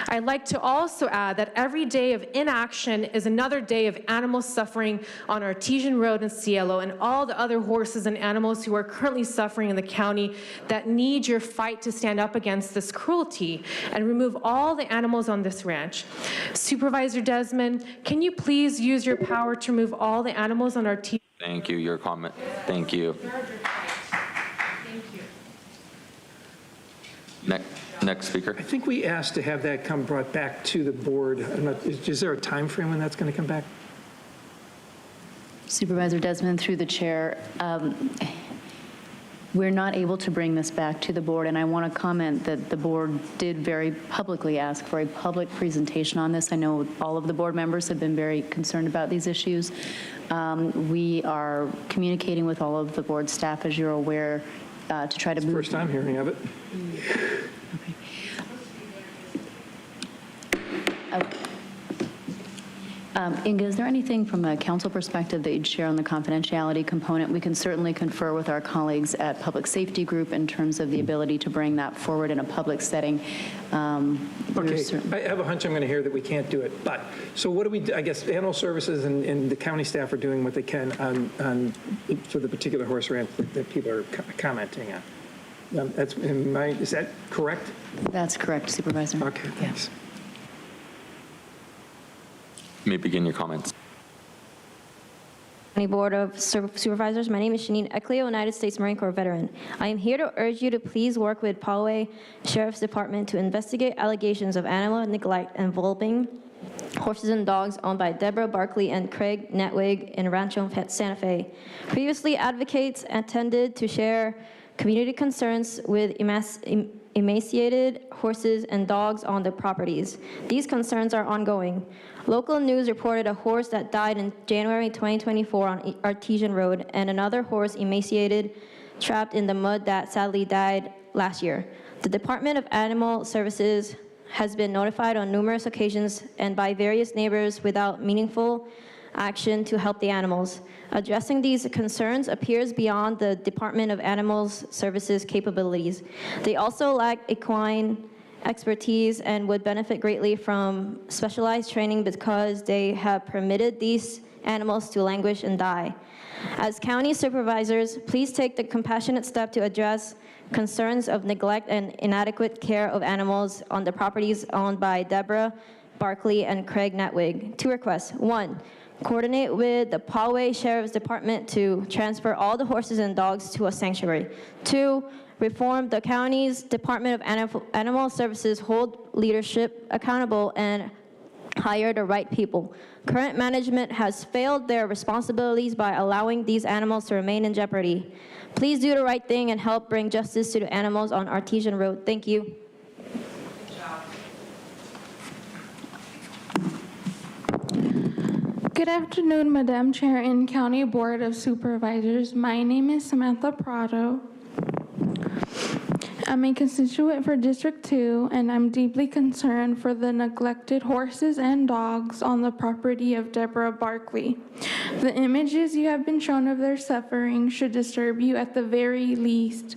I'd like to also add that every day of inaction is another day of animal suffering on Artesian Road in Cielo and all the other horses and animals who are currently suffering in the county that need your fight to stand up against this cruelty and remove all the animals on this ranch. Supervisor Desmond, can you please use your power to remove all the animals on Artesian? Thank you. Your comment. Thank you. Next speaker. I think we asked to have that come brought back to the board. Is there a time frame when that's going to come back? Supervisor Desmond, through the chair, we're not able to bring this back to the board, and I want to comment that the board did very publicly ask for a public presentation on this. I know all of the board members have been very concerned about these issues. We are communicating with all of the board staff, as you're aware, to try to move. First time hearing of it. Inga, is there anything from a council perspective that you'd share on the confidentiality component? We can certainly confer with our colleagues at Public Safety Group in terms of the ability to bring that forward in a public setting. Okay, I have a hunch I'm going to hear that we can't do it. But, so what do we do? I guess Animal Services and the county staff are doing what they can on for the particular horse ranch that people are commenting on. Is that correct? That's correct, Supervisor. Okay, thanks. You may begin your comments. County Board of Supervisors, my name is Shanine Ecleo, United States Marine Corps veteran. I am here to urge you to please work with Poway Sheriff's Department to investigate allegations of animal neglect involving horses and dogs owned by Deborah Barkley and Craig Netwig in Rancho Santa Fe. Previously, advocates intended to share community concerns with emaciated horses and dogs on the properties. These concerns are ongoing. Local news reported a horse that died in January 2024 on Artesian Road and another horse emaciated, trapped in the mud that sadly died last year. The Department of Animal Services has been notified on numerous occasions and by various neighbors without meaningful action to help the animals. Addressing these concerns appears beyond the Department of Animal Services capabilities. They also lack equine expertise and would benefit greatly from specialized training because they have permitted these animals to languish and die. As county supervisors, please take the compassionate step to address concerns of neglect and inadequate care of animals on the properties owned by Deborah Barkley and Craig Netwig. Two requests. One, coordinate with the Poway Sheriff's Department to transfer all the horses and dogs to a sanctuary. Two, reform the county's Department of Animal Services, hold leadership accountable, and hire the right people. Current management has failed their responsibilities by allowing these animals to remain in jeopardy. Please do the right thing and help bring justice to the animals on Artesian Road. Thank you. Good afternoon, Madam Chair and County Board of Supervisors. My name is Samantha Prado. I'm a constituent for District 2, and I'm deeply concerned for the neglected horses and dogs on the property of Deborah Barkley. The images you have been shown of their suffering should disturb you at the very least.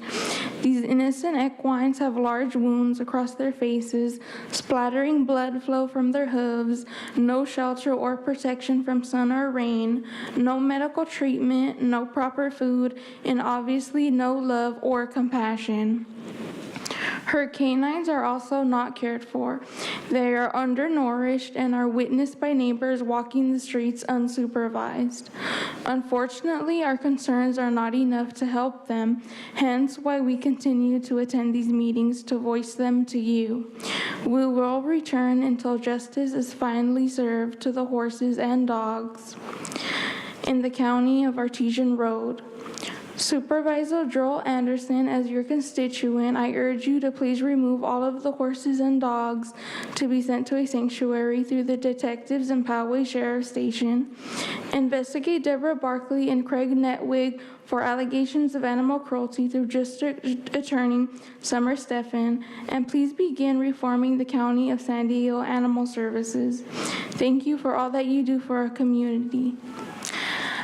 These innocent equines have large wounds across their faces, splattering blood flow from their hooves, no shelter or protection from sun or rain, no medical treatment, no proper food, and obviously no love or compassion. Her canines are also not cared for. They are undernourished and are witnessed by neighbors walking the streets unsupervised. Unfortunately, our concerns are not enough to help them, hence why we continue to attend these meetings to voice them to you. We will return until justice is finally served to the horses and dogs in the county of Artesian Road. Supervisor Joel Anderson, as your constituent, I urge you to please remove all of the horses and dogs to be sent to a sanctuary through the detectives in Poway Sheriff Station. Investigate Deborah Barkley and Craig Netwig for allegations of animal cruelty through District Attorney Summer Steffen, and please begin reforming the County of San Diego Animal Services. Thank you for all that you do for our community.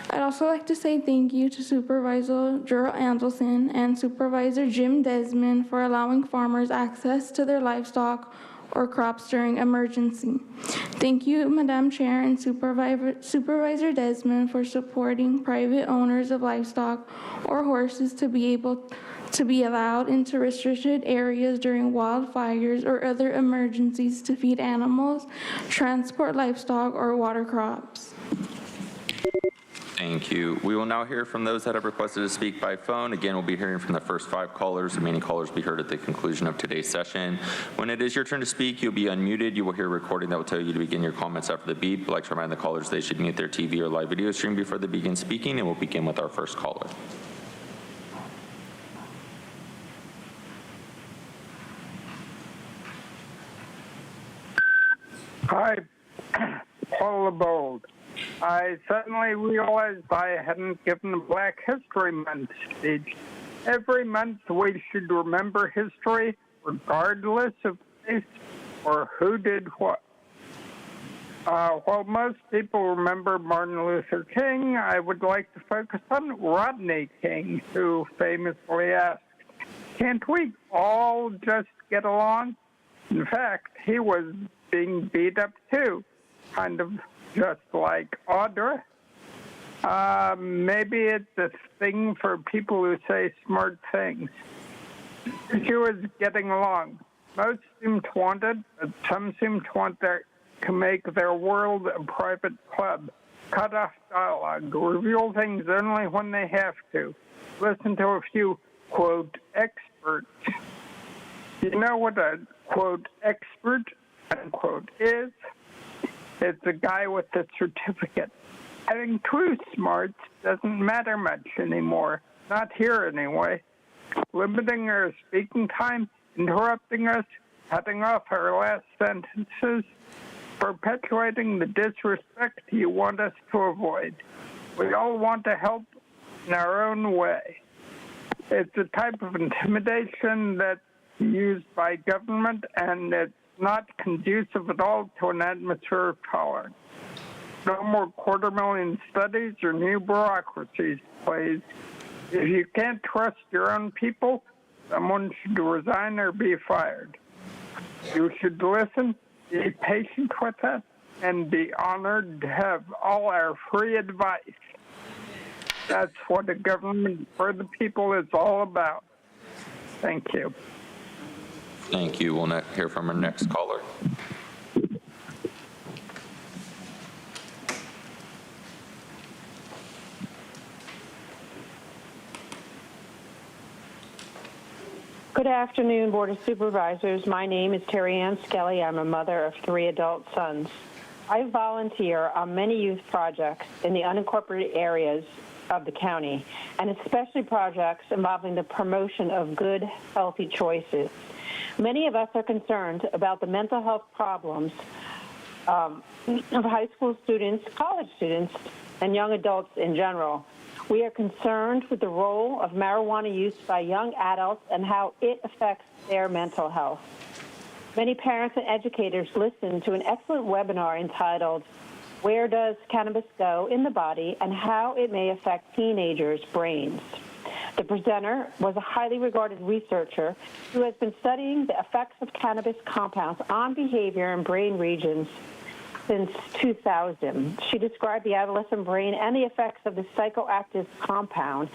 I'd also like to say thank you to Supervisor Joel Anderson and Supervisor Jim Desmond for allowing farmers access to their livestock or crops during emergency. Thank you, Madam Chair and Supervisor Desmond, for supporting private owners of livestock or horses to be allowed into restricted areas during wildfires or other emergencies to feed animals, transport livestock, or water crops. Thank you. We will now hear from those that have requested to speak by phone. Again, we'll be hearing from the first 5 callers. Remaining callers will be heard at the conclusion of today's session. When it is your turn to speak, you'll be unmuted. You will hear a recording that will tell you to begin your comments after the beep. I'd like to remind the callers they should mute their TV or live video stream before they begin speaking, and we'll begin with our first caller. Hi, Paul LeBold. I suddenly realized I hadn't given a Black History Month speech. Every month we should remember history, regardless of race or who did what. While most people remember Martin Luther King, I would like to focus on Rodney King, who famously asked, "Can't we all just get along?" In fact, he was being beat up too, kind of just like Audra. Maybe it's a thing for people who say smart things. She was getting along. Most seem to want it, but some seem to want to make their world a private club. Cut off dialogue, reveal things only when they have to. Listen to a few, quote, experts. You know what a, quote, expert, unquote, is? It's a guy with a certificate. Having true smarts doesn't matter much anymore. Not here, anyway. Limiting our speaking time, interrupting us, cutting off our last sentences, perpetuating the disrespect you want us to avoid. We all want to help in our own way. It's a type of intimidation that's used by government, and it's not conducive at all to an atmosphere of tolerance. No more 250,000 studies or new bureaucracies, please. If you can't trust your own people, someone should resign or be fired. You should listen, be patient with us, and be honored to have all our free advice. That's what a government for the people is all about. Thank you. Thank you. We'll hear from our next caller. Good afternoon, Board of Supervisors. My name is Terry Ann Skelly. I'm a mother of 3 adult sons. I volunteer on many youth projects in the unincorporated areas of the county, and especially projects involving the promotion of good, healthy choices. Many of us are concerned about the mental health problems of high school students, college students, and young adults in general. We are concerned with the role of marijuana use by young adults and how it affects their mental health. Many parents and educators listened to an excellent webinar entitled, "Where Does Cannabis Go in the Body and How It May Affect Teenagers' Brains?" The presenter was a highly regarded researcher who has been studying the effects of cannabis compounds on behavior and brain regions since 2000. She described the adolescent brain and the effects of the psychoactive compound,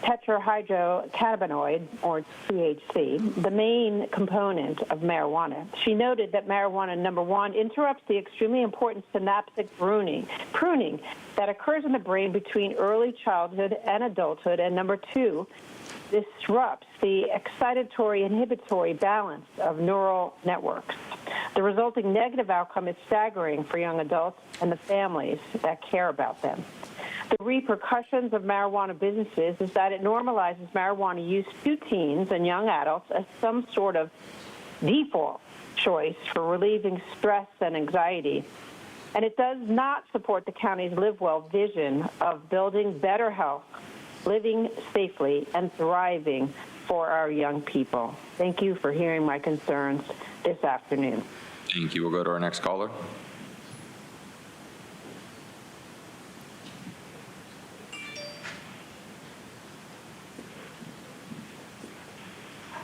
tetrahydrocannabinoid, or THC, the main component of marijuana. She noted that marijuana, number one, interrupts the extremely important synaptic pruning that occurs in the brain between early childhood and adulthood, and number two, disrupts the excitatory-inhibitory balance of neural networks. The resulting negative outcome is staggering for young adults and the families that care about them. The repercussions of marijuana businesses is that it normalizes marijuana use to teens and young adults as some sort of default choice for relieving stress and anxiety. And it does not support the county's Live Well vision of building better health, living safely, and thriving for our young people. Thank you for hearing my concerns this afternoon. Thank you. We'll go to our next caller.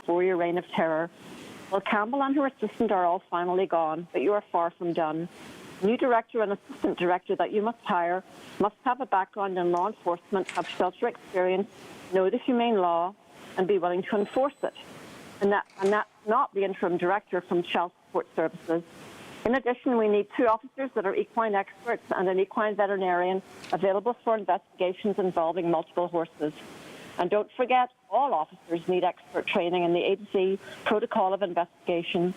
For your reign of terror. Well, Campbell and her assistant are all finally gone, but you are far from done. New director and assistant director that you must hire must have a background in law enforcement, have shelter experience, know the humane law, and be willing to enforce it. And that's not the interim director from Child Support Services. In addition, we need 2 officers that are equine experts and an equine veterinarian available for investigations involving multiple horses. And don't forget, all officers need expert training in the agency protocol of investigation.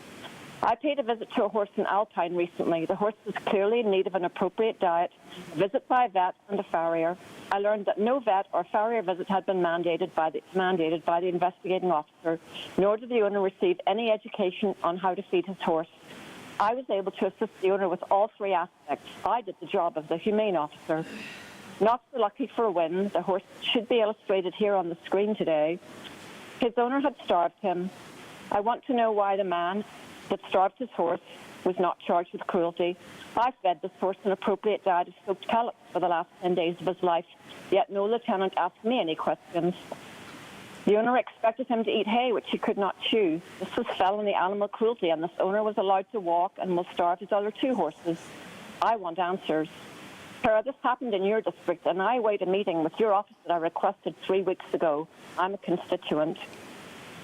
I paid a visit to a horse in Alpine recently. The horse was clearly in need of an appropriate diet, a visit by a vet and a farrier. I learned that no vet or farrier visit had been mandated by the investigating officer, nor did the owner receive any education on how to feed his horse. I was able to assist the owner with all 3 aspects. I did the job of the humane officer. Not so lucky for a win. The horse should be illustrated here on the screen today. His owner had starved him. I want to know why the man that starved his horse was not charged with cruelty. I fed this horse an appropriate diet of soaked pellets for the last 10 days of his life, yet no lieutenant asked me any questions. The owner expected him to eat hay, which he could not chew. This was felony animal cruelty, and this owner was allowed to walk and will starve his other 2 horses. I want answers. Sarah, this happened in your district, and I await a meeting with your office that I requested 3 weeks ago. I'm a constituent.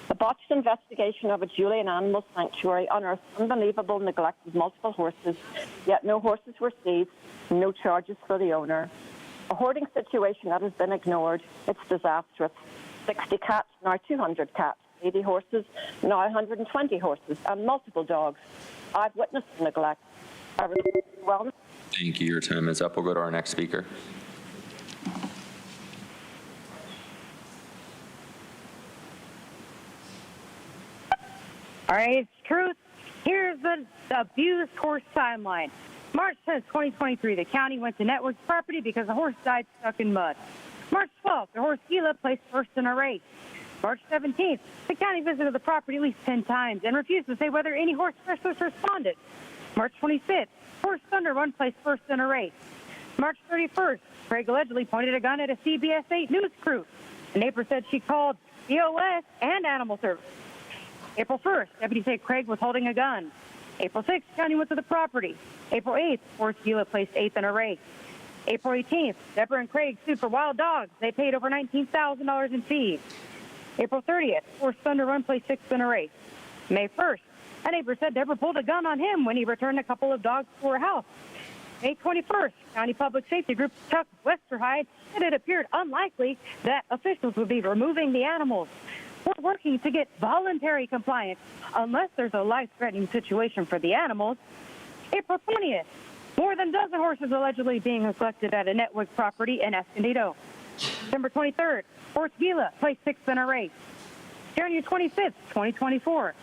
A botched investigation of a Julian animal sanctuary unearthed unbelievable neglect of multiple horses, yet no horses were seized, no charges for the owner. A hoarding situation that has been ignored. It's disastrous. 60 cats, now 200 cats, 80 horses, now 120 horses, and multiple dogs. I've witnessed the neglect. Thank you. Your time is up. We'll go to our next speaker. All right, it's truth. Here's the abused horse timeline. March 10th, 2023, the county went to Network's property because the horse died stuck in mud. March 12th, the horse Gila placed first in a race. March 17th, the county visited the property at least 10 times and refused to say whether any horse specialists responded. March 25th, horse Thunder Run placed first in a race. March 31st, Craig allegedly pointed a gun at a CBS 8 news crew. The neighbor said she called BOS and Animal Service. April 1st, deputies say Craig was holding a gun. April 6th, county went to the property. April 8th, horse Gila placed 8th in a race. April 18th, Deborah and Craig sued for wild dogs. They paid over $19,000 in fees. April 30th, horse Thunder Run placed 6th in a race. May 1st, a neighbor said Deborah pulled a gun on him when he returned a couple of dogs to her house. May 21st, County Public Safety Group Chuck Westerhide said it appeared unlikely that officials would be removing the animals. We're working to get voluntary compliance unless there's a life-threatening situation for the animals. April 20th, more than a dozen horses allegedly being neglected at a Network property in Escondido. December 23rd, horse Gila placed 6th in a race. January 25th, 2024,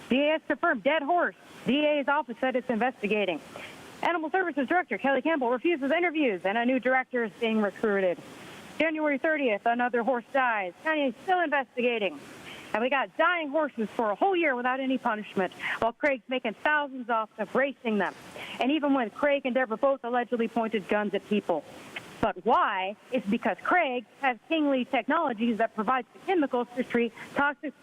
DAS confirmed dead horse. DA's office said it's investigating. Animal Services Director Kelly Campbell refuses interviews, and a new director is being recruited. January 30th, another horse dies. County is still investigating. And we got dying horses for a whole year without any punishment, while Craig's making thousands off of racing them. And even when Craig and Deborah both allegedly pointed guns at people. But why? It's because Craig has Kingley Technologies that provides the chemicals to treat toxic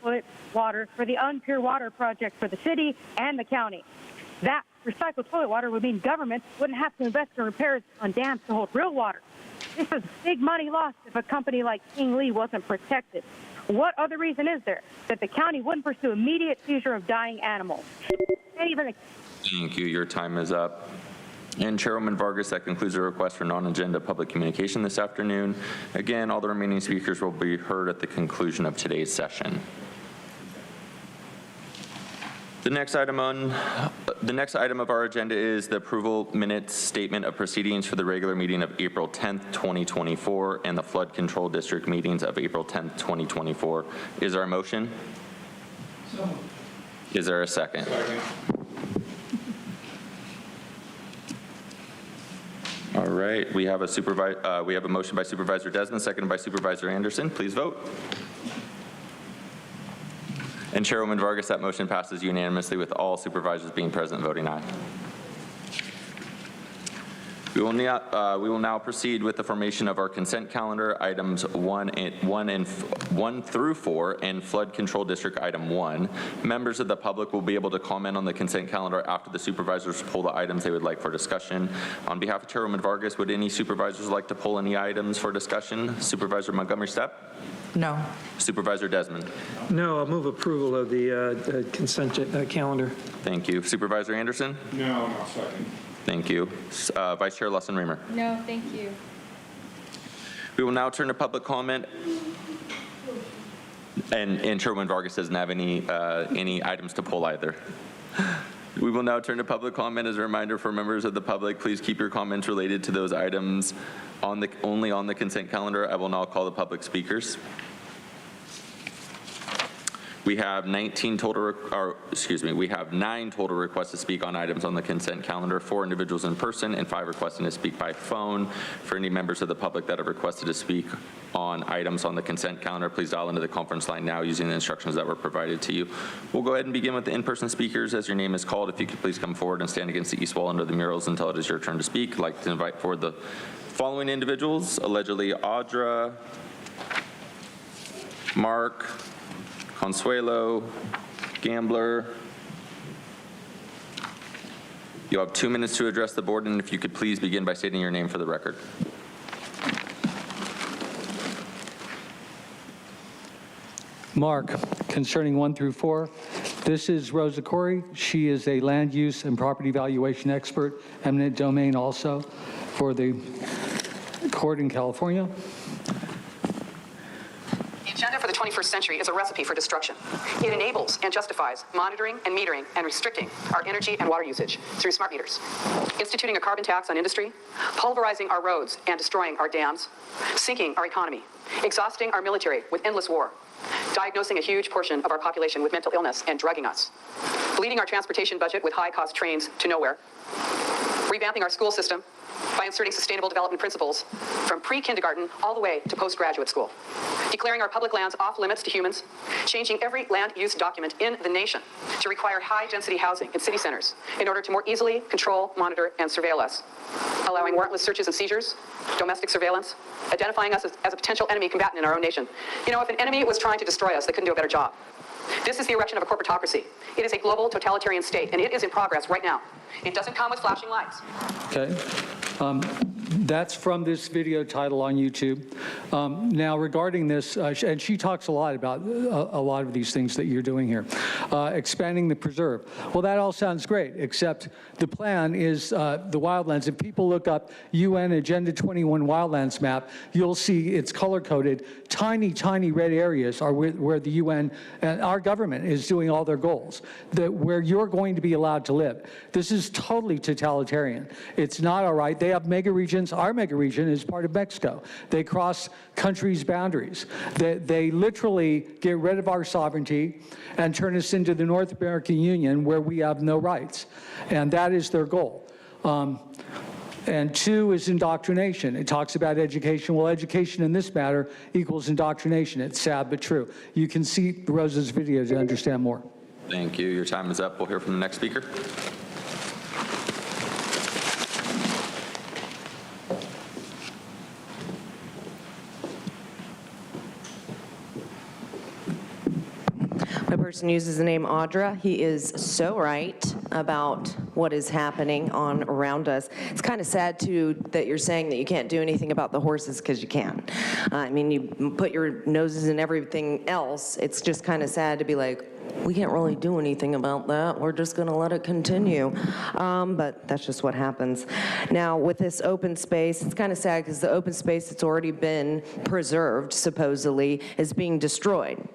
water for the Unpure Water Project for the city and the county. That recycled toilet water would mean governments wouldn't have to invest in repairs on dams to hold real water. This is big money lost if a company like Kingley wasn't protected. What other reason is there that the county wouldn't pursue immediate seizure of dying animals? Thank you. Your time is up. And Chairwoman Vargas, that concludes the request for non-agenda public communication this afternoon. Again, all the remaining speakers will be heard at the conclusion of today's session. The next item of our agenda is the approval minutes statement of proceedings for the regular meeting of April 10th, 2024, and the flood control district meetings of April 10th, 2024. Is there a motion? Is there a second? All right, we have a motion by Supervisor Desmond, seconded by Supervisor Anderson. Please vote. And Chairwoman Vargas, that motion passes unanimously with all supervisors being present voting aye. We will now proceed with the formation of our consent calendar, items 1 through 4, and flood control district item 1. Members of the public will be able to comment on the consent calendar after the supervisors pull the items they would like for discussion. On behalf of Chairwoman Vargas, would any supervisors like to pull any items for discussion? Supervisor Montgomery Stepp? No. Supervisor Desmond? No, I'll move approval of the consent calendar. Thank you. Supervisor Anderson? No, no, second. Thank you. Vice Chair Lesson-Reamer? No, thank you. We will now turn to public comment. And Chairwoman Vargas doesn't have any items to pull either. We will now turn to public comment. As a reminder for members of the public, please keep your comments related to those items only on the consent calendar. I will now call the public speakers. We have 9 total requests to speak on items on the consent calendar, 4 individuals in person and 5 requesting to speak by phone. For any members of the public that have requested to speak on items on the consent calendar, please dial into the conference line now using the instructions that were provided to you. We'll go ahead and begin with the in-person speakers. As your name is called, if you could please come forward and stand against the east wall under the murals until it is your turn to speak. I'd like to invite forward the following individuals: allegedly Audra, Mark, Consuelo, Gambler. You'll have 2 minutes to address the board, and if you could please begin by stating your name for the record. Mark, concerning 1 through 4, this is Rosa Corey. She is a land use and property valuation expert, eminent domain also for the court in California. The agenda for the 21st century is a recipe for destruction. It enables and justifies monitoring and metering and restricting our energy and water usage through smart meters, instituting a carbon tax on industry, pulverizing our roads and destroying our dams, sinking our economy, exhausting our military with endless war, diagnosing a huge portion of our population with mental illness and drugging us, bleeding our transportation budget with high-cost trains to nowhere, revamping our school system by inserting sustainable development principles from pre-kindergarten all the way to postgraduate school, declaring our public lands off limits to humans, changing every land use document in the nation to require high-density housing in city centers in order to more easily control, monitor, and surveil us, allowing warrantless searches and seizures, domestic surveillance, identifying us as a potential enemy combatant in our own nation. You know, if an enemy was trying to destroy us, they couldn't do a better job. This is the erection of a corporatocracy. It is a global totalitarian state, and it is in progress right now. It doesn't come with flashing lights. Okay. That's from this video title on YouTube. Now, regarding this, and she talks a lot about a lot of these things that you're doing here. Expanding the preserve. Well, that all sounds great, except the plan is the wildlands. If people look up UN Agenda 21 wildlands map, you'll see it's color-coded. Tiny, tiny red areas are where the UN and our government is doing all their goals, where you're going to be allowed to live. This is totally totalitarian. It's not all right. They have mega regions. Our mega region is part of Mexico. They cross countries' boundaries. They literally get rid of our sovereignty and turn us into the North American Union where we have no rights. And that is their goal. And 2 is indoctrination. It talks about education. Well, education in this matter equals indoctrination. It's sad but true. You can see Rosa's video to understand more. Thank you. Your time is up. We'll hear from the next speaker. My person uses the name Audra. He is so right about what is happening around us. It's kind of sad, too, that you're saying that you can't do anything about the horses, because you can. I mean, you put your noses in everything else. It's just kind of sad to be like, we can't really do anything about that. We're just going to let it continue. But that's just what happens. Now, with this open space, it's kind of sad because the open space that's already been preserved, supposedly, is being destroyed.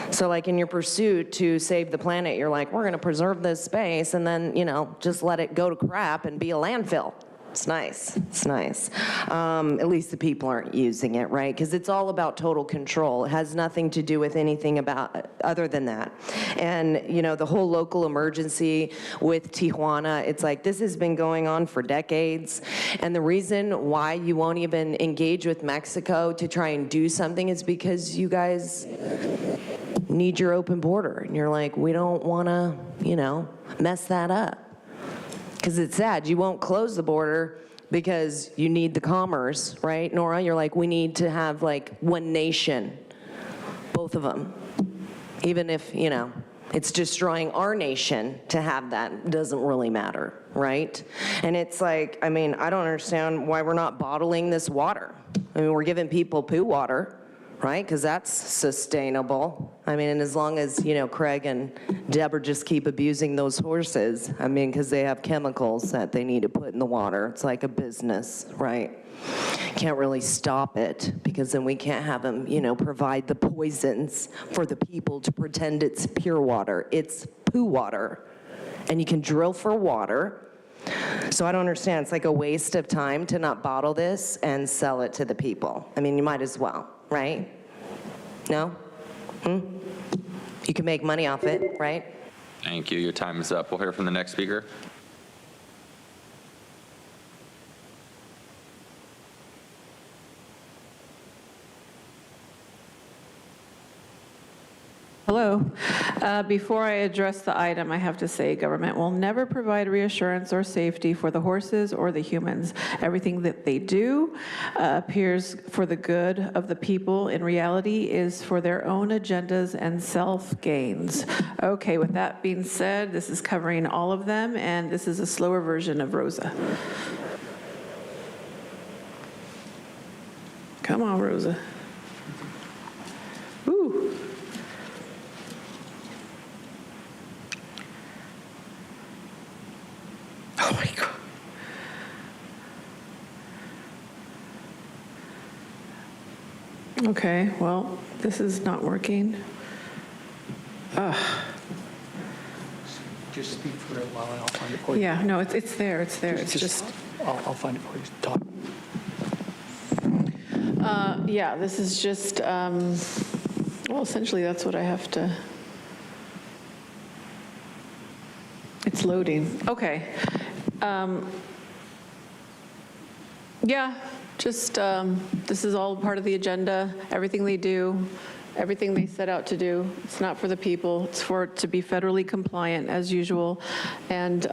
So like in your pursuit to save the planet, you're like, we're going to preserve this space and then, just let it go to crap and be a landfill. It's nice. It's nice. At least the people aren't using it, right? Because it's all about total control. It has nothing to do with anything about other than that. And, the whole local emergency with Tijuana, it's like this has been going on for decades. And the reason why you won't even engage with Mexico to try and do something is because you guys need your open border. And you're like, we don't want to, mess that up. Because it's sad. You won't close the border because you need the commerce, right, Nora? You're like, we need to have like one nation, both of them. Even if, you know, it's destroying our nation to have that, doesn't really matter, right? And it's like, I mean, I don't understand why we're not bottling this water. I mean, we're giving people poo water, right? Because that's sustainable. I mean, and as long as, you know, Craig and Deborah just keep abusing those horses, I mean, because they have chemicals that they need to put in the water. It's like a business, right? Can't really stop it, because then we can't have them, you know, provide the poisons for the people to pretend it's pure water. It's poo water. And you can drill for water. So I don't understand. It's like a waste of time to not bottle this and sell it to the people. I mean, you might as well, right? No? You can make money off it, right? Thank you. Your time is up. We'll hear from the next speaker. Hello. Before I address the item, I have to say government will never provide reassurance or safety for the horses or the humans. Everything that they do appears for the good of the people. In reality, is for their own agendas and self-gains. Okay, with that being said, this is covering all of them, and this is a slower version of Rosa. Come on, Rosa. Ooh. Oh my God. Okay, well, this is not working. Just speak for it while I'll find it for you. Yeah, no, it's there, it's there. It's just I'll find it for you. Talk. yeah, this is just, well, essentially that's what I have to, it's loading. Okay. Yeah, just, this is all part of the agenda, everything they do, everything they set out to do. It's not for the people, it's for it to be federally compliant as usual, and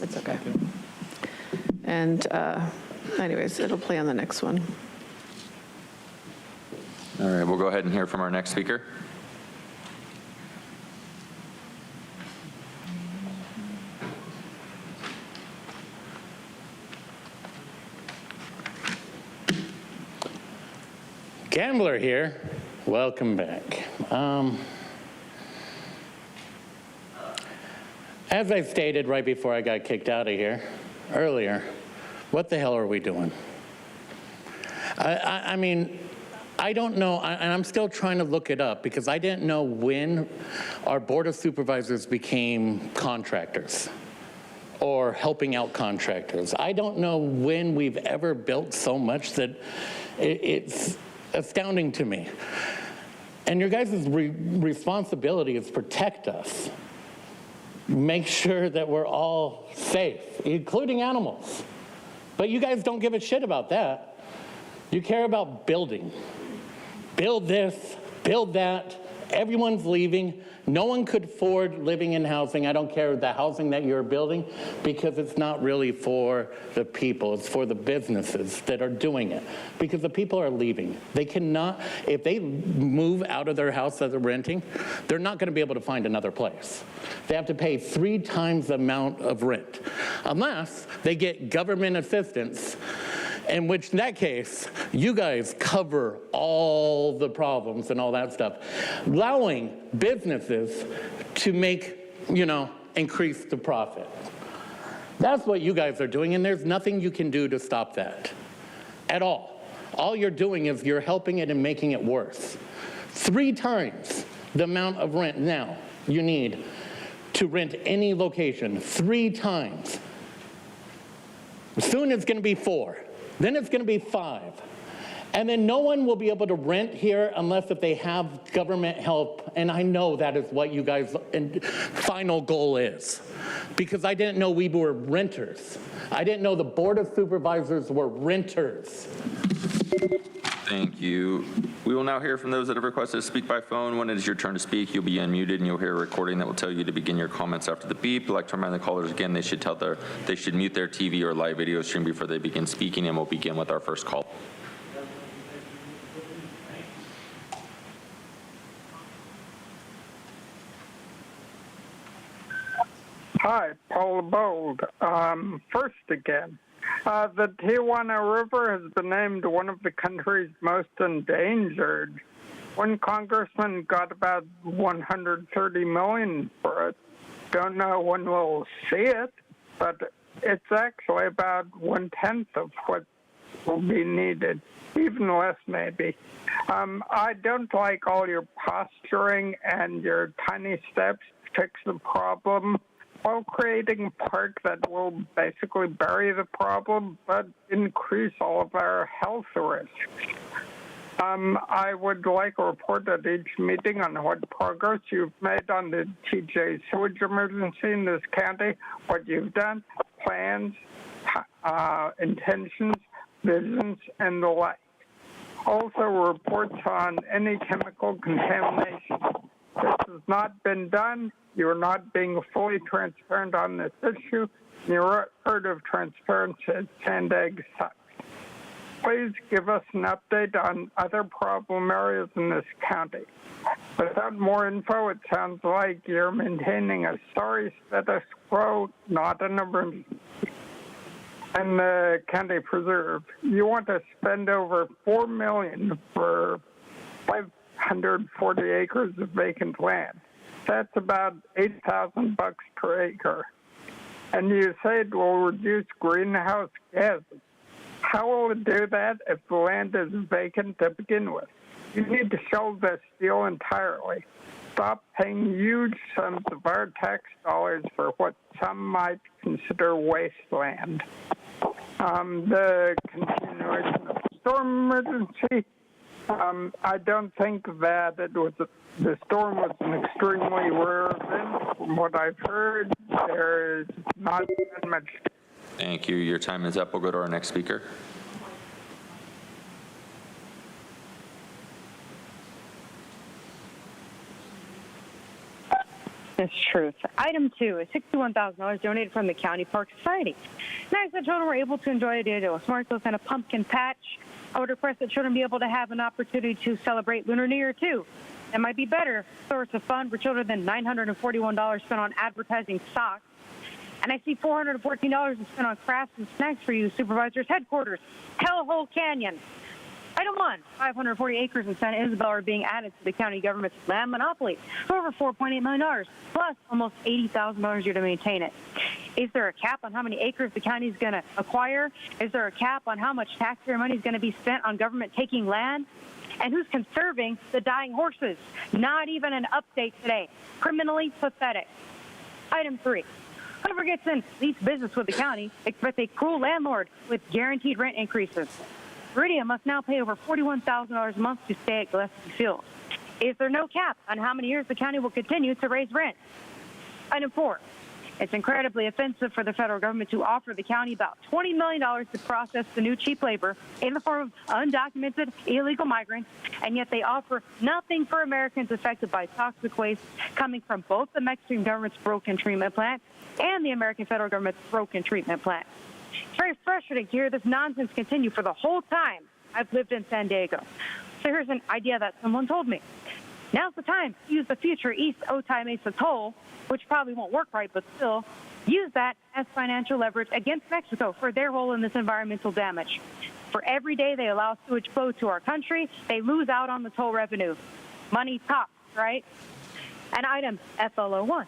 it's okay. And anyways, it'll play on the next one. All right, we'll go ahead and hear from our next speaker. Gambler here. Welcome back. As I stated right before I got kicked out of here earlier, what the hell are we doing? I mean, I don't know, and I'm still trying to look it up because I didn't know when our Board of Supervisors became contractors or helping out contractors. I don't know when we've ever built so much that it's astounding to me. And your guys' responsibility is protect us. Make sure that we're all safe, including animals. But you guys don't give a shit about that. You care about building. Build this, build that. Everyone's leaving. No one could afford living in housing. I don't care the housing that you're building, because it's not really for the people. It's for the businesses that are doing it, because the people are leaving. They cannot, if they move out of their house that they're renting, they're not going to be able to find another place. They have to pay 3 times the amount of rent, unless they get government assistance, in which, in that case, you guys cover all the problems and all that stuff, allowing businesses to make, increase the profit. That's what you guys are doing, and there's nothing you can do to stop that at all. All you're doing is you're helping it and making it worse. 3 times the amount of rent now you need to rent any location, 3 times. Soon it's going to be 4. Then it's going to be 5. And then no one will be able to rent here unless if they have government help. And I know that is what you guys' final goal is. Because I didn't know we were renters. I didn't know the Board of Supervisors were renters. Thank you. We will now hear from those that have requested to speak by phone. When it is your turn to speak, you'll be unmuted and you'll hear a recording that will tell you to begin your comments after the beep. I'd like to remind the callers again, they should mute their TV or live video stream before they begin speaking, and we'll begin with our first call. Hi, Paula Bold. First again. The Tijuana River has been named one of the country's most endangered. One congressman got about $130 million for it. Don't know when we'll see it, but it's actually about 1/10 of what will be needed, even less maybe. I don't like all your posturing and your tiny steps to fix the problem, while creating a park that will basically bury the problem but increase all of our health risks. I would like a report at each meeting on what progress you've made on the TJ sewage emergency in this county, what you've done, plans, intentions, visions, and the like. Also reports on any chemical contamination. This has not been done. You're not being fully transparent on this issue. Your record of transparency at San Diego sucks. Please give us an update on other problem areas in this county. Without more info, it sounds like you're maintaining a sorry status quo, not an emergency. And the county preserve, you want to spend over $4 million for 540 acres of vacant land. That's about $8,000 per acre. And you say it will reduce greenhouse gases. How will it do that if the land is vacant to begin with? You need to shelve this deal entirely. Stop paying huge sums of our tax dollars for what some might consider wasteland. The continuation of the storm emergency, I don't think that the storm was an extremely rare event. From what I've heard, there is not that much. Thank you. Your time is up. We'll go to our next speaker. It's truth. Item 2 is $61,000 donated from the County Park Society. Next, the children were able to enjoy a day of smartclothes and a pumpkin patch. I would request that children be able to have an opportunity to celebrate Lunar New Year, too. It might be better source of fun for children than $941 spent on advertising socks. And I see $414 spent on crafts and snacks for you, Supervisors Headquarters, Hellhole Canyon. Item 1, 540 acres in Santa Isabel are being added to the county government's land monopoly for over $4.8 million, plus almost $80,000 a year to maintain it. Is there a cap on how many acres the county is going to acquire? Is there a cap on how much taxpayer money is going to be spent on government taking land? And who's conserving the dying horses? Not even an update today. Criminally pathetic. Item 3. Whoever gets in lease business with the county expects a cruel landlord with guaranteed rent increases. Iridium must now pay over $41,000 a month to stay at Gillespie Field. Is there no cap on how many years the county will continue to raise rent? Item 4. It's incredibly offensive for the federal government to offer the county about $20 million to process the new cheap labor in the form of undocumented illegal migrants, and yet they offer nothing for Americans affected by toxic waste coming from both the Mexican government's broken treatment plant and the American federal government's broken treatment plant. It's very frustrating to hear this nonsense continue for the whole time I've lived in San Diego. So here's an idea that someone told me. Now's the time to use the future East Otay Mesa toll, which probably won't work right, but still, use that as financial leverage against Mexico for their role in this environmental damage. For every day they allow sewage flow to our country, they lose out on the toll revenue. Money talks, right? And item FL01.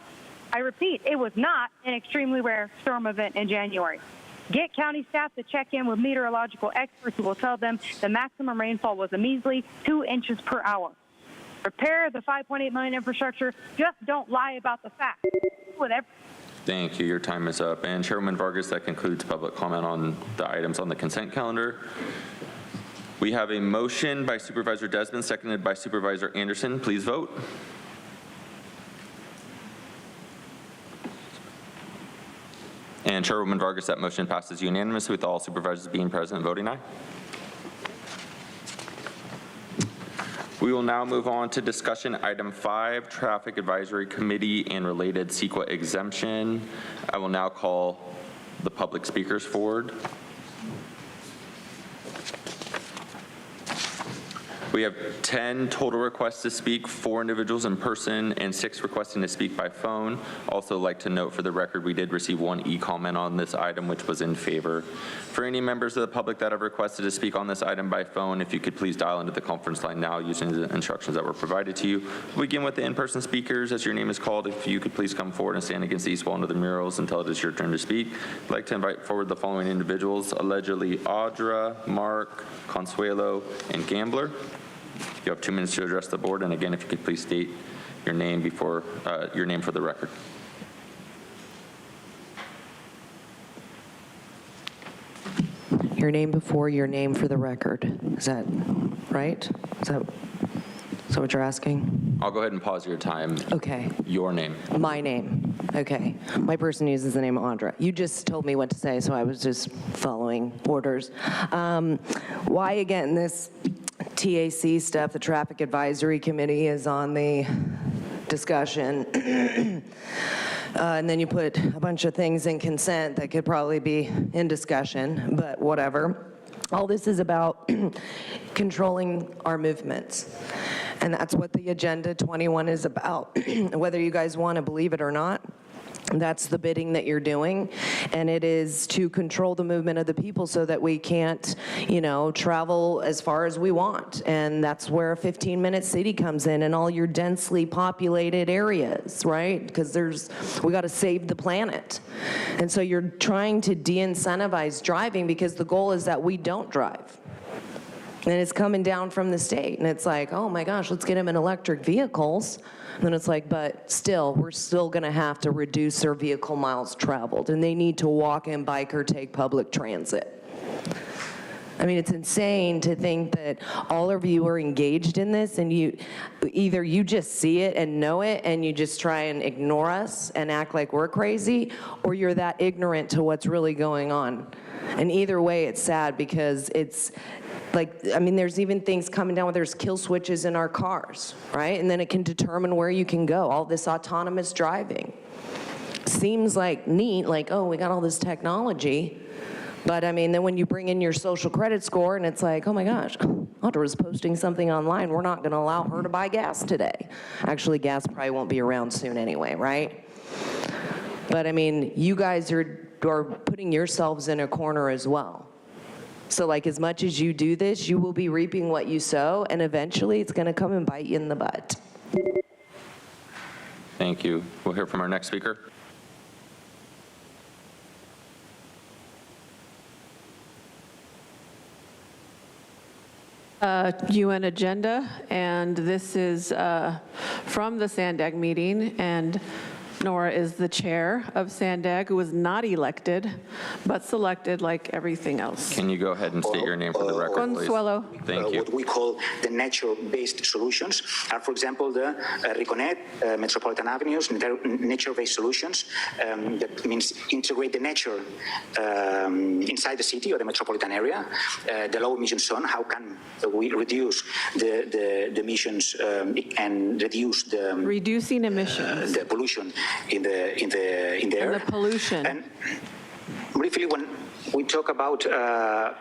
I repeat, it was not an extremely rare storm event in January. Get county staff to check in with meteorological experts who will tell them the maximum rainfall was a measly 2 inches per hour. Repair the $5.8 million infrastructure. Just don't lie about the facts. Whatever. Thank you. Your time is up. And Chairwoman Vargas, that concludes public comment on the items on the consent calendar. We have a motion by Supervisor Desmond, seconded by Supervisor Anderson. Please vote. And Chairwoman Vargas, that motion passes unanimously with all supervisors being present and voting aye. We will now move on to discussion item 5, Traffic Advisory Committee and related CEQA exemption. I will now call the public speakers forward. We have 10 total requests to speak, 4 individuals in person and 6 requesting to speak by phone. Also like to note for the record, we did receive 1 e-comment on this item, which was in favor. For any members of the public that have requested to speak on this item by phone, if you could please dial into the conference line now using the instructions that were provided to you. We'll begin with the in-person speakers. As your name is called, if you could please come forward and stand against the east wall under the murals until it is your turn to speak. I'd like to invite forward the following individuals: allegedly Audra, Mark, Consuelo, and Gambler. You have 2 minutes to address the board, and again, if you could please state your name before your name for the record. Your name before your name for the record. Is that right? Is that what you're asking? I'll go ahead and pause your time. Okay. Your name. My name. Okay. My person uses the name Audra. You just told me what to say, so I was just following orders. Why, again, this TAC stuff, the Traffic Advisory Committee is on the discussion. And then you put a bunch of things in consent that could probably be in discussion, but whatever. All this is about controlling our movements. And that's what the Agenda 21 is about. Whether you guys want to believe it or not, that's the bidding that you're doing. And it is to control the movement of the people so that we can't, travel as far as we want. And that's where a 15-minute city comes in and all your densely populated areas, right? Because we got to save the planet. And so you're trying to de-incentivize driving because the goal is that we don't drive. And it's coming down from the state. And it's like, oh my gosh, let's get them in electric vehicles. And then it's like, but still, we're still going to have to reduce their vehicle miles traveled. And they need to walk and bike or take public transit. I mean, it's insane to think that all of you are engaged in this and either you just see it and know it and you just try and ignore us and act like we're crazy, or you're that ignorant to what's really going on. And either way, it's sad because it's there's even things coming down where there's kill switches in our cars, right? And then it can determine where you can go, all this autonomous driving. Seems like neat, like, oh, we got all this technology. But then when you bring in your social credit score and it's like, oh my gosh, Audra was posting something online, we're not going to allow her to buy gas today. Actually, gas probably won't be around soon anyway, right? But you guys are putting yourselves in a corner as well. So as much as you do this, you will be reaping what you sow, and eventually it's going to come and bite you in the butt. Thank you. We'll hear from our next speaker. UN agenda, and this is from the SANDAG meeting, and Nora is the chair of SANDAG, who was not elected, but selected like everything else. Can you go ahead and state your name for the record, please? Consuelo. Thank you. What we call the nature-based solutions are, for example, the Reconnect, Metropolitan Avenues, nature-based solutions. That means integrate the nature inside the city or the metropolitan area. The low emission zone, how can we reduce the emissions and reduce the reducing emissions, the pollution in the air. And the pollution. And briefly, when we talk about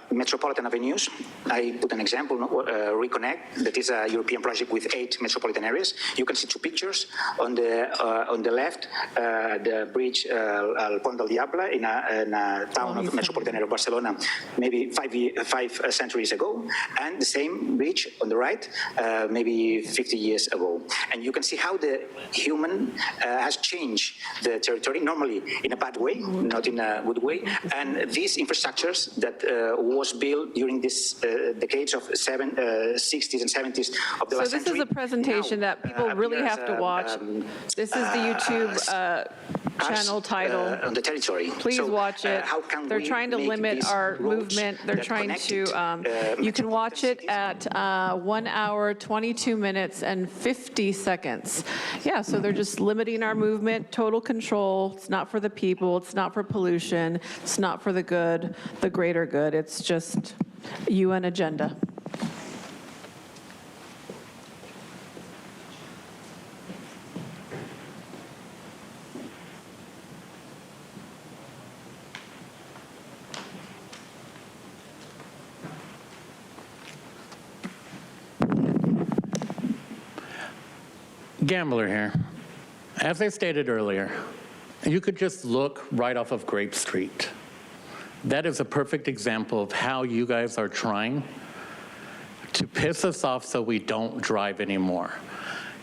metropolitan avenues, I put an example, Reconnect, that is a European project with 8 metropolitan areas. You can see 2 pictures. On the left, the bridge El Pont del Diable in a town of metropolitan area of Barcelona, maybe 5 centuries ago, and the same bridge on the right, maybe 50 years ago. And you can see how the human has changed the territory, normally in a bad way, not in a good way. And these infrastructures that was built during this decades of 60s and 70s of the last century. So this is a presentation that people really have to watch. This is the YouTube channel title. On the territory. Please watch it. They're trying to limit our movement. They're trying to, you can watch it at 1 hour, 22 minutes, and 50 seconds. Yeah, so they're just limiting our movement, total control. It's not for the people. It's not for pollution. It's not for the good, the greater good. It's just UN agenda. Gambler here. As I stated earlier, you could just look right off of Grape Street. That is a perfect example of how you guys are trying to piss us off so we don't drive anymore.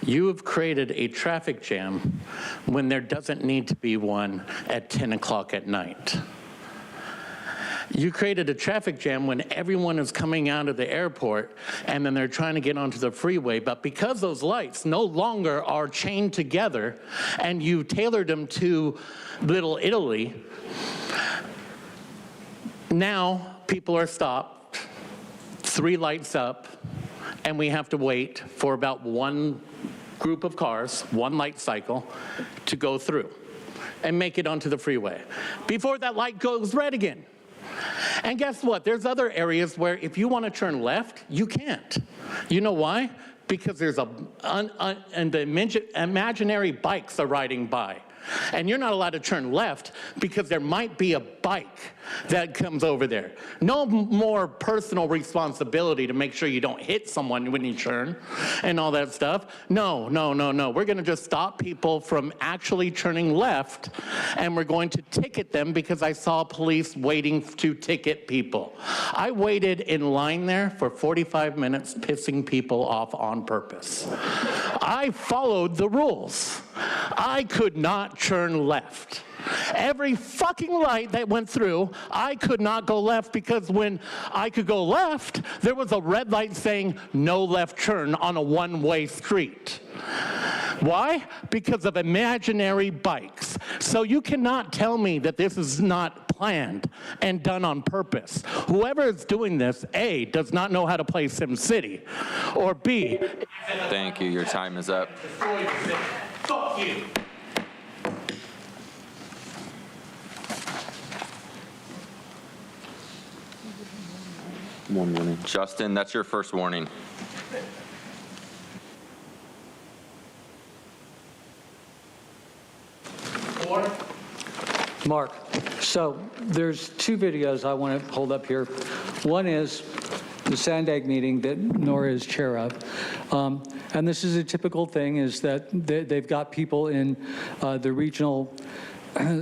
You have created a traffic jam when there doesn't need to be one at 10 o'clock at night. You created a traffic jam when everyone is coming out of the airport and then they're trying to get onto the freeway, but because those lights no longer are chained together and you tailored them to Little Italy, now people are stopped, 3 lights up, and we have to wait for about one group of cars, 1 light cycle, to go through and make it onto the freeway before that light goes red again. And guess what? There's other areas where if you want to turn left, you can't. You know why? Because there's and the imaginary bikes are riding by. And you're not allowed to turn left because there might be a bike that comes over there. No more personal responsibility to make sure you don't hit someone when you turn and all that stuff. No, no, no, no. We're going to just stop people from actually turning left, and we're going to ticket them because I saw police waiting to ticket people. I waited in line there for 45 minutes pissing people off on purpose. I followed the rules. I could not turn left. Every fucking light that went through, I could not go left because when I could go left, there was a red light saying no left turn on a one-way street. Why? Because of imaginary bikes. So you cannot tell me that this is not planned and done on purpose. Whoever is doing this, A, does not know how to play SimCity, or B... Thank you. Your time is up. Fuck you. One warning. Justin, that's your first warning. Mark, so there's 2 videos I want to hold up here. One is the Sandag meeting that Nora is chair of. And this is a typical thing, is that they've got people in the regional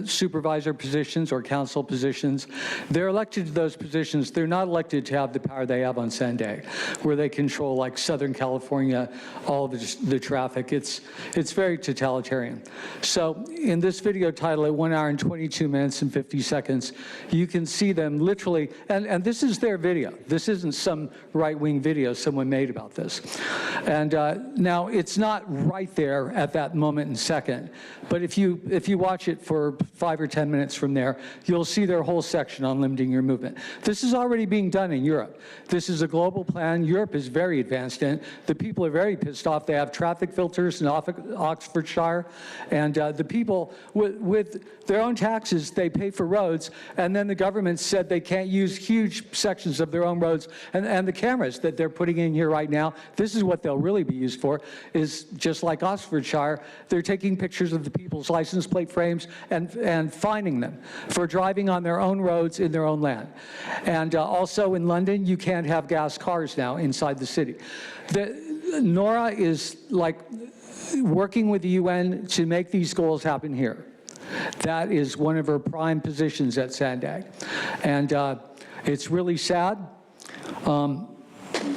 supervisor positions or council positions. They're elected to those positions. They're not elected to have the power they have on Sandag, where they control, like Southern California, all of the traffic. It's very totalitarian. So in this video title at 1 hour and 22 minutes and 50 seconds, you can see them literally, and this is their video. This isn't some right-wing video someone made about this. And now it's not right there at that moment and second, but if you watch it for 5 or 10 minutes from there, you'll see their whole section on limiting your movement. This is already being done in Europe. This is a global plan. Europe is very advanced in it. The people are very pissed off. They have traffic filters in Oxfordshire, and the people with their own taxes, they pay for roads, and then the government said they can't use huge sections of their own roads, and the cameras that they're putting in here right now, this is what they'll really be used for, is just like Oxfordshire, they're taking pictures of the people's license plate frames and fining them for driving on their own roads in their own land. And also in London, you can't have gas cars now inside the city. Nora is like working with the UN to make these goals happen here. That is one of her prime positions at Sandag. And it's really sad.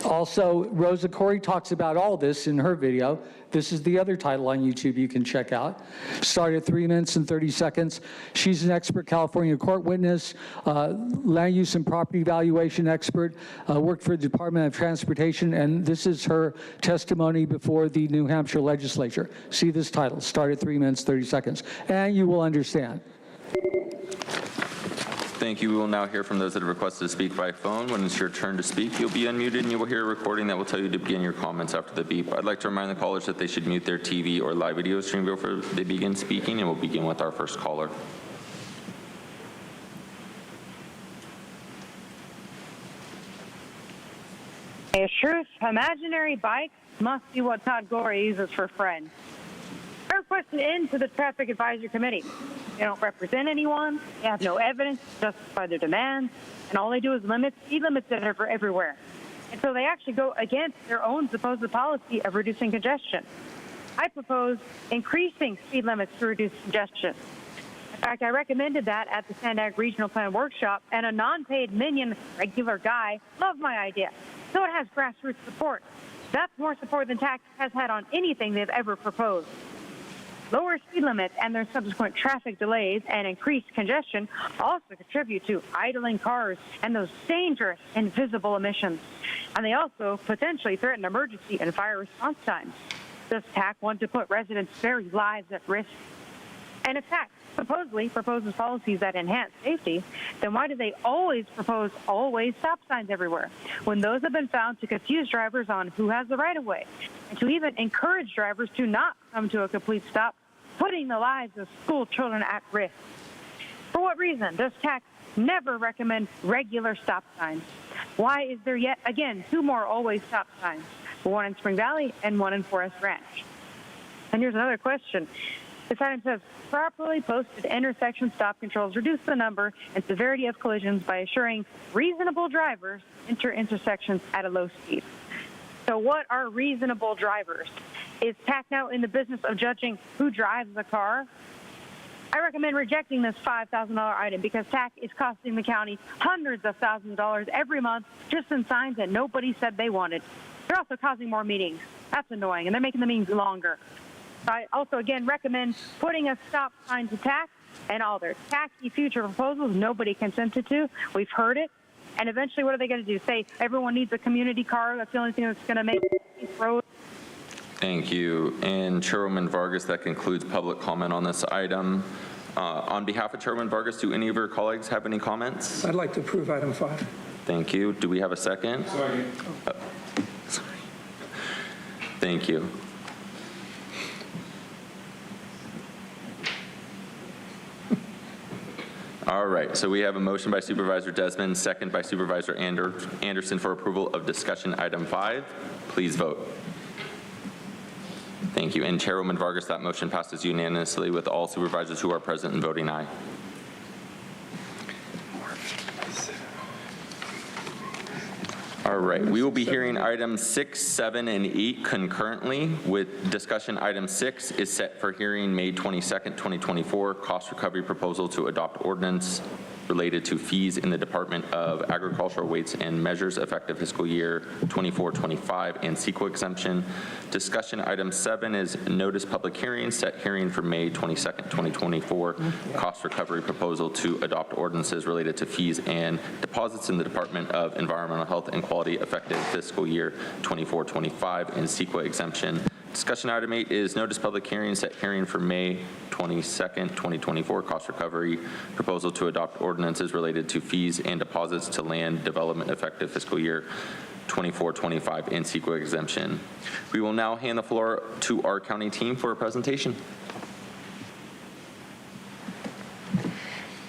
Also, Rosa Corey talks about all this in her video. This is the other title on YouTube you can check out. Started at 3 minutes and 30 seconds. She's an expert California court witness, land use and property valuation expert, worked for the Department of Transportation, and this is her testimony before the New Hampshire legislature. See this title, started 3 minutes, 30 seconds, and you will understand. Thank you. We will now hear from those that have requested to speak by phone. When it's your turn to speak, you'll be unmuted and you will hear a recording that will tell you to begin your comments after the beep. I'd like to remind the callers that they should mute their TV or live video stream before they begin speaking, and we'll begin with our first caller. A truth, imaginary bikes must be what Todd Gore uses for friends. I request an end to the Traffic Advisory Committee. They don't represent anyone, they have no evidence to justify their demands, and all they do is speed limits that are everywhere. And so they actually go against their own supposed policy of reducing congestion. I propose increasing speed limits to reduce congestion. In fact, I recommended that at the Sandag Regional Plan workshop, and a non-paid minion regular guy loved my idea. So it has grassroots support. That's more support than TAC has had on anything they've ever proposed. Lower speed limits and their subsequent traffic delays and increased congestion also contribute to idling cars and those dangerous invisible emissions. And they also potentially threaten emergency and fire response times. Does TAC want to put residents' very lives at risk? And if TAC supposedly proposes policies that enhance safety, then why do they always propose always stop signs everywhere, when those have been found to confuse drivers on who has the right of way, and to even encourage drivers to not come to a complete stop, putting the lives of school children at risk? For what reason does TAC never recommend regular stop signs? Why is there yet again 2 more always stop signs, one in Spring Valley and one in Forest Ranch? And here's another question. This item says, properly posted intersection stop controls reduce the number and severity of collisions by assuring reasonable drivers enter intersections at a low speed. So what are reasonable drivers? Is TAC now in the business of judging who drives the car? I recommend rejecting this $5,000 item because TAC is costing the county hundreds of thousands of dollars every month just in signs that nobody said they wanted. They're also causing more meetings. That's annoying, and they're making the meetings longer. I also, again, recommend putting a stop sign to TAC and all their taxi future proposals nobody consented to. We've heard it. And eventually, what are they going to do? Say everyone needs a community car? That's the only thing that's going to make roads. Thank you. And Chairwoman Vargas, that concludes public comment on this item. On behalf of Chairwoman Vargas, do any of your colleagues have any comments? I'd like to approve item 5. Thank you. Do we have a second? Sorry. Thank you. All right, so we have a motion by Supervisor Desmond, second by Supervisor Anderson for approval of discussion item 5. Please vote. Thank you. And Chairwoman Vargas, that motion passes unanimously with all supervisors who are present and voting aye. All right, we will be hearing items 6, 7, and 8 concurrently, with discussion item 6 is set for hearing May 22nd, 2024, cost recovery proposal to adopt ordinance related to fees in the Department of Agricultural Weights and Measures effective fiscal year 24-25 and CEQA exemption. Discussion item 7 is notice public hearing, set hearing for May 22nd, 2024, cost recovery proposal to adopt ordinances related to fees and deposits in the Department of Environmental Health and Quality effective fiscal year 24-25 and CEQA exemption. Discussion item 8 is notice public hearing, set hearing for May 22nd, 2024, cost recovery proposal to adopt ordinances related to fees and deposits to land development effective fiscal year 24-25 and CEQA exemption. We will now hand the floor to our county team for a presentation.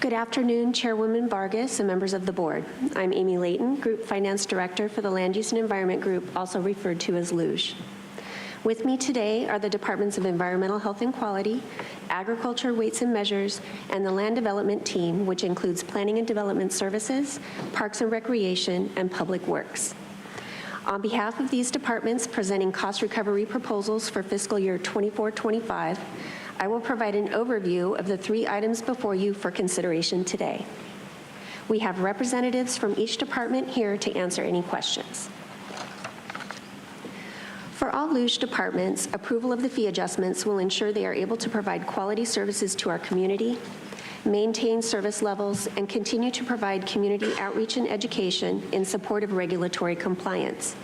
Good afternoon, Chairwoman Vargas and members of the board. I'm Amy Layton, Group Finance Director for the Land Use and Environment Group, also referred to as LUGE. With me today are the Departments of Environmental Health and Quality, Agriculture, Weights and Measures, and the Land Development Team, which includes Planning and Development Services, Parks and Recreation, and Public Works. On behalf of these departments presenting cost recovery proposals for fiscal year 24-25, I will provide an overview of the 3 items before you for consideration today. We have representatives from each department here to answer any questions. For all LUGE departments, approval of the fee adjustments will ensure they are able to provide quality services to our community, maintain service levels, and continue to provide community outreach and education in support of regulatory compliance.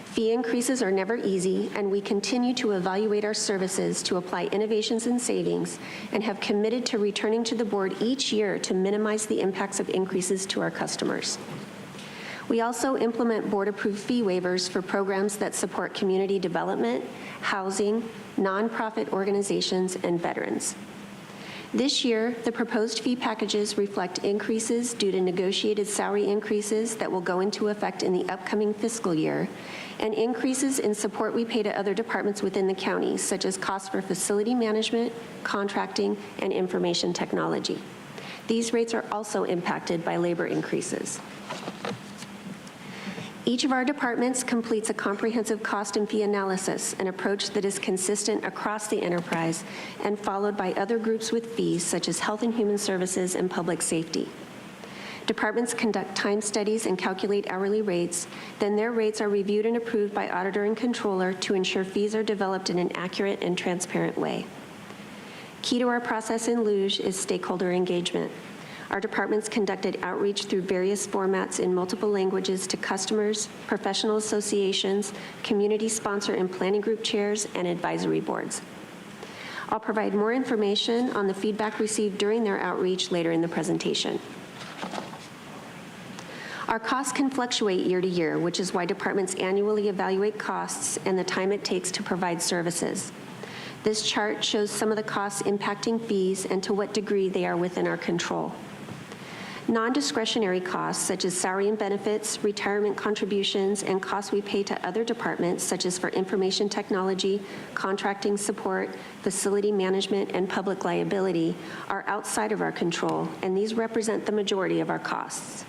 Fee increases are never easy, and we continue to evaluate our services to apply innovations and savings, and have committed to returning to the board each year to minimize the impacts of increases to our customers. We also implement board-approved fee waivers for programs that support community development, housing, nonprofit organizations, and veterans. This year, the proposed fee packages reflect increases due to negotiated salary increases that will go into effect in the upcoming fiscal year, and increases in support we pay to other departments within the county, such as costs for facility management, contracting, and information technology. These rates are also impacted by labor increases. Each of our departments completes a comprehensive cost and fee analysis, an approach that is consistent across the enterprise and followed by other groups with fees such as Health and Human Services and Public Safety. Departments conduct time studies and calculate hourly rates, then their rates are reviewed and approved by auditor and controller to ensure fees are developed in an accurate and transparent way. Key to our process in Luge is stakeholder engagement. Our departments conducted outreach through various formats in multiple languages to customers, professional associations, community sponsor and planning group chairs, and advisory boards. I'll provide more information on the feedback received during their outreach later in the presentation. Our costs can fluctuate year to year, which is why departments annually evaluate costs and the time it takes to provide services. This chart shows some of the costs impacting fees and to what degree they are within our control. Non-discretionary costs, such as salary and benefits, retirement contributions, and costs we pay to other departments, such as for information technology, contracting support, facility management, and public liability, are outside of our control, and these represent the majority of our costs.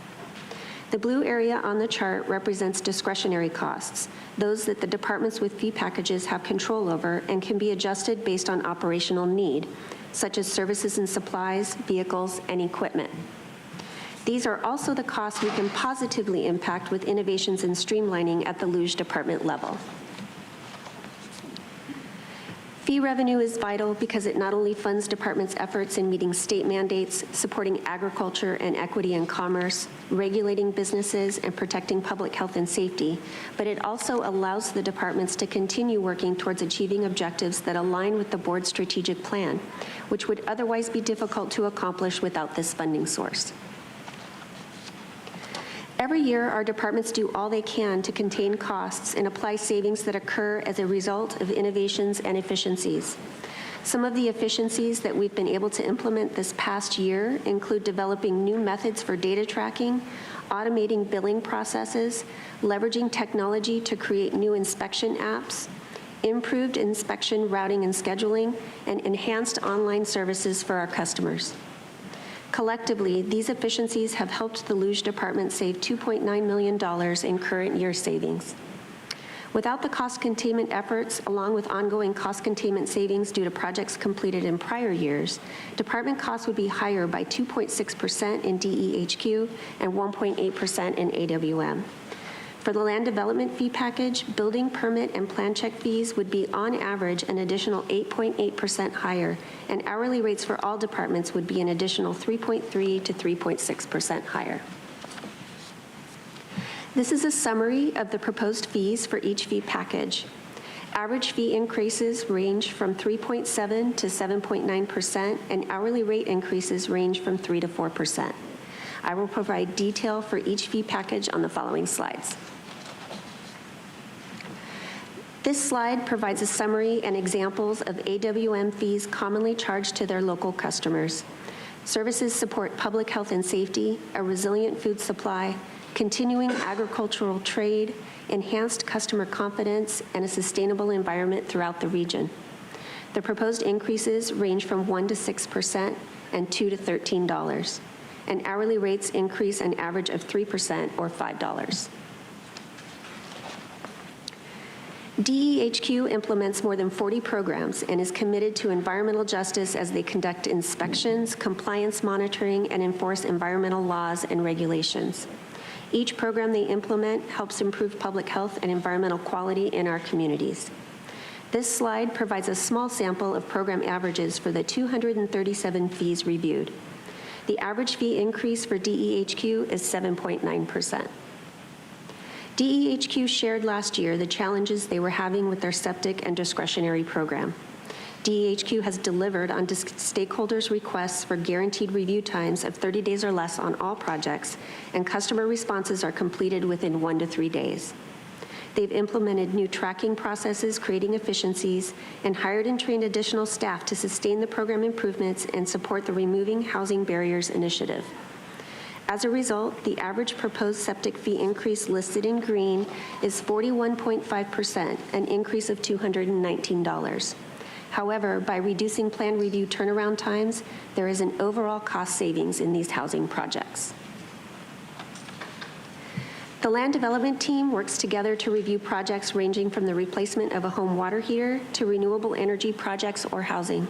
The blue area on the chart represents discretionary costs, those that the departments with fee packages have control over and can be adjusted based on operational need, such as services and supplies, vehicles, and equipment. These are also the costs we can positively impact with innovations and streamlining at the Luge department level. Fee revenue is vital because it not only funds departments' efforts in meeting state mandates, supporting agriculture and equity and commerce, regulating businesses, and protecting public health and safety, but it also allows the departments to continue working towards achieving objectives that align with the board's strategic plan, which would otherwise be difficult to accomplish without this funding source. Every year, our departments do all they can to contain costs and apply savings that occur as a result of innovations and efficiencies. Some of the efficiencies that we've been able to implement this past year include developing new methods for data tracking, automating billing processes, leveraging technology to create new inspection apps, improved inspection routing and scheduling, and enhanced online services for our customers. Collectively, these efficiencies have helped the Luge department save $2.9 million in current year savings. Without the cost containment efforts, along with ongoing cost containment savings due to projects completed in prior years, department costs would be higher by 2.6% in DEHQ and 1.8% in AWM. For the land development fee package, building permit and plan check fees would be on average an additional 8.8% higher, and hourly rates for all departments would be an additional 3.3 to 3.6% higher. This is a summary of the proposed fees for each fee package. Average fee increases range from 3.7 to 7.9%, and hourly rate increases range from 3 to 4%. I will provide detail for each fee package on the following slides. This slide provides a summary and examples of AWM fees commonly charged to their local customers. Services support public health and safety, a resilient food supply, continuing agricultural trade, enhanced customer confidence, and a sustainable environment throughout the region. The proposed increases range from 1 to 6% and $2 to $13, and hourly rates increase an average of 3% or $5. DEHQ implements more than 40 programs and is committed to environmental justice as they conduct inspections, compliance monitoring, and enforce environmental laws and regulations. Each program they implement helps improve public health and environmental quality in our communities. This slide provides a small sample of program averages for the 237 fees reviewed. The average fee increase for DEHQ is 7.9%. DEHQ shared last year the challenges they were having with their septic and discretionary program. DEHQ has delivered on stakeholders' requests for guaranteed review times of 30 days or less on all projects, and customer responses are completed within 1 to 3 days. They've implemented new tracking processes, creating efficiencies, and hired and trained additional staff to sustain the program improvements and support the Removing Housing Barriers initiative. As a result, the average proposed septic fee increase listed in green is 41.5%, an increase of $219. However, by reducing plan review turnaround times, there is an overall cost savings in these housing projects. The land development team works together to review projects ranging from the replacement of a home water heater to renewable energy projects or housing.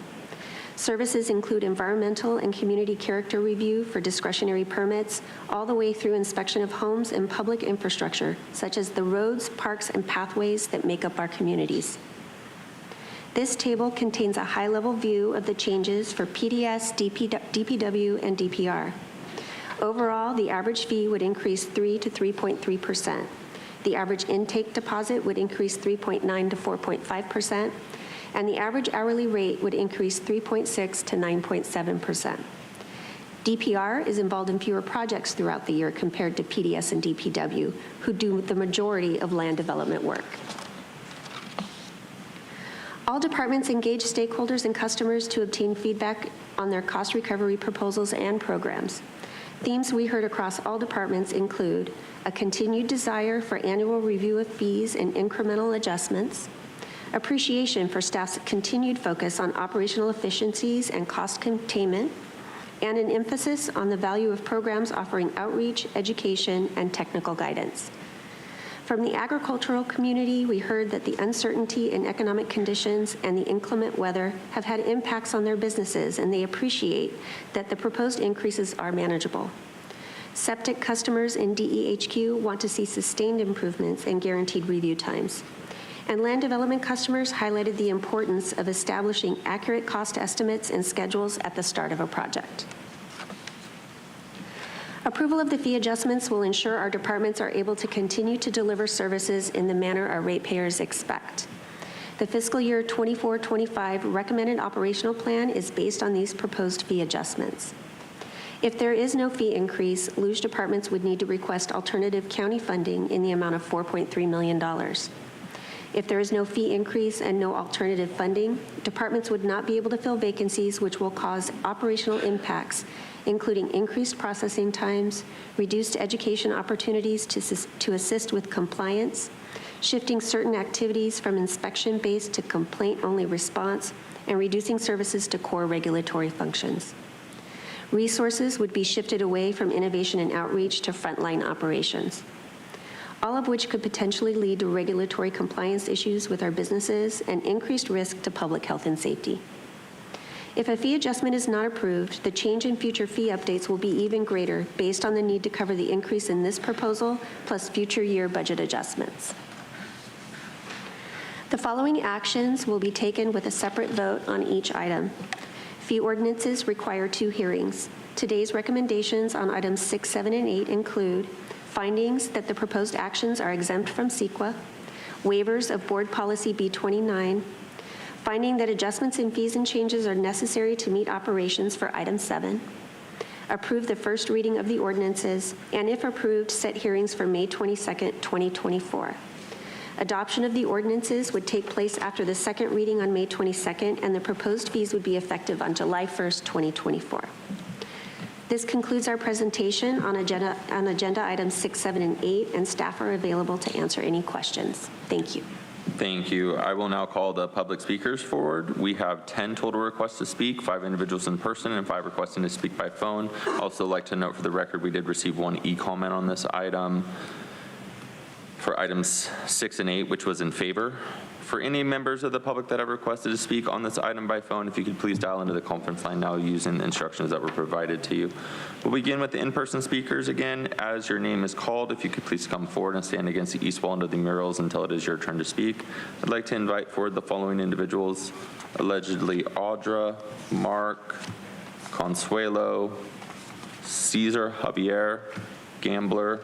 Services include environmental and community character review for discretionary permits, all the way through inspection of homes and public infrastructure, such as the roads, parks, and pathways that make up our communities. This table contains a high-level view of the changes for PDS, DPW, and DPR. Overall, the average fee would increase 3 to 3.3%. The average intake deposit would increase 3.9 to 4.5%, and the average hourly rate would increase 3.6 to 9.7%. DPR is involved in fewer projects throughout the year compared to PDS and DPW, who do the majority of land development work. All departments engage stakeholders and customers to obtain feedback on their cost recovery proposals and programs. Themes we heard across all departments include a continued desire for annual review of fees and incremental adjustments, appreciation for staff's continued focus on operational efficiencies and cost containment, and an emphasis on the value of programs offering outreach, education, and technical guidance. From the agricultural community, we heard that the uncertainty in economic conditions and the inclement weather have had impacts on their businesses, and they appreciate that the proposed increases are manageable. Septic customers in DEHQ want to see sustained improvements and guaranteed review times. And land development customers highlighted the importance of establishing accurate cost estimates and schedules at the start of a project. Approval of the fee adjustments will ensure our departments are able to continue to deliver services in the manner our ratepayers expect. The fiscal year 24-25 recommended operational plan is based on these proposed fee adjustments. If there is no fee increase, Luge departments would need to request alternative county funding in the amount of $4.3 million. If there is no fee increase and no alternative funding, departments would not be able to fill vacancies, which will cause operational impacts, including increased processing times, reduced education opportunities to assist with compliance, shifting certain activities from inspection-based to complaint-only response, and reducing services to core regulatory functions. Resources would be shifted away from innovation and outreach to frontline operations, all of which could potentially lead to regulatory compliance issues with our businesses and increased risk to public health and safety. If a fee adjustment is not approved, the change in future fee updates will be even greater based on the need to cover the increase in this proposal plus future year budget adjustments. The following actions will be taken with a separate vote on each item. Fee ordinances require 2 hearings. Today's recommendations on items 6, 7, and 8 include findings that the proposed actions are exempt from CEQA, waivers of Board Policy B29, finding that adjustments in fees and changes are necessary to meet operations for item 7, approve the first reading of the ordinances, and if approved, set hearings for May 22nd, 2024. Adoption of the ordinances would take place after the second reading on May 22nd, and the proposed fees would be effective on July 1st, 2024. This concludes our presentation on agenda items 6, 7, and 8, and staff are available to answer any questions. Thank you. Thank you. I will now call the public speakers forward. We have 10 total requests to speak, 5 individuals in person and 5 requesting to speak by phone. Also like to note for the record, we did receive 1 e-comment on this item for items 6 and 8, which was in favor. For any members of the public that have requested to speak on this item by phone, if you could please dial into the conference line now using the instructions that were provided to you. We'll begin with the in-person speakers again. As your name is called, if you could please come forward and stand against the east wall under the murals until it is your turn to speak. I'd like to invite forward the following individuals: allegedly Audra, Mark, Consuelo, Cesar Javier, Gambler.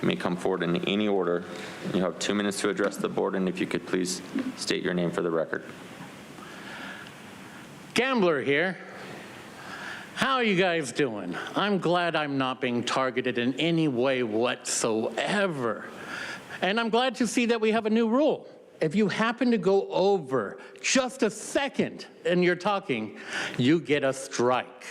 You may come forward in any order. You have 2 minutes to address the board, and if you could please state your name for the record. Gambler here. How are you guys doing? I'm glad I'm not being targeted in any way whatsoever. And I'm glad to see that we have a new rule. If you happen to go over just a second and you're talking, you get a strike.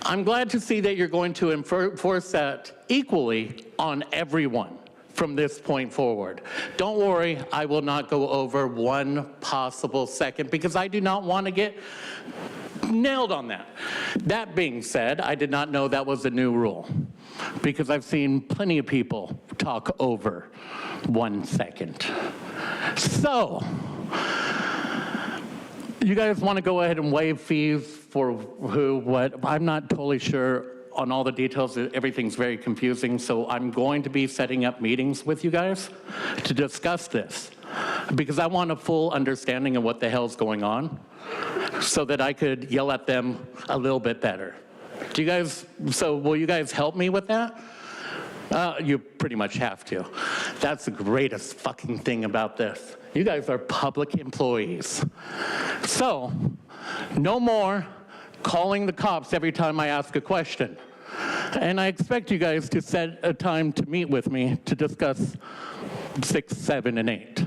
I'm glad to see that you're going to enforce that equally on everyone from this point forward. Don't worry, I will not go over 1 possible second because I do not want to get nailed on that. That being said, I did not know that was a new rule because I've seen plenty of people talk over 1 second. So, you guys want to go ahead and waive fees for who, what? I'm not totally sure on all the details. Everything's very confusing, so I'm going to be setting up meetings with you guys to discuss this because I want a full understanding of what the hell's going on so that I could yell at them a little bit better. Do you guys, so will you guys help me with that? You pretty much have to. That's the greatest fucking thing about this. You guys are public employees. So, no more calling the cops every time I ask a question. And I expect you guys to set a time to meet with me to discuss 6, 7, and 8,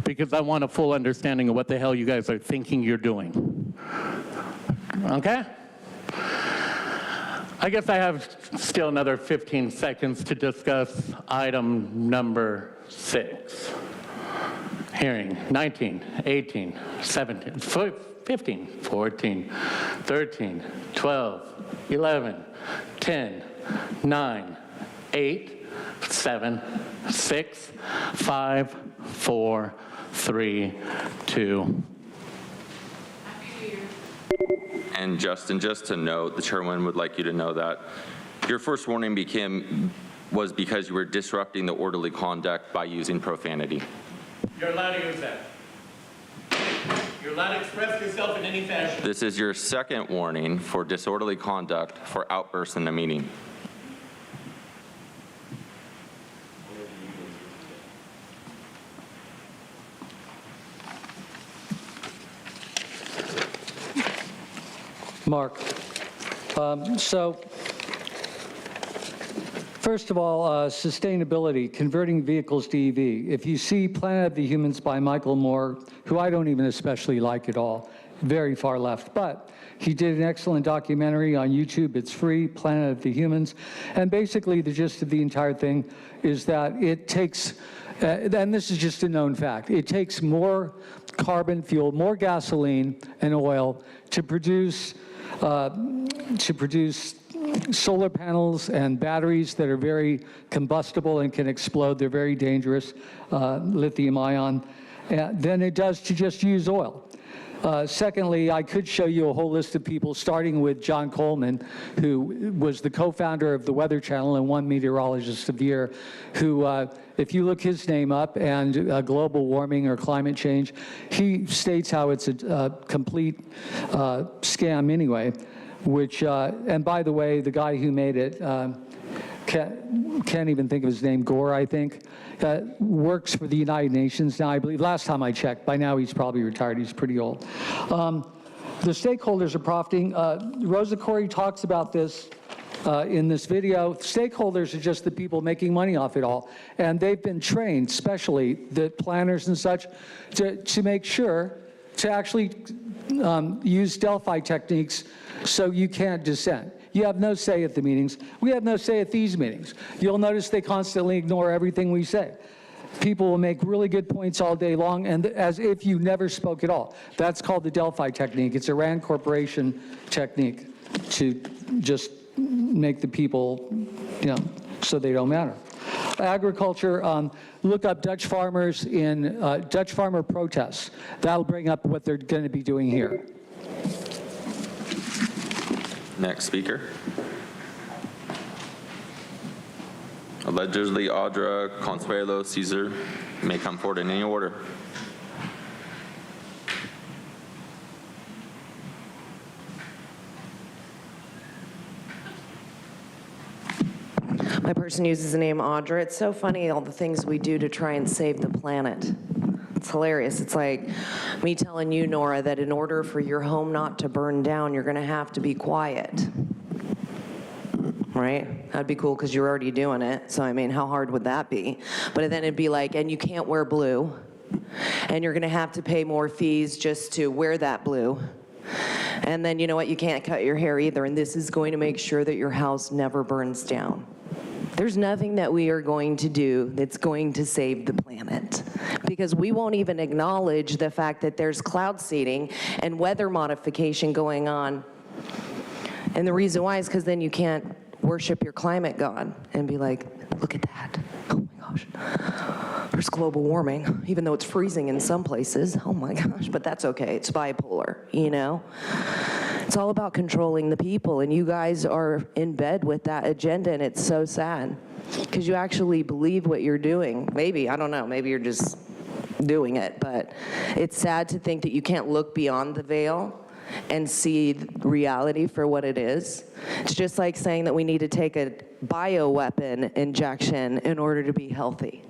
because I want a full understanding of what the hell you guys are thinking you're doing. Okay? I guess I have still another 15 seconds to discuss item number 6. Hearing 19, 18, 17, 15, 14, 13, 12, 11, 10, 9, 8, 7, 6, 5, 4, 3, 2. And Justin, just to note, the chairman would like you to know that your first warning was because you were disrupting the orderly conduct by using profanity. You're allowed to use that. You're allowed to express yourself in any fashion. This is your second warning for disorderly conduct for outbursts in the meeting. Mark, so first of all, sustainability, converting vehicles to EV. If you see Planet of the Humans by Michael Moore, who I don't even especially like at all, very far left, but he did an excellent documentary on YouTube. It's free, Planet of the Humans. And basically the gist of the entire thing is that it takes, and this is just a known fact, it takes more carbon fuel, more gasoline and oil to produce solar panels and batteries that are very combustible and can explode. They're very dangerous, lithium ion, than it does to just use oil. Secondly, I could show you a whole list of people, starting with John Coleman, who was the co-founder of the Weather Channel and won Meteorologist of the Year, who, if you look his name up and global warming or climate change, he states how it's a complete scam anyway, which, and by the way, the guy who made it, can't even think of his name, Gore, I think, works for the United Nations now, I believe. Last time I checked. By now he's probably retired. He's pretty old. The stakeholders are profiting. Rosa Corey talks about this in this video. Stakeholders are just the people making money off it all. And they've been trained, especially the planners and such, to make sure to actually use Delphi techniques so you can't dissent. You have no say at the meetings. We have no say at these meetings. You'll notice they constantly ignore everything we say. People will make really good points all day long, and as if you never spoke at all. That's called the Delphi technique. It's a Rand Corporation technique to just make the people, so they don't matter. Agriculture, look up Dutch farmers in Dutch farmer protests. That'll bring up what they're going to be doing here. Next speaker. Allegedly Audra Consuelo Caesar may come forward in any order. My person uses the name Audra. It's so funny, all the things we do to try and save the planet. It's hilarious. It's like me telling you, Nora, that in order for your home not to burn down, you're going to have to be quiet. Right? That'd be cool because you're already doing it. So, I mean, how hard would that be? But then it'd be like, and you can't wear blue. And you're going to have to pay more fees just to wear that blue. And then, you know what? You can't cut your hair either. And this is going to make sure that your house never burns down. There's nothing that we are going to do that's going to save the planet, because we won't even acknowledge the fact that there's cloud seeding and weather modification going on. And the reason why is because then you can't worship your climate god and be like, look at that. Oh my gosh. There's global warming, even though it's freezing in some places. Oh my gosh, but that's okay. It's bipolar, you know? It's all about controlling the people, and you guys are in bed with that agenda, and it's so sad because you actually believe what you're doing. Maybe, I don't know, maybe you're just doing it, but it's sad to think that you can't look beyond the veil and see reality for what it is. It's just like saying that we need to take a bioweapon injection in order to be healthy.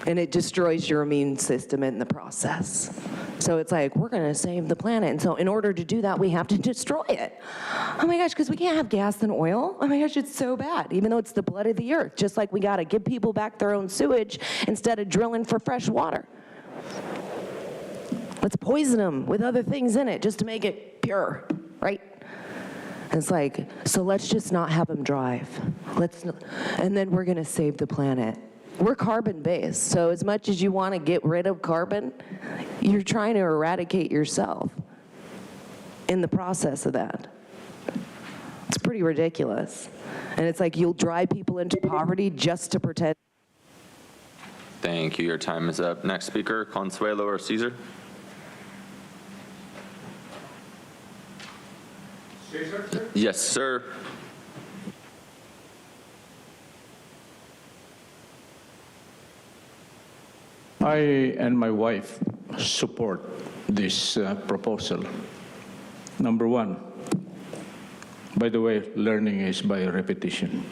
And it destroys your immune system in the process. So it's like, we're gonna save the planet. And so in order to do that, we have to destroy it. Oh my gosh, because we can't have gas and oil. Oh my gosh, it's so bad, even though it's the blood of the earth. Just like we gotta give people back their own sewage instead of drilling for fresh water. Let's poison them with other things in it just to make it pure, right? And it's like, so let's just not have them drive. And then we're gonna save the planet. We're carbon-based, so as much as you want to get rid of carbon, you're trying to eradicate yourself in the process of that. It's pretty ridiculous. And it's like you'll drive people into poverty just to pretend. Thank you. Your time is up. Next speaker, Consuelo or Caesar? Caesar? Yes, sir. I and my wife support this proposal. Number one, by the way, learning is by repetition.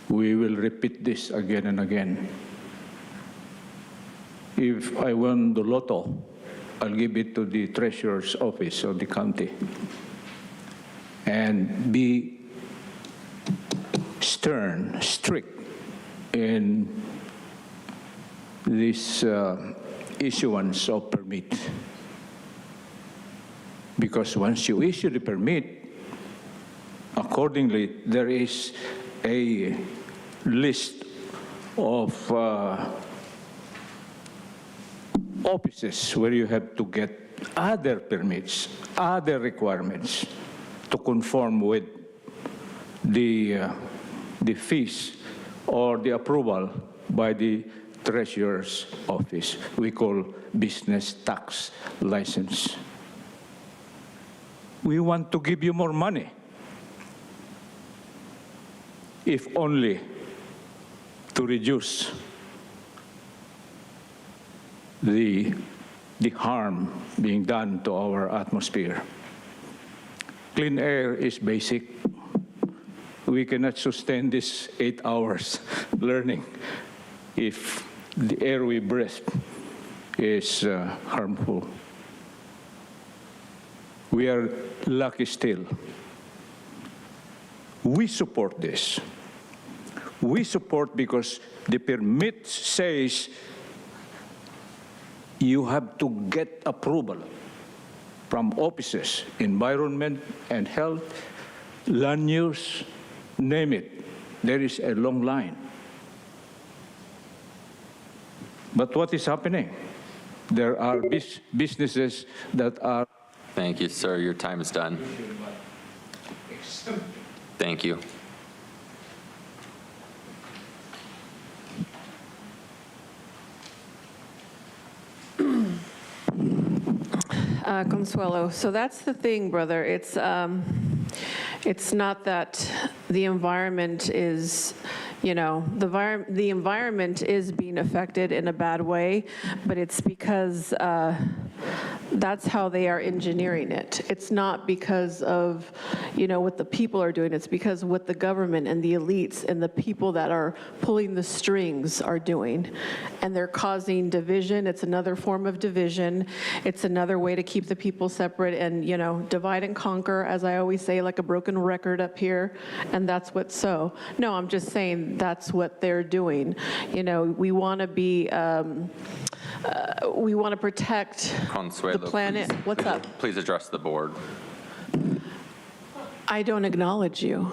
We will repeat this again and again. If I won the lotto, I'll give it to the treasurer's office of the county and be stern, strict in this issuance of permit. Because once you issue the permit, accordingly, there is a list of offices where you have to get other permits, other requirements to conform with the fees or the approval by the Treasurer's office. We call business tax license. We want to give you more money, if only to reduce the harm being done to our atmosphere. Clean air is basic. We cannot sustain this 8 hours learning if the air we breathe is harmful. We are lucky still. We support this. We support because the permit says you have to get approval from offices, environment and health, land use, name it. There is a long line. But what is happening? There are businesses that are... Thank you, sir. Your time is done. Thank you. Consuelo, so that's the thing, brother. It's not that the environment is, you know, the environment is being affected in a bad way, but it's because that's how they are engineering it. It's not because of, you know, what the people are doing. It's because what the government and the elites and the people that are pulling the strings are doing. And they're causing division. It's another form of division. It's another way to keep the people separate and, you know, divide and conquer, as I always say, like a broken record up here. And that's what's so. No, I'm just saying that's what they're doing. You know, we want to be, we want to protect Consuelo, the planet. please, What's up? Please address the board. I don't acknowledge you.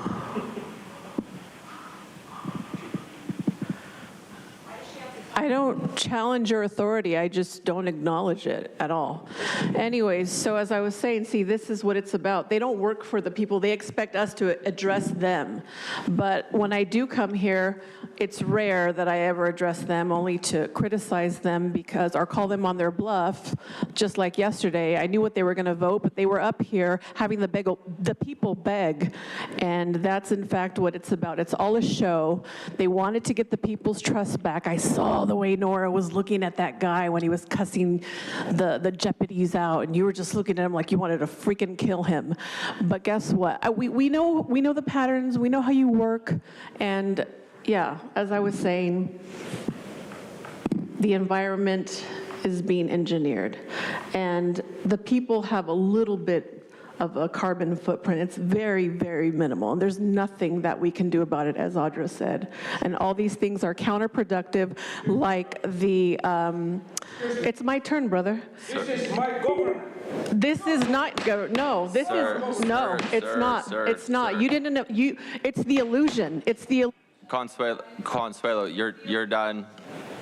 I don't challenge your authority, I just don't acknowledge it at all. Anyways, so as I was saying, see, this is what it's about. They don't work for the people, they expect us to address them. But when I do come here, it's rare that I ever address them, only to criticize them because, or call them on their bluff, just like yesterday. I knew what they were gonna vote, but they were up here having the people beg, and that's in fact what it's about. It's all a show. They wanted to get the people's trust back. I saw the way Nora was looking at that guy when he was cussing the deputies out, and you were just looking at him like you wanted to freaking kill him. But guess what? We know the patterns, we know how you work, and yeah, as I was saying, the environment is being engineered, and the people have a little bit of a carbon footprint. It's very, very minimal. And there's nothing that we can do about it, as Audra said. And all these things are counterproductive, like the, it's my turn, brother. This is my government. This is not, no, this is, no, it's not. It's not. You didn't know, it's the illusion. It's the Consuelo, you're done.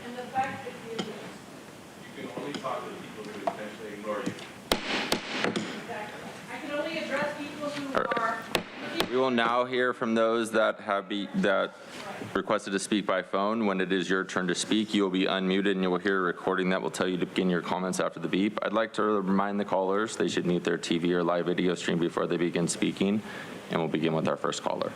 And the fact that you can only talk to people who essentially ignore you. I can only address people who are. We will now hear from those that that requested to speak by phone. When it is your turn to speak, you will be unmuted and you will hear a recording that will tell you to begin your comments after the beep. I'd like to remind the callers they should mute their TV or live video stream before they begin speaking, and we'll begin with our first caller.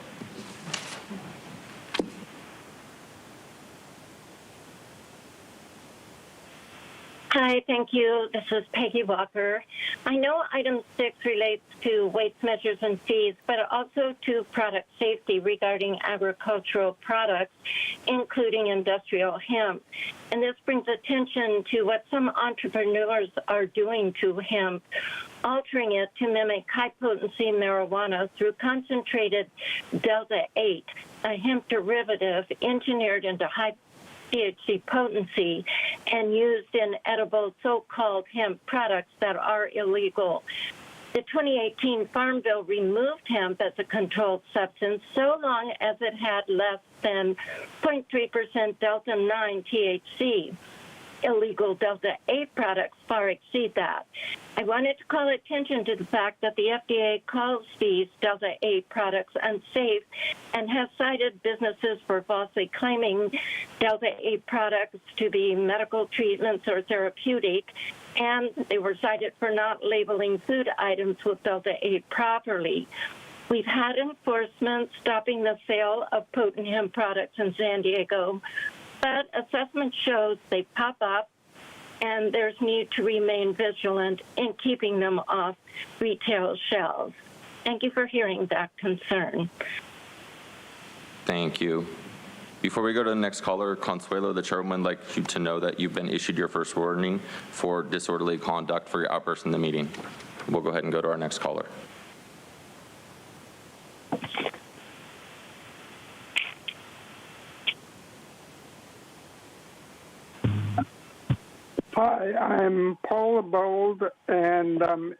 Hi, thank you. This is Peggy Walker. I know item 6 relates to weights, measures, and fees, but also to product safety regarding agricultural products, including industrial hemp. And this brings attention to what some entrepreneurs are doing to hemp, altering it to mimic high-potency marijuana through concentrated Delta-8, a hemp derivative engineered into high THC potency and used in edible so-called hemp products that are illegal. The 2018 Farm Bill removed hemp as a controlled substance so long as it had less than 0.3% Delta-9 THC. Illegal Delta-8 products far exceed that. I wanted to call attention to the fact that the FDA calls these Delta-8 products unsafe and has cited businesses for falsely claiming Delta-8 products to be medical treatments or therapeutic, and they were cited for not labeling food items with Delta-8 properly. We've had enforcement stopping the sale of potent hemp products in San Diego, but assessment shows they pop up, and there's need to remain vigilant in keeping them off retail shelves. Thank you for hearing that concern. Thank you. Before we go to the next caller, Consuelo, the chairwoman would like you to know that you've been issued your first warning for disorderly conduct for your outburst in the meeting. We'll go ahead and go to our next caller. Hi, I'm Paula Bold, and I'm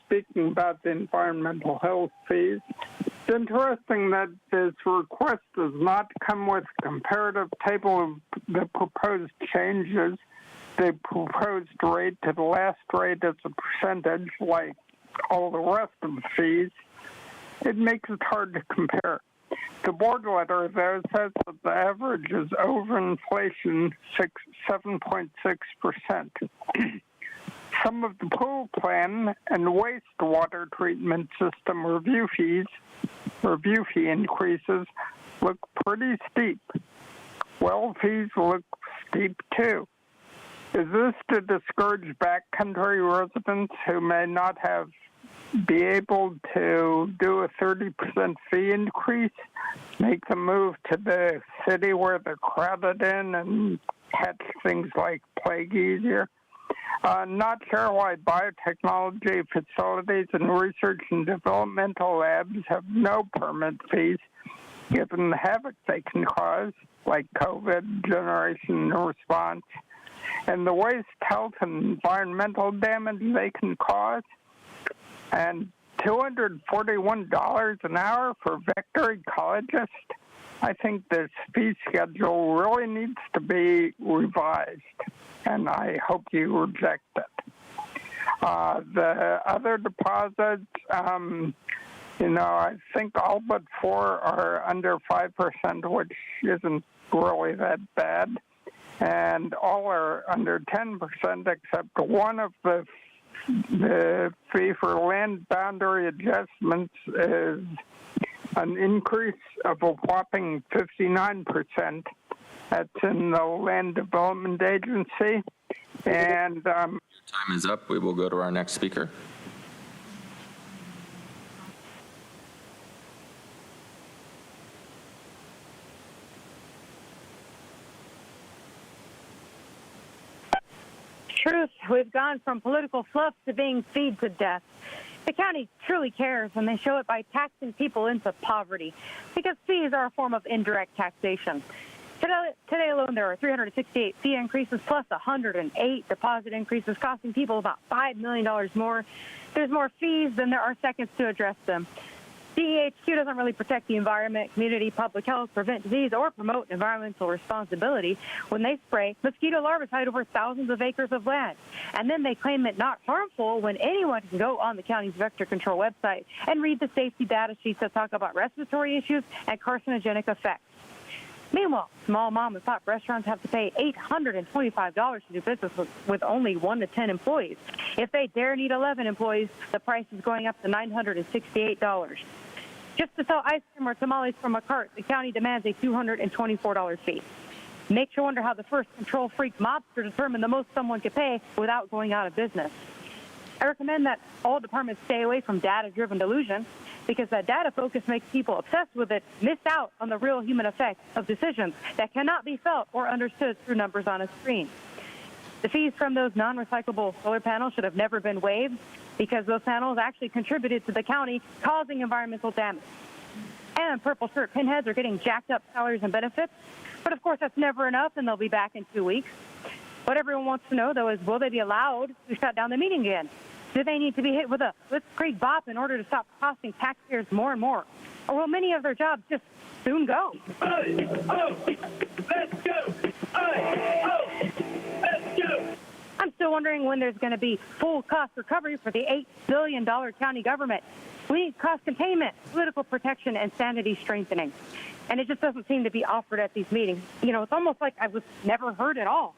speaking about the environmental health fees. It's interesting that this request does not come with a comparative table of the proposed changes. The proposed rate to the last rate is a percentage like all the rest of the fees. It makes it hard to compare. The board letter, though, says that the average is over inflation 7.6%. Some of the pool plan and wastewater treatment system review fee increases look pretty steep. Well fees look steep too. Is this to discourage backcountry residents who may not be able to do a 30% fee increase, make the move to the city where they're crowded in and catch things like plague easier? Not sure why biotechnology facilities and research and developmental labs have no permit fees, given the havoc they can cause, like COVID, generation response, and the waste, health, and environmental damage they can cause. And $241 an hour for veterinary ecologists? I think this fee schedule really needs to be revised, and I hope you reject it. The other deposits, I think all but 4 are under 5%, which isn't really that bad. And all are under 10%, except one of the fee for land boundary adjustments is an increase of a whopping 59%. That's in the Land Development Agency. And time is up. We will go to our next speaker. Truth, we've gone from political fluff to being feed to death. The county truly cares, and they show it by taxing people into poverty, because fees are a form of indirect taxation. Today alone, there are 368 fee increases plus 108 deposit increases, costing people about $5 million more. There's more fees than there are seconds to address them. DEHQ doesn't really protect the environment, community, public health, prevent disease, or promote environmental responsibility when they spray mosquito larvicide over thousands of acres of land. And then they claim it not harmful when anyone can go on the county's vector control website and read the safety data sheets that talk about respiratory issues and carcinogenic effects. Meanwhile, small mom and pop restaurants have to pay $825 to do business with only 1 to 10 employees. If they dare need 11 employees, the price is going up to $968. Just to sell ice cream or tamales from a cart, the county demands a $224 fee. Makes you wonder how the first control freak mobster determined the most someone could pay without going out of business. I recommend that all departments stay away from data-driven delusion, because that data focus makes people obsessed with it miss out on the real human effect of decisions that cannot be felt or understood through numbers on a screen. The fees from those non-recyclable solar panels should have never been waived, because those panels actually contributed to the county causing environmental damage. And purple shirt pinheads are getting jacked up salaries and benefits, but of course that's never enough, and they'll be back in 2 weeks. What everyone wants to know, though, is will they be allowed to shut down the meeting again? Do they need to be hit with a blitzkrieg bop in order to stop costing taxpayers more and more? Or will many of their jobs just soon go? Let's go! Let's go! I'm still wondering when there's going to be full cost recovery for the $8 billion county government. We need cost containment, political protection, and sanity strengthening. And it just doesn't seem to be offered at these meetings. It's almost like I was never heard at all.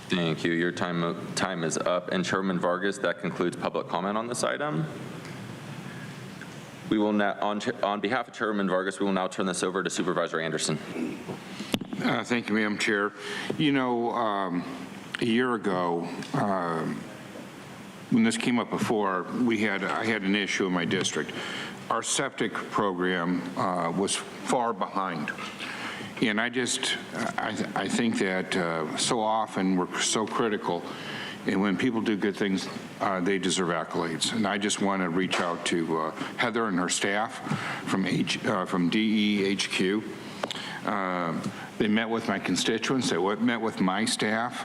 Thank you. Your time is up. And Chairman Vargas, that concludes public comment on this item. We will now, on behalf of Chairman Vargas, we will now turn this over to Supervisor Anderson. Thank you, Madam Chair. A year ago, when this came up before, I had an issue in my district. Our septic program was far behind. And I think that so often we're so critical, and when people do good things, they deserve accolades. And I just want to reach out to Heather and her staff from DEHQ. They met with my constituents. They met with my staff.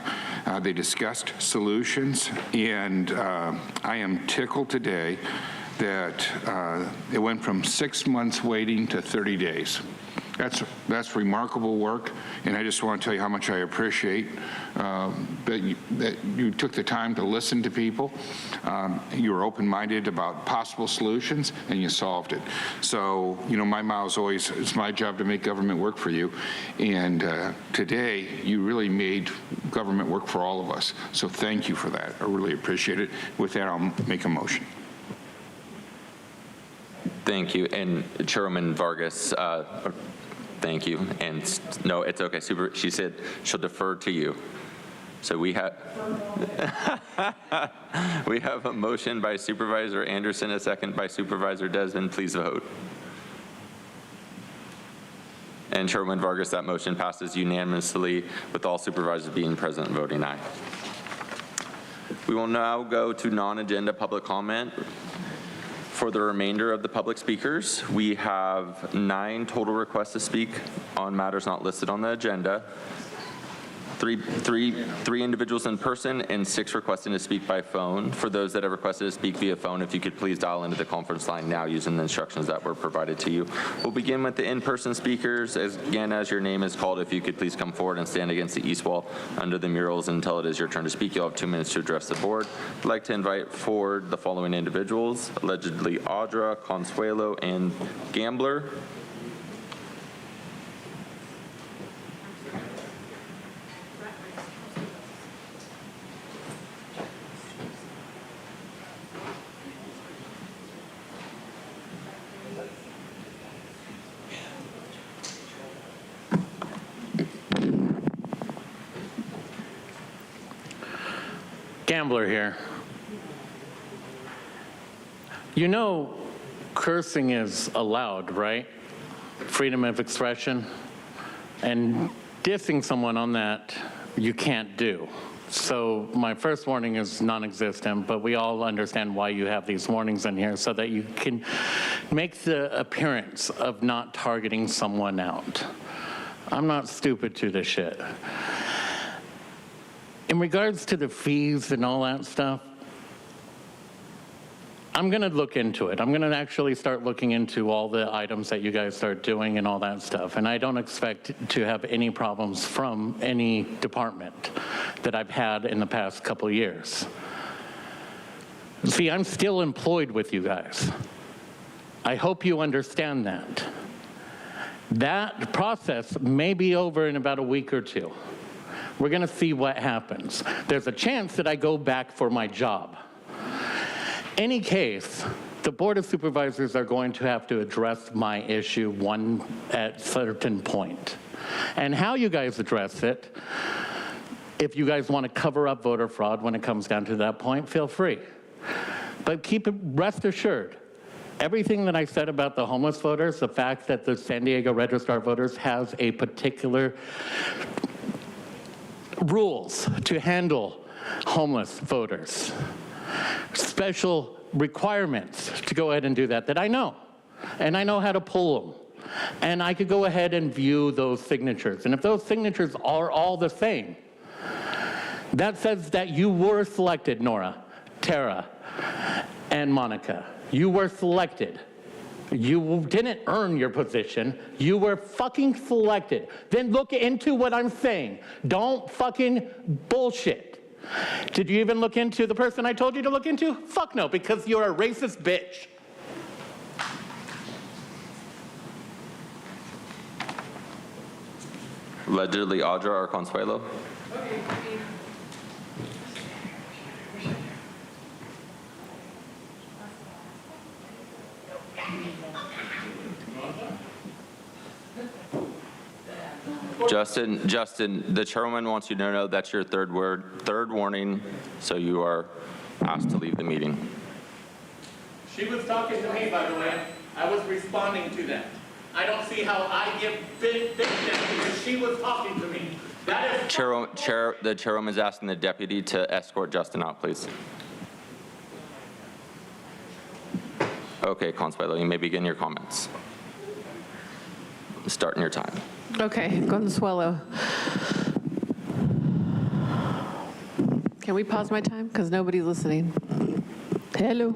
They discussed solutions. And I am tickled today that it went from 6 months waiting to 30 days. That's remarkable work, and I just want to tell you how much I appreciate that you took the time to listen to people. You were open-minded about possible solutions, and you solved it. So, my motto is always, it's my job to make government work for you, and today you really made government work for all of us. So thank you for that. I really appreciate it. With that, I'll make a motion. Thank you. And Chairman Vargas, thank you. And no, it's okay. She said she'll defer to you. So we have a motion by Supervisor Anderson, a second by Supervisor Desmond. Please vote. And Chairman Vargas, that motion passes unanimously with all supervisors being present and voting aye. We will now go to non-agenda public comment. For the remainder of the public speakers, we have 9 total requests to speak on matters not listed on the agenda. three individuals in person and 6 requesting to speak by phone. For those that have requested to speak via phone, if you could please dial into the conference line now using the instructions that were provided to you. We'll begin with the in-person speakers. Again, as your name is called, if you could please come forward and stand against the east wall under the murals until it is your turn to speak. You'll have 2 minutes to address the board. I'd like to invite forward the following individuals: allegedly Audra, Consuelo, and Gambler. Gambler here. You know, cursing is allowed, right? Freedom of expression. And dissing someone on that, you can't do. So my first warning is non-existent, but we all understand why you have these warnings in here, so that you can make the appearance of not targeting someone out. I'm not stupid to this shit. In regards to the fees and all that stuff, I'm going to look into it. I'm going to actually start looking into all the items that you guys start doing and all that stuff. And I don't expect to have any problems from any department that I've had in the past couple of years. See, I'm still employed with you guys. I hope you understand that. That process may be over in about a week or 2. We're going to see what happens. There's a chance that I go back for my job. Any case, the Board of Supervisors are going to have to address my issue at a certain point. And how you guys address it, if you guys want to cover up voter fraud when it comes down to that point, feel free. But rest assured, everything that I said about the homeless voters, the fact that the San Diego Registrar of Voters has a particular rules to handle homeless voters, special requirements to go ahead and do that I know, and I know how to pull them. And I could go ahead and view those signatures. And if those signatures are all the same, that says that you were selected, Nora, Tara, and Monica. You were selected. You didn't earn your position. You were fucking selected. Then look into what I'm saying. Don't fucking bullshit. Did you even look into the person I told you to look into? Fuck no, because you're a racist bitch. Allegedly Audra or Consuelo. Justin, the chairwoman wants you to know that's your third warning, so you are asked to leave the meeting. She was talking to me, by the way. I was responding to that. I don't see how I give big because she was talking to me. That is the chairwoman is asking the deputy to escort Justin out, please. Okay, Consuelo, you may begin your comments. Starting your time. Okay, Consuelo. Can we pause my time? Because nobody's listening. Hello?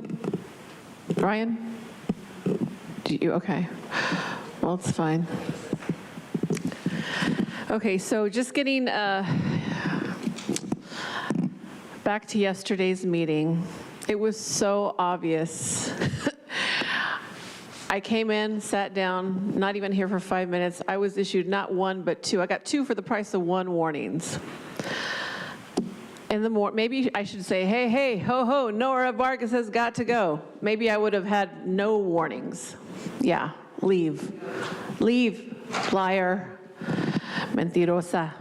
Ryan? Okay. Well, it's fine. Okay, so just getting back to yesterday's meeting. It was so obvious. I came in, sat down, not even here for 5 minutes. I was issued not 1, but 2. I got 2 for the price of 1 warnings. Maybe I should say, hey, ho, Nora Vargas has got to go. Maybe I would have had no warnings. Yeah, leave, liar, mentirosa.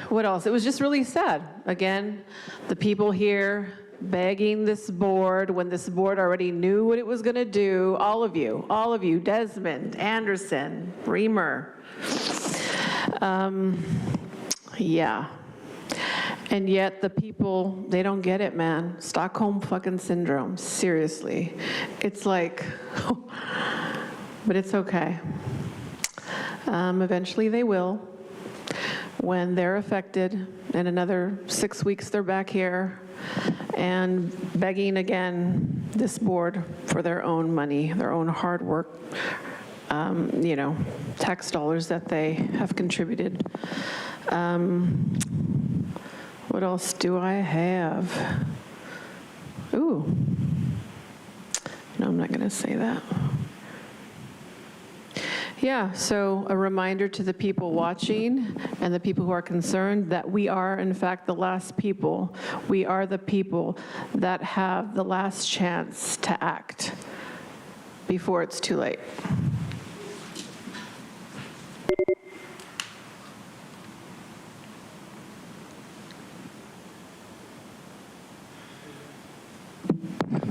What else? It was just really sad. Again, the people here begging this board when this board already knew what it was going to do. All of you, Desmond, Anderson, Reamer. Yeah. And yet the people, they don't get it, man. Stockholm fucking syndrome, seriously. It's like, but it's okay. Eventually they will. when they're affected. In another 6 weeks, they're back here and begging again this board for their own money, their own hard work, tax dollars that they have contributed. What else do I have? Ooh. No, I'm not going to say that. Yeah, so a reminder to the people watching and the people who are concerned that we are, in fact, the last people. We are the people that have the last chance to act before it's too late.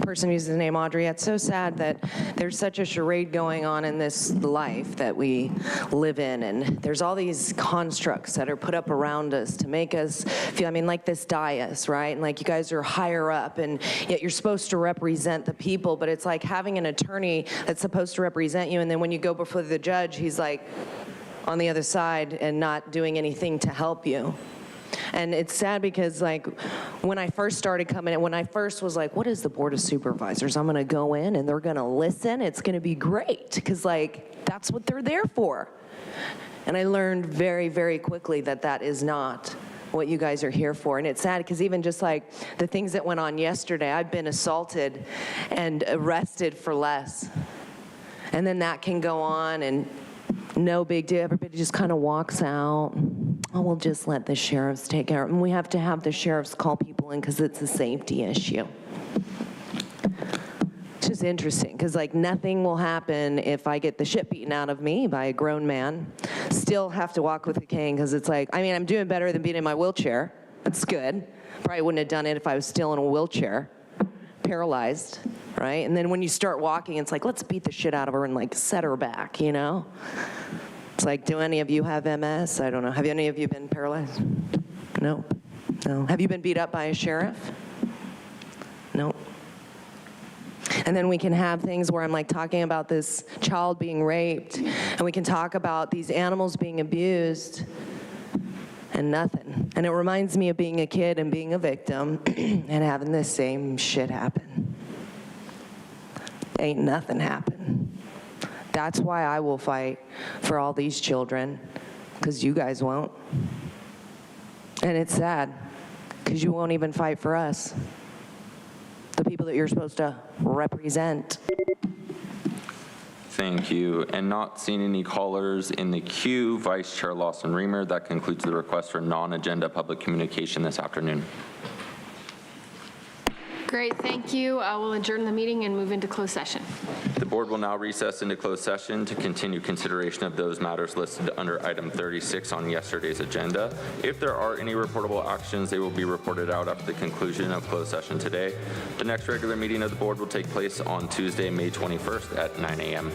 Person uses the name Audrey. It's so sad that there's such a charade going on in this life that we live in, and there's all these constructs that are put up around us to make us feel, like this dais, right? And like you guys are higher up, and yet you're supposed to represent the people, but it's like having an attorney that's supposed to represent you, and then when you go before the judge, he's like on the other side and not doing anything to help you. And it's sad because, like, when I first started coming in, when I first was like, what is the Board of Supervisors? I'm going to go in and they're going to listen. It's going to be great because, like, that's what they're there for. And I learned very, very quickly that that is not what you guys are here for. And it's sad because even just like the things that went on yesterday, I've been assaulted and arrested for less. And then that can go on and no big deal. Everybody just kind of walks out. Oh, we'll just let the sheriffs take care of it. And we have to have the sheriffs call people in because it's a safety issue. It's just interesting because, like, nothing will happen if I get the shit beaten out of me by a grown man. Still have to walk with a cane because it's like, I'm doing better than being in my wheelchair. That's good. Probably wouldn't have done it if I was still in a wheelchair, paralyzed, right? And then when you start walking, it's like, let's beat the shit out of her and, like, set her back, It's like, do any of you have MS? I don't know. Have any of you been paralyzed? No. No. Have you been beat up by a sheriff? No. And then we can have things where I'm like talking about this child being raped, and we can talk about these animals being abused, and nothing. And it reminds me of being a kid and being a victim and having the same shit happen. Ain't nothing happen. That's why I will fight for all these children, because you guys won't. And it's sad, because you won't even fight for us, the people that you're supposed to represent. Thank you. And not seeing any callers in the queue, Vice Chair Lawson-Remer, that concludes the request for non-agenda public communication this afternoon. Great, thank you. We'll adjourn the meeting and move into closed session. The board will now recess into closed session to continue consideration of those matters listed under item 36 on yesterday's agenda. If there are any reportable actions, they will be reported out after the conclusion of closed session today. The next regular meeting of the board will take place on Tuesday, May 21st at 9 a.m.